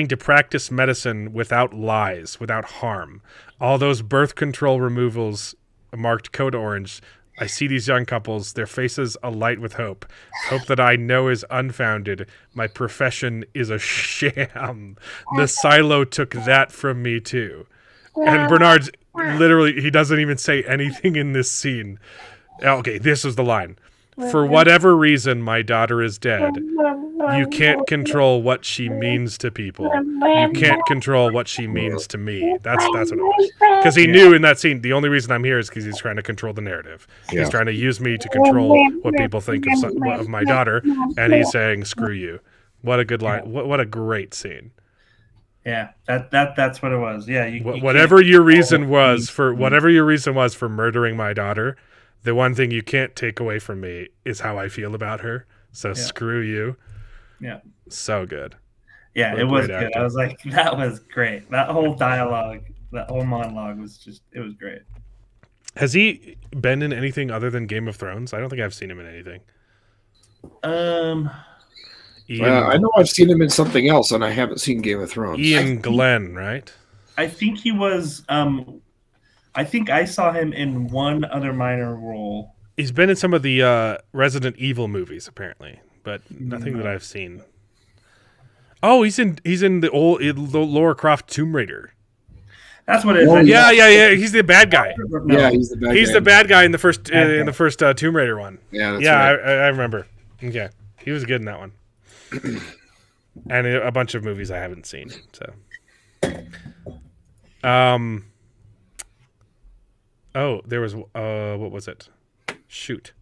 to practice medicine without lies, without harm. All those birth control removals marked code orange. I see these young couples, their faces alight with hope. Hope that I know is unfounded. My profession is a sham. The silo took that from me too. And Bernard's literally, he doesn't even say anything in this scene. Okay, this was the line. For whatever reason, my daughter is dead. You can't control what she means to people. You can't control what she means to me. That's what it was. Because he knew in that scene, the only reason I'm here is because he's trying to control the narrative. Yeah. He's trying to use me to control what people think of my daughter, and he's saying, screw you. What a good line. What a great scene. Yeah, that's what it was. Yeah, whatever your reason was for murdering my daughter, the one thing you can't take away from me is how I feel about her. So screw you. Yeah. So good. Yeah, it was good. I was like, that was great. That whole dialogue, that whole monologue it was great. Has he been in anything other than Game of Thrones? I don't think I've seen him in anything. I know I've seen him in something else, and I haven't seen Game of Thrones. Ian Glenn, right? I think he was. I think I saw him in one other minor role. He's been in some of the Resident Evil movies, apparently, but nothing that I've seen. Oh, he's in the Lara Croft Tomb Raider. That's what it is. Oh, yeah. He's the bad guy. Yeah, he's the bad guy. He's the bad guy in the first Tomb Raider one. Yeah, that's right. I remember. Okay, he was good in that one. And a bunch of movies I haven't seen. So, oh, there was what was it? Shoot,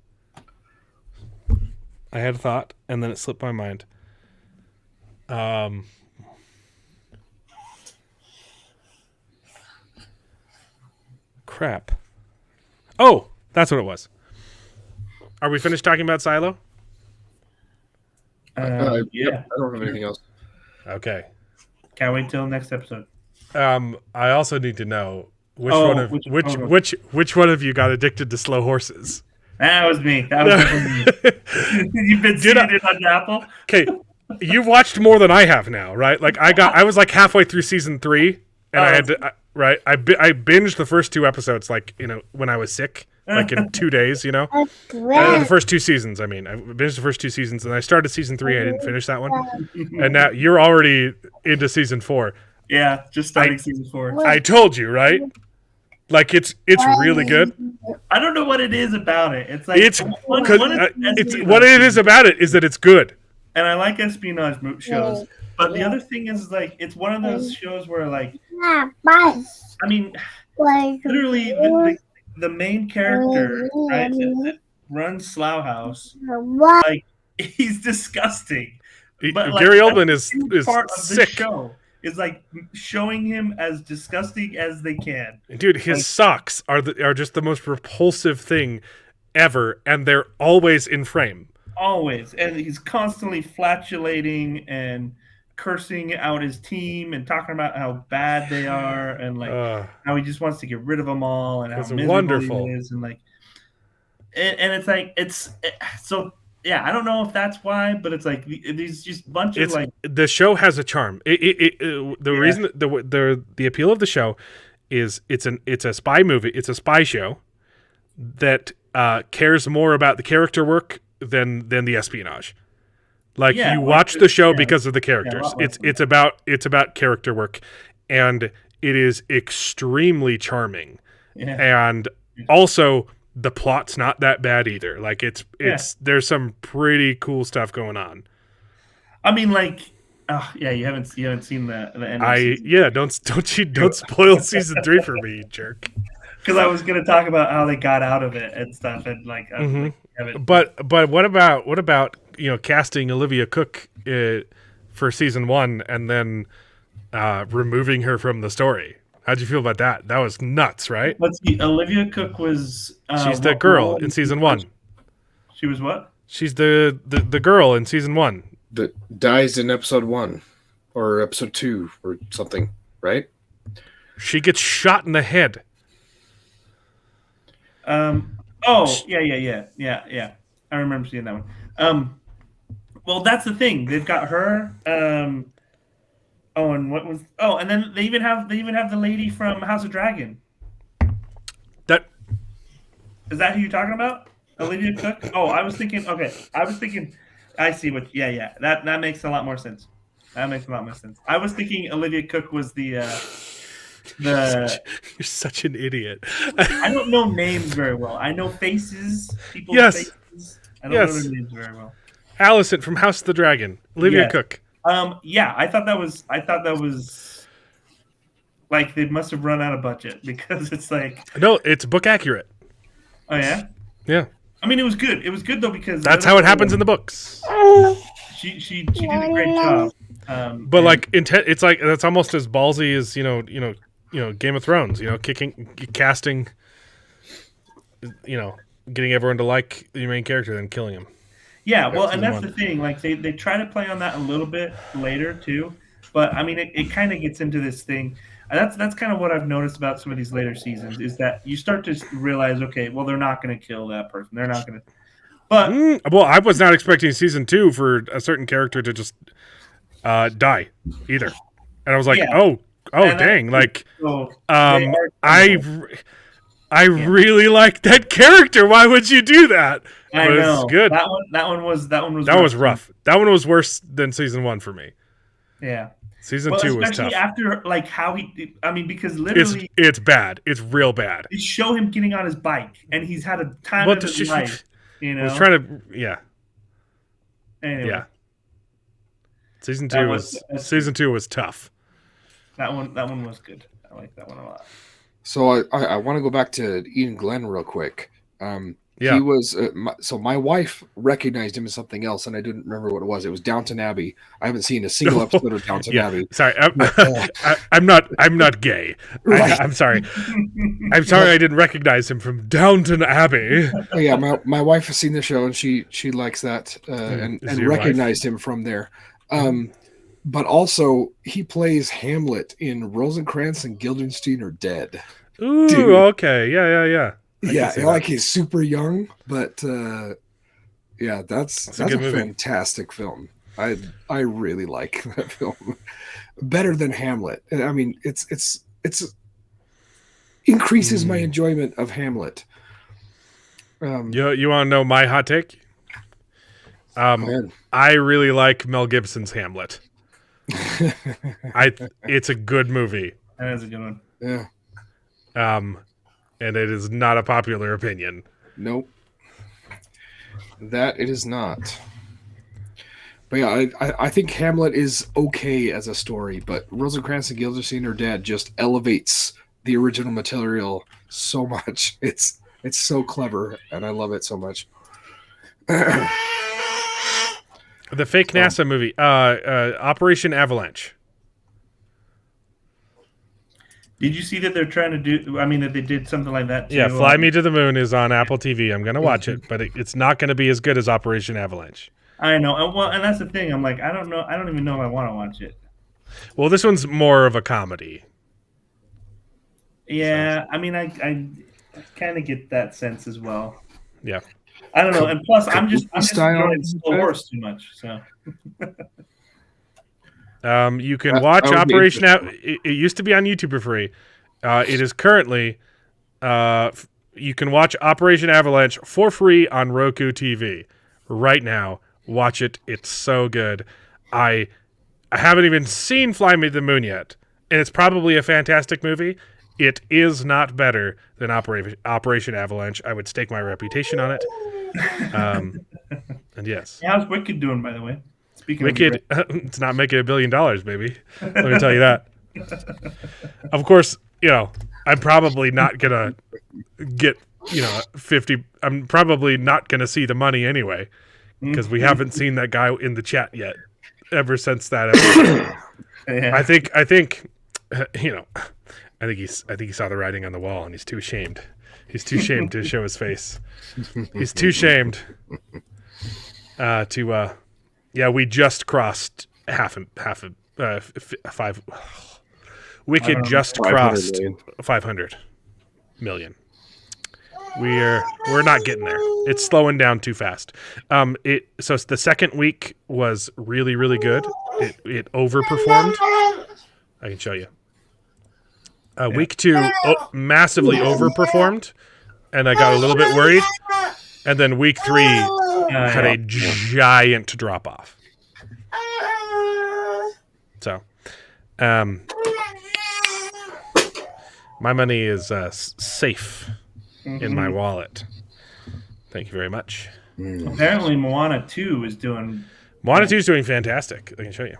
I had a thought and then it slipped my mind. Crap. Oh, that's what it was. Are we finished talking about Silo? Yeah. I don't have anything else. Okay. Can't wait till next episode. I also need to know which one of you got addicted to slow horses. That was me. You've been seeing it on Apple. Okay, you've watched more than I have now, right? Like I was like halfway through season 3, and right? I binged the first 2 episodes when I was sick, in 2 days. The first 2 seasons. I mean, I binged the first 2 seasons, and I started season 3. I didn't finish that one, and now you're already into season 4. Yeah, just starting season 4. I told you, right? It's really good. I don't know what it is about it. It's like what it is about it is that it's good. And I like espionage shows, but the other thing is it's one of those shows where I mean, literally the main character, right, that runs Slough House, he's disgusting. But Gary Oldman is part of sick. The show is showing him as disgusting as they can. Dude, his socks are just the most repulsive thing ever, and they're always in frame. Always, and he's constantly flatulating and cursing out his team and talking about how bad they are and how he just wants to get rid of them all and how miserable he is and it's so. Yeah, I don't know if that's why, but it's these just bunch of the show has a charm. Reason the appeal of the show is it's a spy movie. It's a spy show that cares more about the character work than the espionage. You watch the show because of the characters. It's about character work, and it is extremely charming. Yeah. And also the plot's not that bad either. There's some pretty cool stuff going on. I mean, you haven't seen the end of season. Don't spoil season 3 for me, you jerk. Because I was going to talk about how they got out of it and stuff, and But what about casting Olivia Cook for season 1 and then removing her from the story? How'd you feel about that? That was nuts, right? Let's see. Olivia Cook was... she's the girl in season 1. She was what? She's the girl in season 1. That dies in episode 1 or episode 2 or something, right? She gets shot in the head. Yeah. I remember seeing that one. Well, that's the thing. They've got her... and then they even have the lady from House of Dragon. Is that who you're talking about? Olivia Cook? Oh, I was thinking. I see what. Yeah. That makes a lot more sense. I was thinking Olivia Cook was the. You're such an idiot. I don't know names very well. I know faces. People's faces. I don't know their names very well. Alicent from House of the Dragon. Olivia Cook. I thought that was they must have run out of budget because it's no, it's book accurate. Oh yeah? Yeah. I mean, it was good. It was good though because that's how it happens in the books. She did a great job. But it's that's almost as ballsy as Game of Thrones. Casting, getting everyone to like your main character, then killing him. Yeah, well, and that's the thing. They try to play on that a little bit later too, but I mean, it kind of gets into this thing. And that's kind of what I've noticed about some of these later seasons is that you start to realize, okay, well, they're not going to kill that person. They're not going to. But well, I was not expecting season 2 for a certain character to just die either, and I was like, oh, dang, I really like that character. Why would you do that? I know. It's good. That one was rough. That one was worse than season 1 for me. Yeah. Season 2 was tough. Especially after how because literally it's bad. It's real bad. They show him getting on his bike and he's had a time of his life. Was trying to Anyway. Yeah. Season 2 was tough. That one was good. I like that one a lot. So I want to go back to Ian Glenn real quick. Yeah. He was so my wife recognized him as something else, and I didn't remember what it was. It was Downton Abbey. I haven't seen a single episode of Downton Abbey. Sorry, I'm not gay. Right. I'm sorry. I'm sorry I didn't recognize him from Downton Abbey. Yeah, my wife has seen the show, and she likes that and recognized him from there. But also, he plays Hamlet in Rosencrantz and Guildenstern Are Dead. Ooh, dude. Okay, yeah. He's super young, but that's a fantastic film. I really like that film better than Hamlet. I mean, it's increases my enjoyment of Hamlet. You want to know my hot take? I really like Mel Gibson's Hamlet. It's a good movie. That is a good one. Yeah. And it is not a popular opinion. Nope. That it is not. But yeah, I think Hamlet is okay as a story, but Rosencrantz and Guildenstern, her dad, just elevates the original material so much. It's so clever, and I love it so much. The fake NASA movie, Operation Avalanche. Did you see that they're trying to do? I mean, that they did something like that too? Yeah, Fly Me to the Moon is on Apple TV. I'm going to watch it, but it's not going to be as good as Operation Avalanche. I know. Well, and that's the thing. I'm like, I don't know. I don't even know if I want to watch it. Well, this one's more of a comedy. Yeah, I mean, I kind of get that sense as well. Yeah. I don't know, and plus, I'm just enjoying Slow Horse too much. So. You can watch Operation. It used to be on YouTube for free. It is currently. You can watch Operation Avalanche for free on Roku TV right now. Watch it; it's so good. I haven't even seen Fly Me to the Moon yet, and it's probably a fantastic movie. It is not better than Operation Avalanche. I would stake my reputation on it. And yes, How's Wicked doing, by the way? Speaking Wicked, it's not making $1 billion, baby. Let me tell you that. Of course, I'm probably not gonna get 50. I'm probably not gonna see the money anyway, because we haven't seen that guy in the chat yet. Ever since that episode. Yeah. I think he saw the writing on the wall, and he's too ashamed. He's too ashamed to show his face. He's too ashamed to. Yeah, we just crossed half a 5. Wicked just crossed 500 million. We're not getting there. It's slowing down too fast. So the second week was really, really good. It overperformed. I can show you. Week 2 massively overperformed, and I got a little bit worried. And then week 3 had a giant drop off. So, my money is safe in my wallet. Thank you very much. Apparently, Moana 2 is doing. Moana 2 is doing fantastic. I can show you.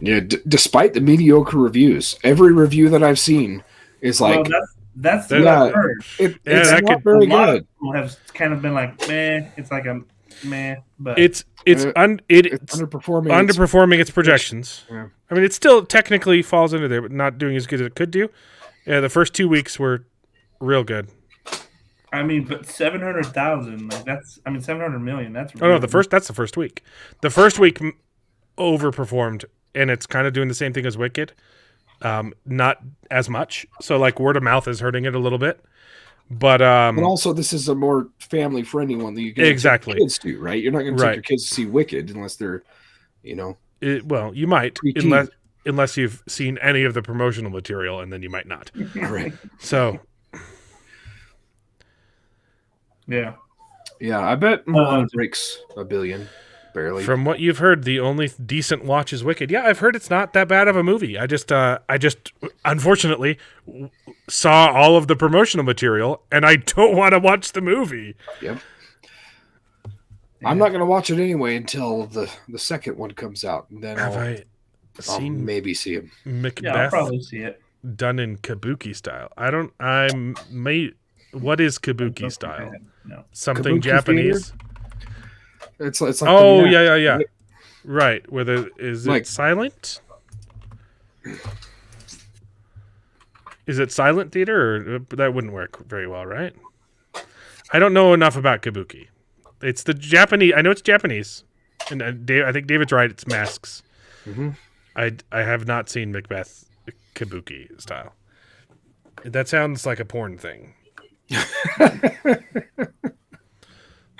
Yeah, despite the mediocre reviews, every review that I've seen is like. Well, that's what I've heard. It's not very good. People have kind of been like, meh. It's like a meh, but it's underperforming its projections. Yeah. I mean, it still technically falls under there, but not doing as good as it could do. Yeah, the first 2 weeks were real good. I mean, but 700,000, like that's. I mean, 700 million. That's. No, that's the first week. The first week overperformed, and it's kind of doing the same thing as Wicked. Not as much. So like word of mouth is hurting it a little bit. But also this is a more family friendly one that you can take your kids to, right? You're not going to take your kids to see Wicked unless they're, well, you might unless you've seen any of the promotional material, and then you might not. Right. So yeah. I bet Moana breaks $1 billion. Barely. From what you've heard, the only decent watch is Wicked. Yeah, I've heard it's not that bad of a movie. I just unfortunately saw all of the promotional material, and I don't want to watch the movie. Yep. I'm not going to watch it anyway until the second one comes out, and then I'll maybe see him. Macbeth, Yeah, I'll probably see it. Done in kabuki style. What is kabuki style? No. Something Kabuki Japanese. theater? It's like yeah. Right. Is it silent? Is it silent theater, or that wouldn't work very well, right? I don't know enough about kabuki. It's the Japanese. I know it's Japanese, and I think David's right. It's masks. Mm-hmm. I have not seen Macbeth kabuki style. That sounds like a porn thing.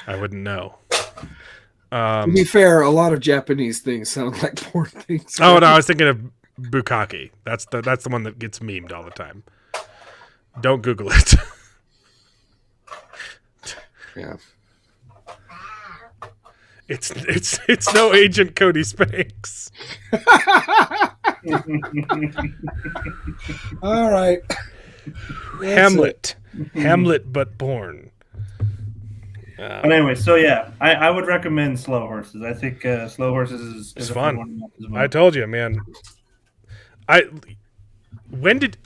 I wouldn't know. To be fair, a lot of Japanese things sound like porn things. Oh no, I was thinking of bukkake. That's the one that gets memed all the time. Don't Google it. Yeah. It's no Agent Cody Spanks. All right. Hamlet, but born. But anyway, so yeah, I would recommend Slow Horses. I think Slow Horses is a fun. one as well. I told you, man. When did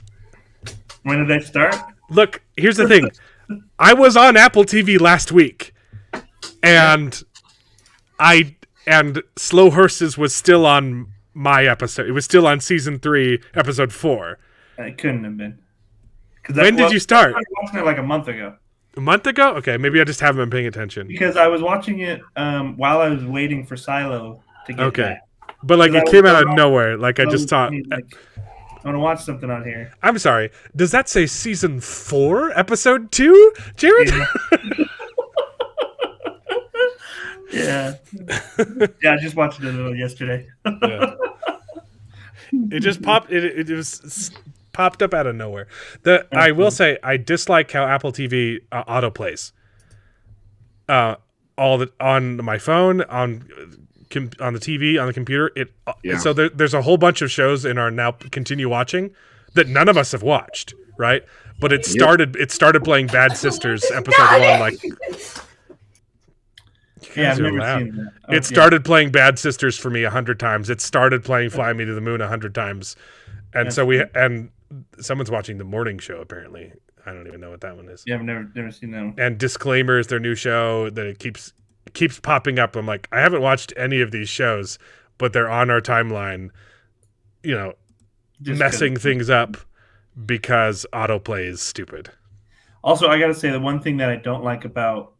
I start? Look, here's the thing. I was on Apple TV last week, and Slow Horses was still on my episode. It was still on season 3, episode 4. It couldn't have been. When did you start? I was watching it like a month ago. A month ago? Okay, maybe I just haven't been paying attention. Because I was watching it while I was waiting for Silo to get back. But like it came out of nowhere. Like I just thought. Like, I want to watch something on here. I'm sorry. Does that say season 4, episode 2, Jared? Yeah. Yeah, I just watched it yesterday. Yeah. It just popped. It was popped up out of nowhere. I will say I dislike how Apple TV autoplays. On my phone, on the TV, on the computer. So there's a whole bunch of shows in our now continue watching that none of us have watched, right? But it started playing Bad Sisters episode 1 like. Yeah, I've never seen that. It started playing Bad Sisters for me 100 times. It started playing Fly Me to the Moon 100 times, and someone's watching the morning show apparently. I don't even know what that one is. Yeah, I've never seen that one. And Disclaimer is their new show that it keeps popping up. I'm like, I haven't watched any of these shows, but they're on our timeline, messing things up because autoplay is stupid. Also, I got to say the one thing that I don't like about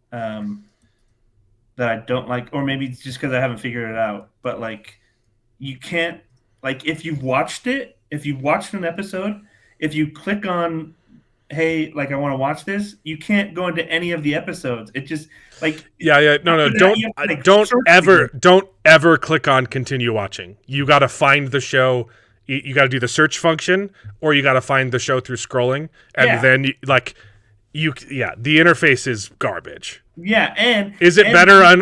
or maybe it's just because I haven't figured it out, but like you can't, like if you've watched an episode, if you click on, hey, like I want to watch this, you can't go into any of the episodes. It just like don't ever click on continue watching. You got to find the show. You got to do the search function, or you got to find the show through scrolling, and then the interface is garbage. Yeah, and is it better on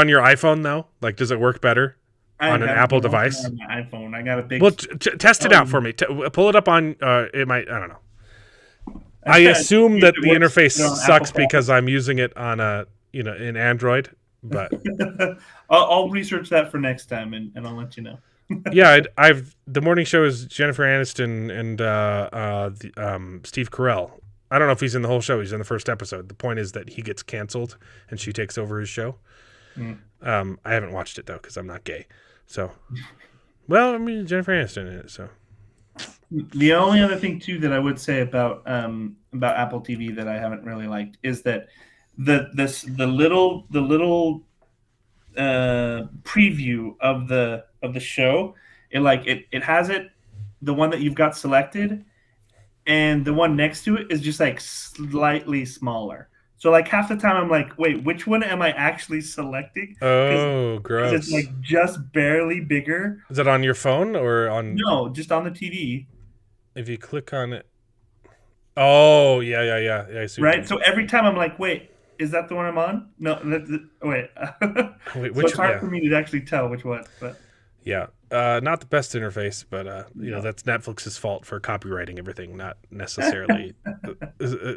your iPhone though? Like, does it work better on an Apple device? On my iPhone, I got a big. Well, test it out for me. Pull it up on. It might. I don't know. I assume that the interface sucks because I'm using it on in Android, but I'll research that for next time and I'll let you know. Yeah, the morning show is Jennifer Aniston and Steve Carell. I don't know if he's in the whole show. He's in the first episode. The point is that he gets canceled and she takes over his show. I haven't watched it though because I'm not gay. So, well, I mean Jennifer Aniston in it. So, the only other thing too that I would say about Apple TV that I haven't really liked is that the little preview of the show, it has the one that you've got selected. And the one next to it is just like slightly smaller. So like half the time I'm like, wait, which one am I actually selecting? Oh, gross. It's like just barely bigger. Is it on your phone or on? No, just on the TV. If you click on it. Oh, yeah. I see. Right. So every time I'm like, wait, is that the one I'm on? No. Wait. Wait, which? So it's hard for me to actually tell which one. But yeah. Not the best interface, but that's Netflix's fault for copywriting everything, not necessarily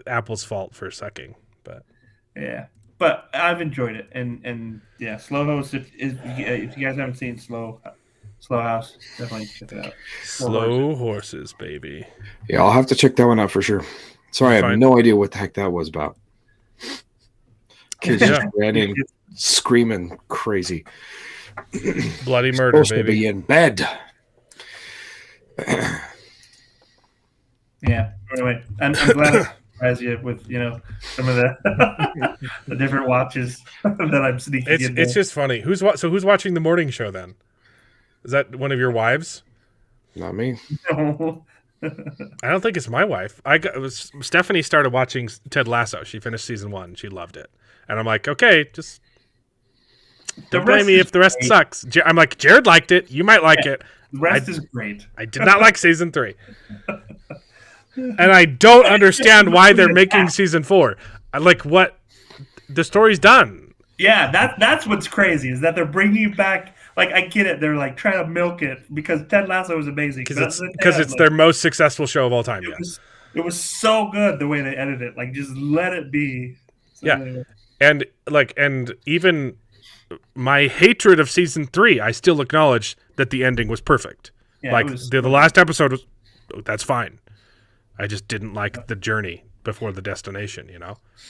Apple's fault for sucking. But yeah, but I've enjoyed it, and yeah, Slow House. If you guys haven't seen Slow House, definitely check it out. Slow Horses, baby. Yeah, I'll have to check that one out for sure. Sorry, I have no idea what the heck that was about. Kids just ran in screaming crazy. Bloody murder, supposed baby. To be in bed. Yeah. Anyway, I'm glad I surprised you with some of the the different watches that I'm sneaking. It's just funny. Who's watching the morning show then? Is that one of your wives? Not me. No. I don't think it's my wife. Stephanie started watching Ted Lasso. She finished season 1. She loved it, and I'm like, okay, just. Don't blame me if the rest sucks. I'm like, Jared liked it. You might like it. The rest is great. I did not like season 3. and I don't understand why they're making season 4. Like, what? The story's done. Yeah, that's what's crazy is that they're bringing back. Like, I get it. They're like trying to milk it because Ted Lasso was amazing. Because it's their most successful show of all time. It was so good the way they edited it. Like, just let it be. So yeah, and even my hatred of season 3, I still acknowledge that the ending was perfect. Yeah, like the last episode was, that's fine. I just didn't like the journey before the destination.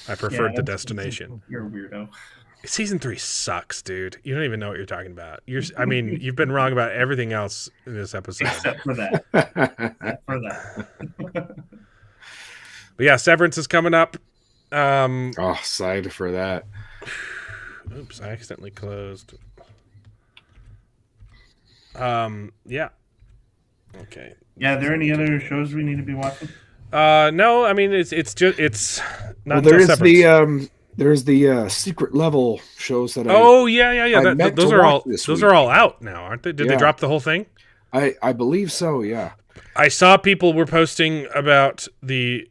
I preferred the destination. You're a weirdo. Season 3 sucks, dude. You don't even know what you're talking about. You've been wrong about everything else in this episode. Except for that. But yeah, Severance is coming up. Excited for that. Oops, I accidentally closed. Yeah. Okay. Yeah, are there any other shows we need to be watching? No, I mean it's not. Well, there's the secret level shows that. Those are all out now, aren't they? Did they drop the whole thing? I believe so. Yeah. I saw people were posting about the.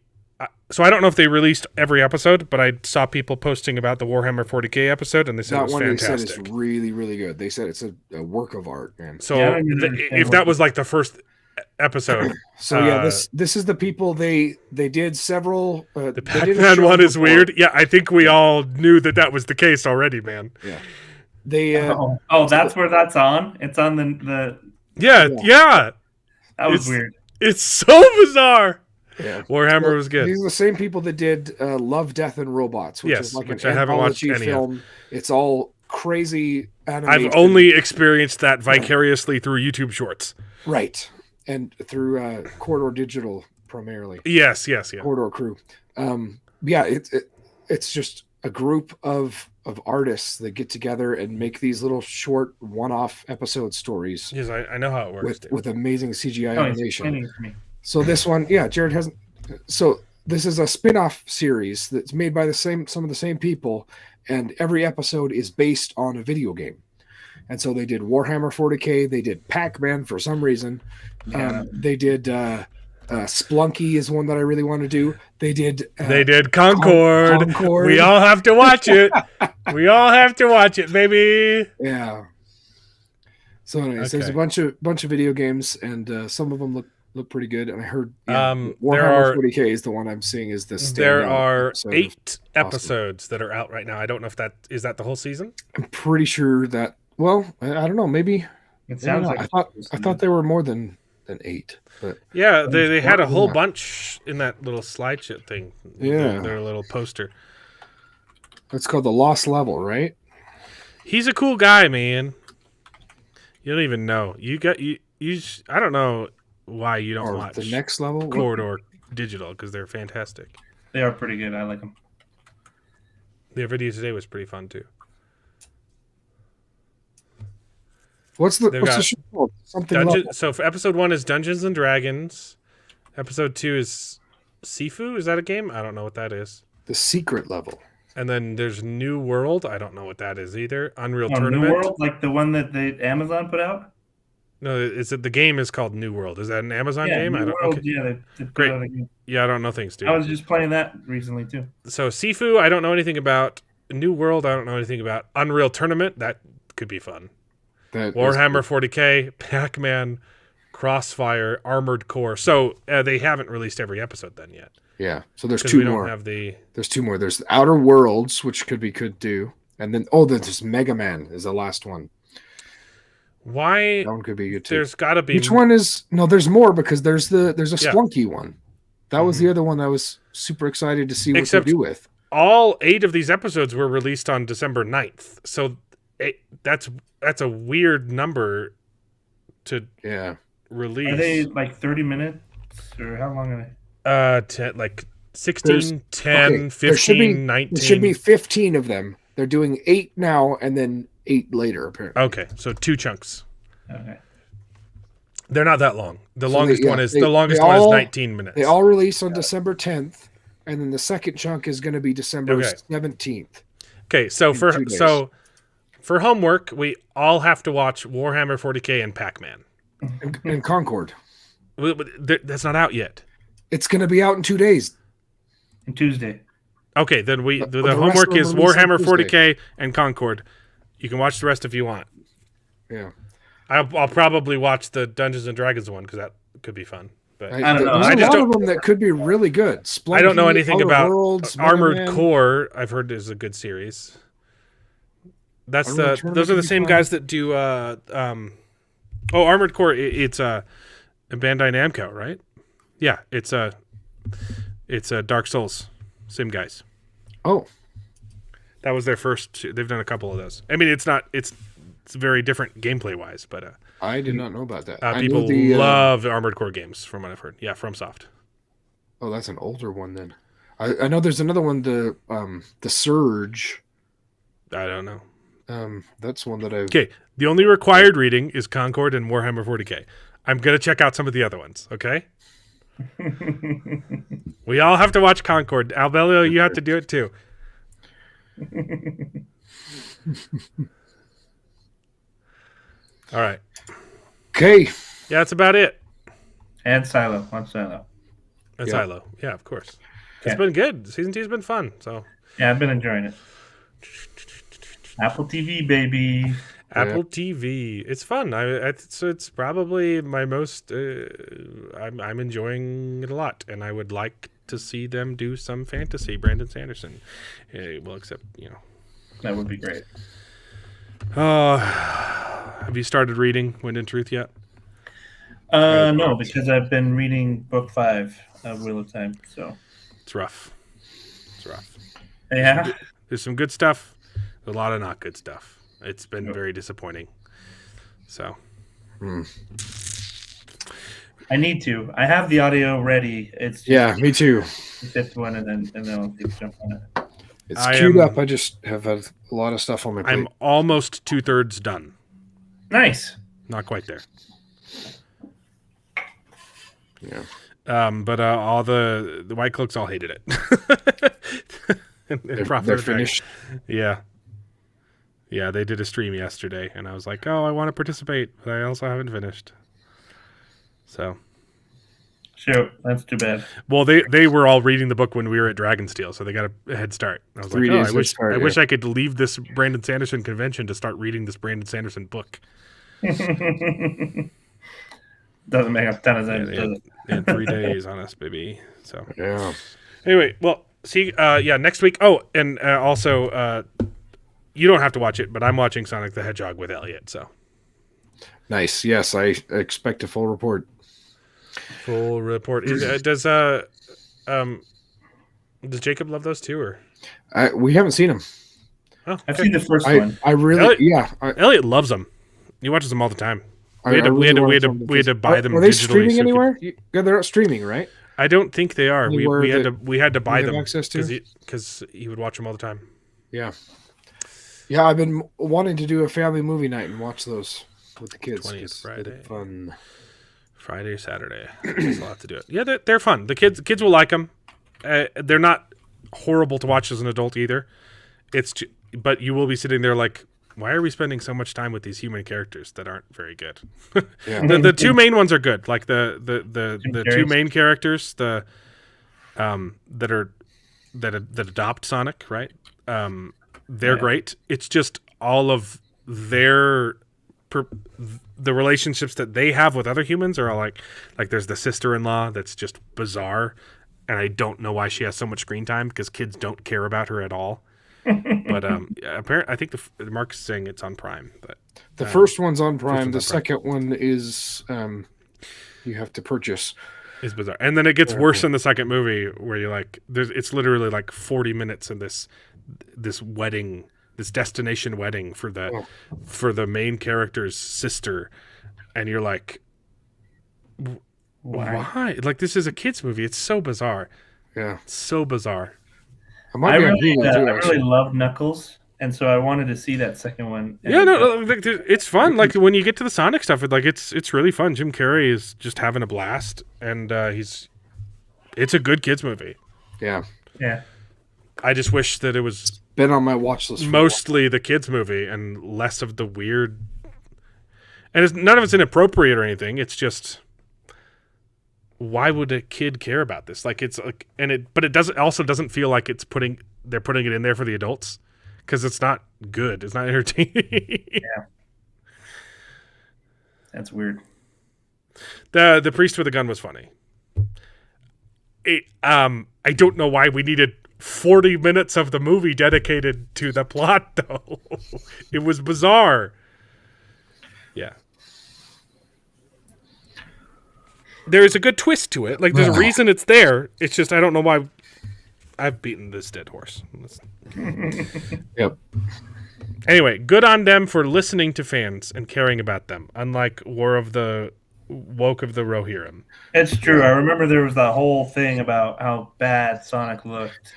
So I don't know if they released every episode, but I saw people posting about the Warhammer 40K episode, and they said it was fantastic. They said it's really, really good. They said it's a work of art, man. So if that was like the first episode, this is the people they did several. The Pac-Man one is weird. Yeah, I think we all knew that was the case already, man. Yeah, they. That's where that's on. It's on the. Yeah. That was weird. It's so bizarre. Yeah. Warhammer was good. These are the same people that did Love, Death, and Robots, which is like an I haven't watched any film. of. It's all crazy animation. I've only experienced that vicariously through YouTube Shorts. Right. And through Corridor Digital primarily. Yes. Corridor Crew. It's just a group of artists that get together and make these little short one-off episode stories. Yes, I know how it works. With amazing CGI animation. Me. So this one, Jared hasn't. So this is a spin-off series that's made by some of the same people, and every episode is based on a video game. And so they did Warhammer 40K, they did Pac-Man for some reason, they did Splunky is one that I really want to do. They did Concord. We all have to watch it. We all have to watch it, baby. Yeah. So anyways, there's a bunch of video games, and some of them look pretty good, and I heard Warhammer 40K is the one I'm seeing is the standout. There are 8 episodes that are out right now. I don't know if is that the whole season. I'm pretty sure that. Well, I don't know. Maybe it sounds like I thought there were more than 8. But yeah, they had a whole bunch in that little slideshow thing. Yeah, their little poster. It's called The Lost Level, right? He's a cool guy, man. You don't even know. I don't know why you don't watch the next level Corridor Digital, because they're fantastic. They are pretty good. I like them. Their video today was pretty fun too. What's the show called? Something. So for episode 1 is Dungeons and Dragons. Episode 2 is Sifu. Is that a game? I don't know what that is. The secret level. And then there's New World. I don't know what that is either. Unreal Tournament. New World, like the one that Amazon put out. No, the game is called New World. Is that an Amazon game? New World, okay. They great. Yeah, I don't know things, dude. I was just playing that recently too. So Sifu, I don't know anything about. New World, I don't know anything about. Unreal Tournament, that could be fun. Warhammer 40K, Pac-Man, Crossfire, Armored Core. So they haven't released every episode then yet. Yeah. So there's 2 more. There's 2 more. There's the Outer Worlds, which could do, and then there's Mega Man is the last one. Why? That one could be good too. There's got to be. Which one is? No, there's more because there's a Splunky one. That was the other one I was super excited to see what they do with. All 8 of these episodes were released on December 9th. So that's a weird number to release. Are they like 30 minutes or how long are they? Like 16, 10, 15, 19. There should be 15 of them. They're doing 8 now and then 8 later, apparently. Okay, so 2 chunks. Okay. They're not that long. The longest one is 19 minutes. They all release on December 10th, and then the second chunk is going to be December 17th. Okay, so for homework, we all have to watch Warhammer 40K and Pac-Man. And Concord. That's not out yet. It's going to be out in 2 days. And Tuesday. Okay, then the rest of homework them is release on Warhammer Tuesday. 40K and Concord. You can watch the rest if you want. Yeah. I'll probably watch the Dungeons and Dragons one because that could be fun. But I don't know. There's I a just lot of them that could be really good. Splunky, I don't know anything Outer about Worlds, Armored Weatherman. Core. I've heard is a good series. That's Armored those Tournament are the could be same fun. guys that do Armored Core. It's a Bandai Namco, right? Yeah, it's a Dark Souls. Same guys. Oh, That was their first. They've done a couple of those. I mean, it's very different gameplay wise, but I did not know about that. I people know the, love the Armored Core games, from what I've heard. Yeah, FromSoft. Oh, that's an older one then. I know there's another one, the Surge. I don't know. That's one that I've. Okay, the only required reading is Concord and Warhammer 40K. I'm gonna check out some of the other ones. Okay. We all have to watch Concord. Albelio, you have to do it too. All right. Okay. Yeah, that's about it. And Silo. On Silo. That's Yeah. Hilo. Yeah, of course. Yeah. It's been good. Season 2's been fun. So Yeah, I've been enjoying it. Apple TV, baby. Apple TV. It's fun. It's probably my most. I'm enjoying it a lot, and I would like to see them do some fantasy. Brandon Sanderson. Well, except That would be great. Have you started reading Wind and Truth yet? No, because I've been reading book 5 of Wheel of Time. So It's rough. It's rough. yeah, There's some good stuff. There's a lot of not good stuff. It's been very disappointing. So. I need to. I have the audio ready. It's just Yeah, me too. the 5th one, and then I'll jump on it. It's I queued am- up. I just have had a lot of stuff on my plate. I'm almost 2/3 done. Nice. Not quite there. Yeah. But all the White Cloaks all hated it. And They're Prophet of the Dragon. finished. Yeah. Yeah, they did a stream yesterday, and I was like, oh, I want to participate, but I also haven't finished. So, Sure, that's too bad. well, they were all reading the book when we were at Dragonsteel, so they got a head start. I was 3 like, days I head wish start, I yeah. wish I could leave this Brandon Sanderson convention to start reading this Brandon Sanderson book. Doesn't make a ton of sense, does it? They had 3 days on us, baby. So Yeah. anyway, well, see, next week. Oh, and also, you don't have to watch it, but I'm watching Sonic the Hedgehog with Elliot. So Nice. Yes, I expect a full report. full report. Does Jacob love those too, or? We haven't seen them. Oh, I've okay. seen the first one. I really, Elliot- yeah. Elliot loves them. He watches them all the time. I We had to really buy them Are they digitally. streaming so we could- anywhere? Yeah, they're not streaming, right? I don't think they are. Anywhere We had to buy have them access to? because he would watch them all the time. Yeah. Yeah, I've been wanting to do a family movie night and watch those with the kids. 20th 'cause they're Friday. Fun. Friday, Saturday. There's a lot to do it. Yeah, they're fun. The kids will like them. They're not horrible to watch as an adult either. But you will be sitting there like, why are we spending so much time with these human characters that aren't very good? Yeah. the two main ones are good. Like the two Carries. main characters, that adopt Sonic, right? They're great. It's just all of the relationships that they have with other humans are all like there's the sister-in-law that's just bizarre, and I don't know why she has so much screen time because kids don't care about her at all. But apparently, I think Mark's saying it's on Prime. But The first one's on Prime. one's The on Prime. second one is you have to purchase. it's bizarre, and then it gets worse in the second movie where you're like, it's literally like 40 minutes in this wedding, this destination wedding for the main character's sister, and you're like, why? Like, this is a kids movie. It's so bizarre. Yeah. It's so bizarre. It might I be on really, Hulu, too, I actually. really love Knuckles, and so I wanted to see that second one. Yeah, no, it's fun. Like when you get to the Sonic stuff, it's really fun. Jim Carrey is just having a blast, and it's a good kids movie. Yeah. Yeah. I just wish that it was Been on my watch list for a mostly the kids movie and less of the weird. And none of it's inappropriate or anything. It's just why would a kid care about this? Like it's like, but it doesn't feel like they're putting it in there for the adults because it's not good. It's not entertaining. Yeah, that's weird. The priest with a gun was funny. I don't know why we needed 40 minutes of the movie dedicated to the plot though. It was bizarre. Yeah. There's a good twist to it. Like, there's a reason it's there. It's just I don't know why I've beaten this dead horse. Yep. Anyway, good on them for listening to fans and caring about them, unlike Woke of the Rohirrim. It's true. I remember there was that whole thing about how bad Sonic looked.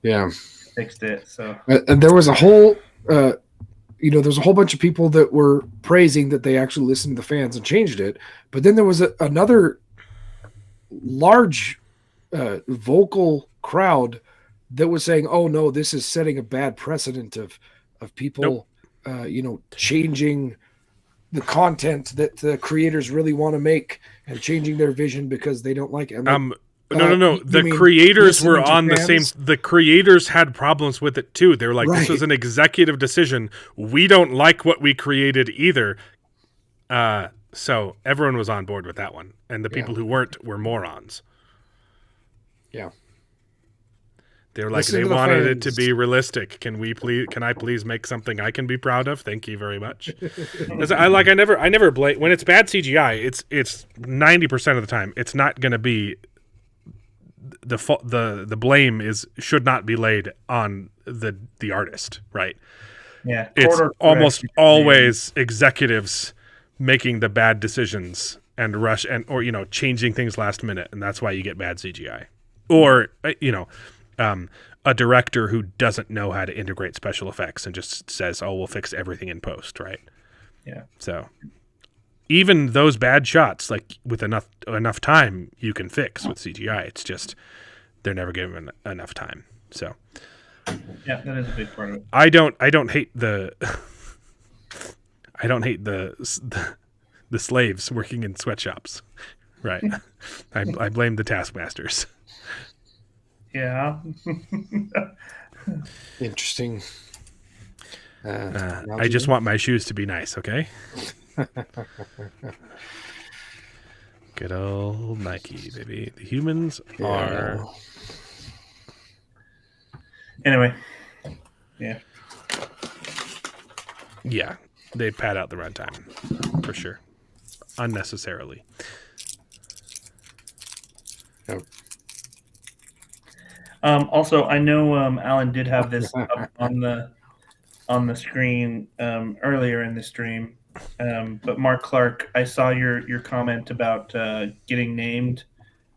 Yeah. Fixed it, so. And there was a whole... there's a whole bunch of people that were praising that they actually listened to the fans and changed it. But then there was another large vocal crowd that was saying, "Oh no, this is setting a bad precedent of people, changing the content that the creators really want to make and changing their vision because they don't like it." No. The creators were on the same. The creators had problems with it too. They were like, "This was an executive decision. We don't like what we created either." So everyone was on board with that one, and the people who weren't were morons. Yeah, they were like, they wanted it to be realistic. Can I please make something I can be proud of? Thank you very much. I never blame when it's bad CGI. It's 90% of the time. It's not going to be. The blame should not be laid on the artist, right? Yeah, it's almost always executives making the bad decisions and or changing things last minute, and that's why you get bad CGI. Or a director who doesn't know how to integrate special effects and just says, "Oh, we'll fix everything in post," right? Yeah. So even those bad shots, like with enough time, you can fix with CGI. It's just they're never given enough time. So yeah, that is a big part of it. I don't hate the the slaves working in sweatshops, right? I blame the taskmasters. Yeah. Interesting. I just want my shoes to be nice, okay? Good old Nike, baby. The humans are. Anyway. Yeah. Yeah, they pad out the runtime for sure, unnecessarily. Yep. Also, I know Alan did have this up on the screen earlier in the stream, but Mark Clark, I saw your comment about getting named.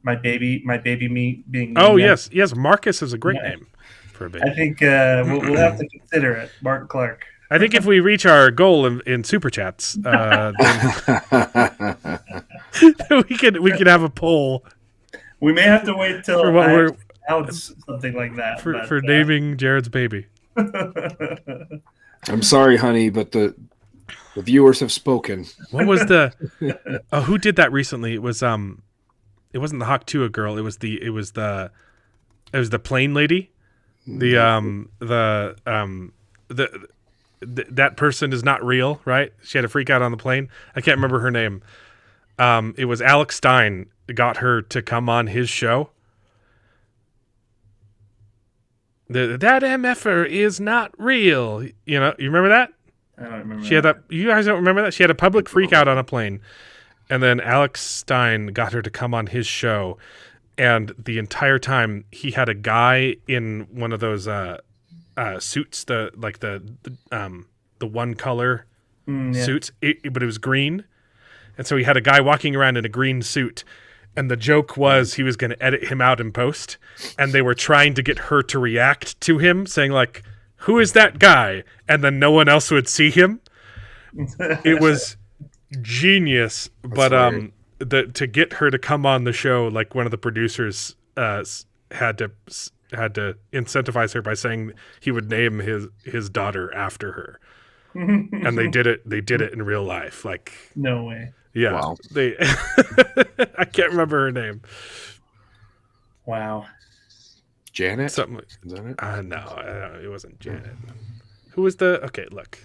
My baby me being named. Oh yes, Marcus is a great name for a baby. I think we'll have to consider it, Mark Clark. I think if we reach our goal in super chats, then we could have a poll. We may have to wait till something like that for naming Jared's baby. I'm sorry, honey, but the viewers have spoken. What was who did that recently? It wasn't the Hawk-Tuah girl. It was the plane lady. That person is not real, right? She had a freak out on the plane. I can't remember her name. It was Alex Stein got her to come on his show. That MFer is not real. You remember that? I don't remember. She had that. You guys don't remember that? She had a public freak out on a plane, and then Alex Stein got her to come on his show, and the entire time he had a guy in one of those suits, the one color suits, but it was green, and so he had a guy walking around in a green suit. And the joke was he was going to edit him out in post, and they were trying to get her to react to him, saying like, "Who is that guy?" And then no one else would see him. It was genius, but to get her to come on the show, like one of the producers had to incentivize her by saying he would name his daughter after her. and they did it in real life. Like, no way. yeah, Wow. they. I can't remember her name. Wow. Janet? Something. Is that it? No, it wasn't Janet. Who was the? Okay, look.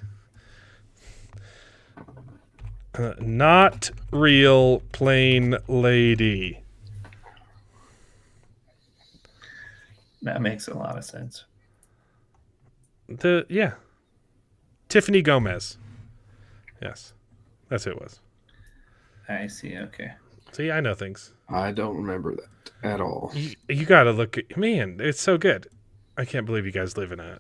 Not real plain lady. That makes a lot of sense. Tiffany Gomez. Yes, that's who it was. I see. Okay. See, I know things. I don't remember that at all. You gotta look at, man, it's so good. I can't believe you guys live in a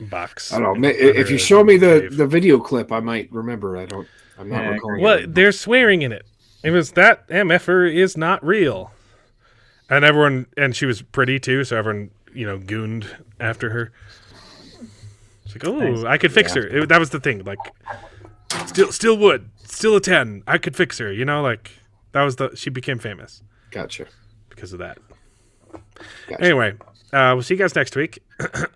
box. I don't know. If you show me the video clip, I might remember. I'm not recalling. Well, they're swearing in it. It was that MFer is not real. And she was pretty too, so everyone, gooned after her. It's like, oh, nice. I could fix her. That was the thing. Like, still would. Still a 10. I could fix her. Like, that was she became famous. Gotcha. Because of that. Gotcha. Anyway, we'll see you guys next week,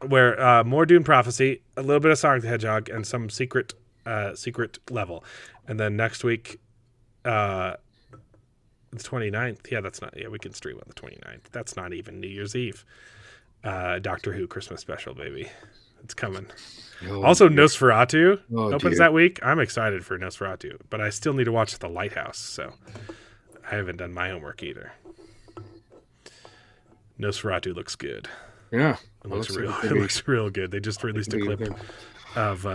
where more Dune Prophecy, a little bit of Sonic the Hedgehog, and some secret level. And then next week, the 29th. Yeah, that's not. Yeah, we can stream on the 29th. That's not even New Year's Eve. Doctor Who Christmas special, baby. It's coming. Also, dear. Nosferatu opens that week. I'm excited for Nosferatu, but I still need to watch The Lighthouse, so I haven't done my homework either. Nosferatu looks good. Yeah, it looks real good. They just released a clip of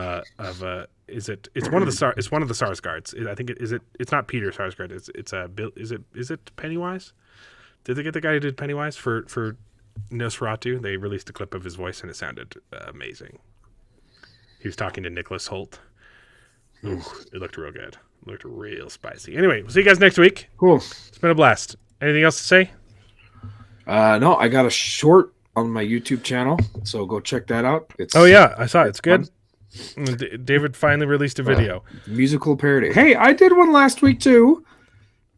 it's one of the Sarsgaards. I think it's not Peter Sarsgaard. It's Bill. Is it Pennywise? Did they get the guy who did Pennywise for Nosferatu? They released a clip of his voice and it sounded amazing. He was talking to Nicholas Hoult. Ooh, it looked real good. It looked real spicy. Anyway, we'll see you guys next week. Cool. It's been a blast. Anything else to say? No, I got a short on my YouTube channel, so go check that out. I saw it. It's good. David finally released a video. Musical parody. Hey, I did one last week too,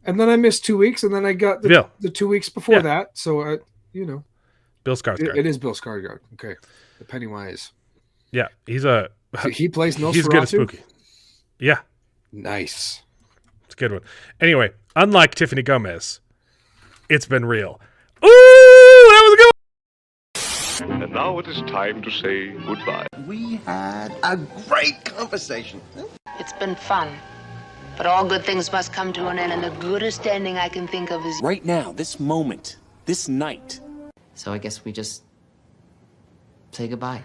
and then I missed 2 weeks, and then I got the 2 weeks before that. So, Bill Skarsgård. It is Bill Skarsgård. Okay, the Pennywise. Yeah, he plays Nosferatu. He's good at spooky. Yeah, nice. It's a good one. Anyway, unlike Tiffany Gomez, it's been real. Ooh, that was a good one. And now it is time to say goodbye. We had a great conversation. It's been fun. But all good things must come to an end, and the goodest ending I can think of is... right now, this moment, this night. So I guess we just say goodbye.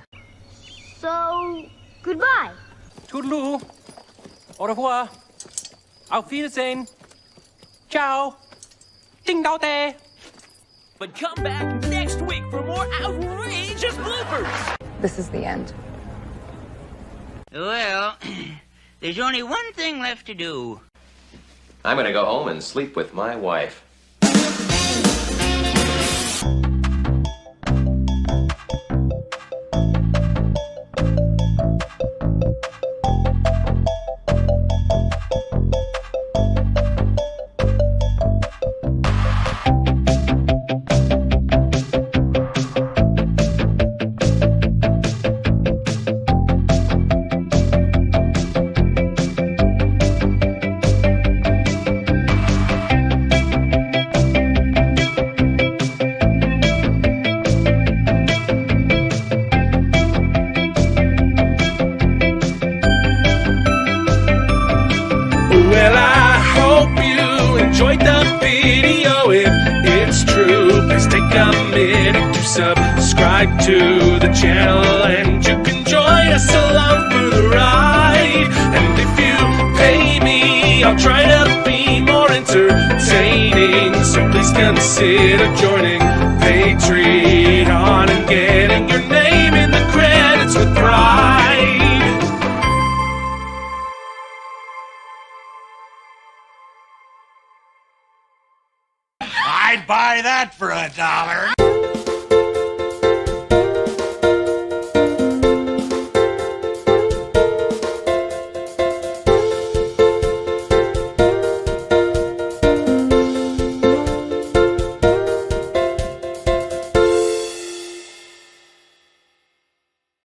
So, goodbye. Toodaloo. Au revoir. Auf Wiedersehen. Ciao. Ding dao day. But come back next week for more outrageous bloopers. This is the end. Well, there's only one thing left to do. I'm gonna go home and sleep with my wife. Subscribe to the channel and you can join us along for the ride. And if you pay me, I'll try to be more entertaining. So please consider joining Patreon and getting your name in the credits with pride. I'd buy that for $1.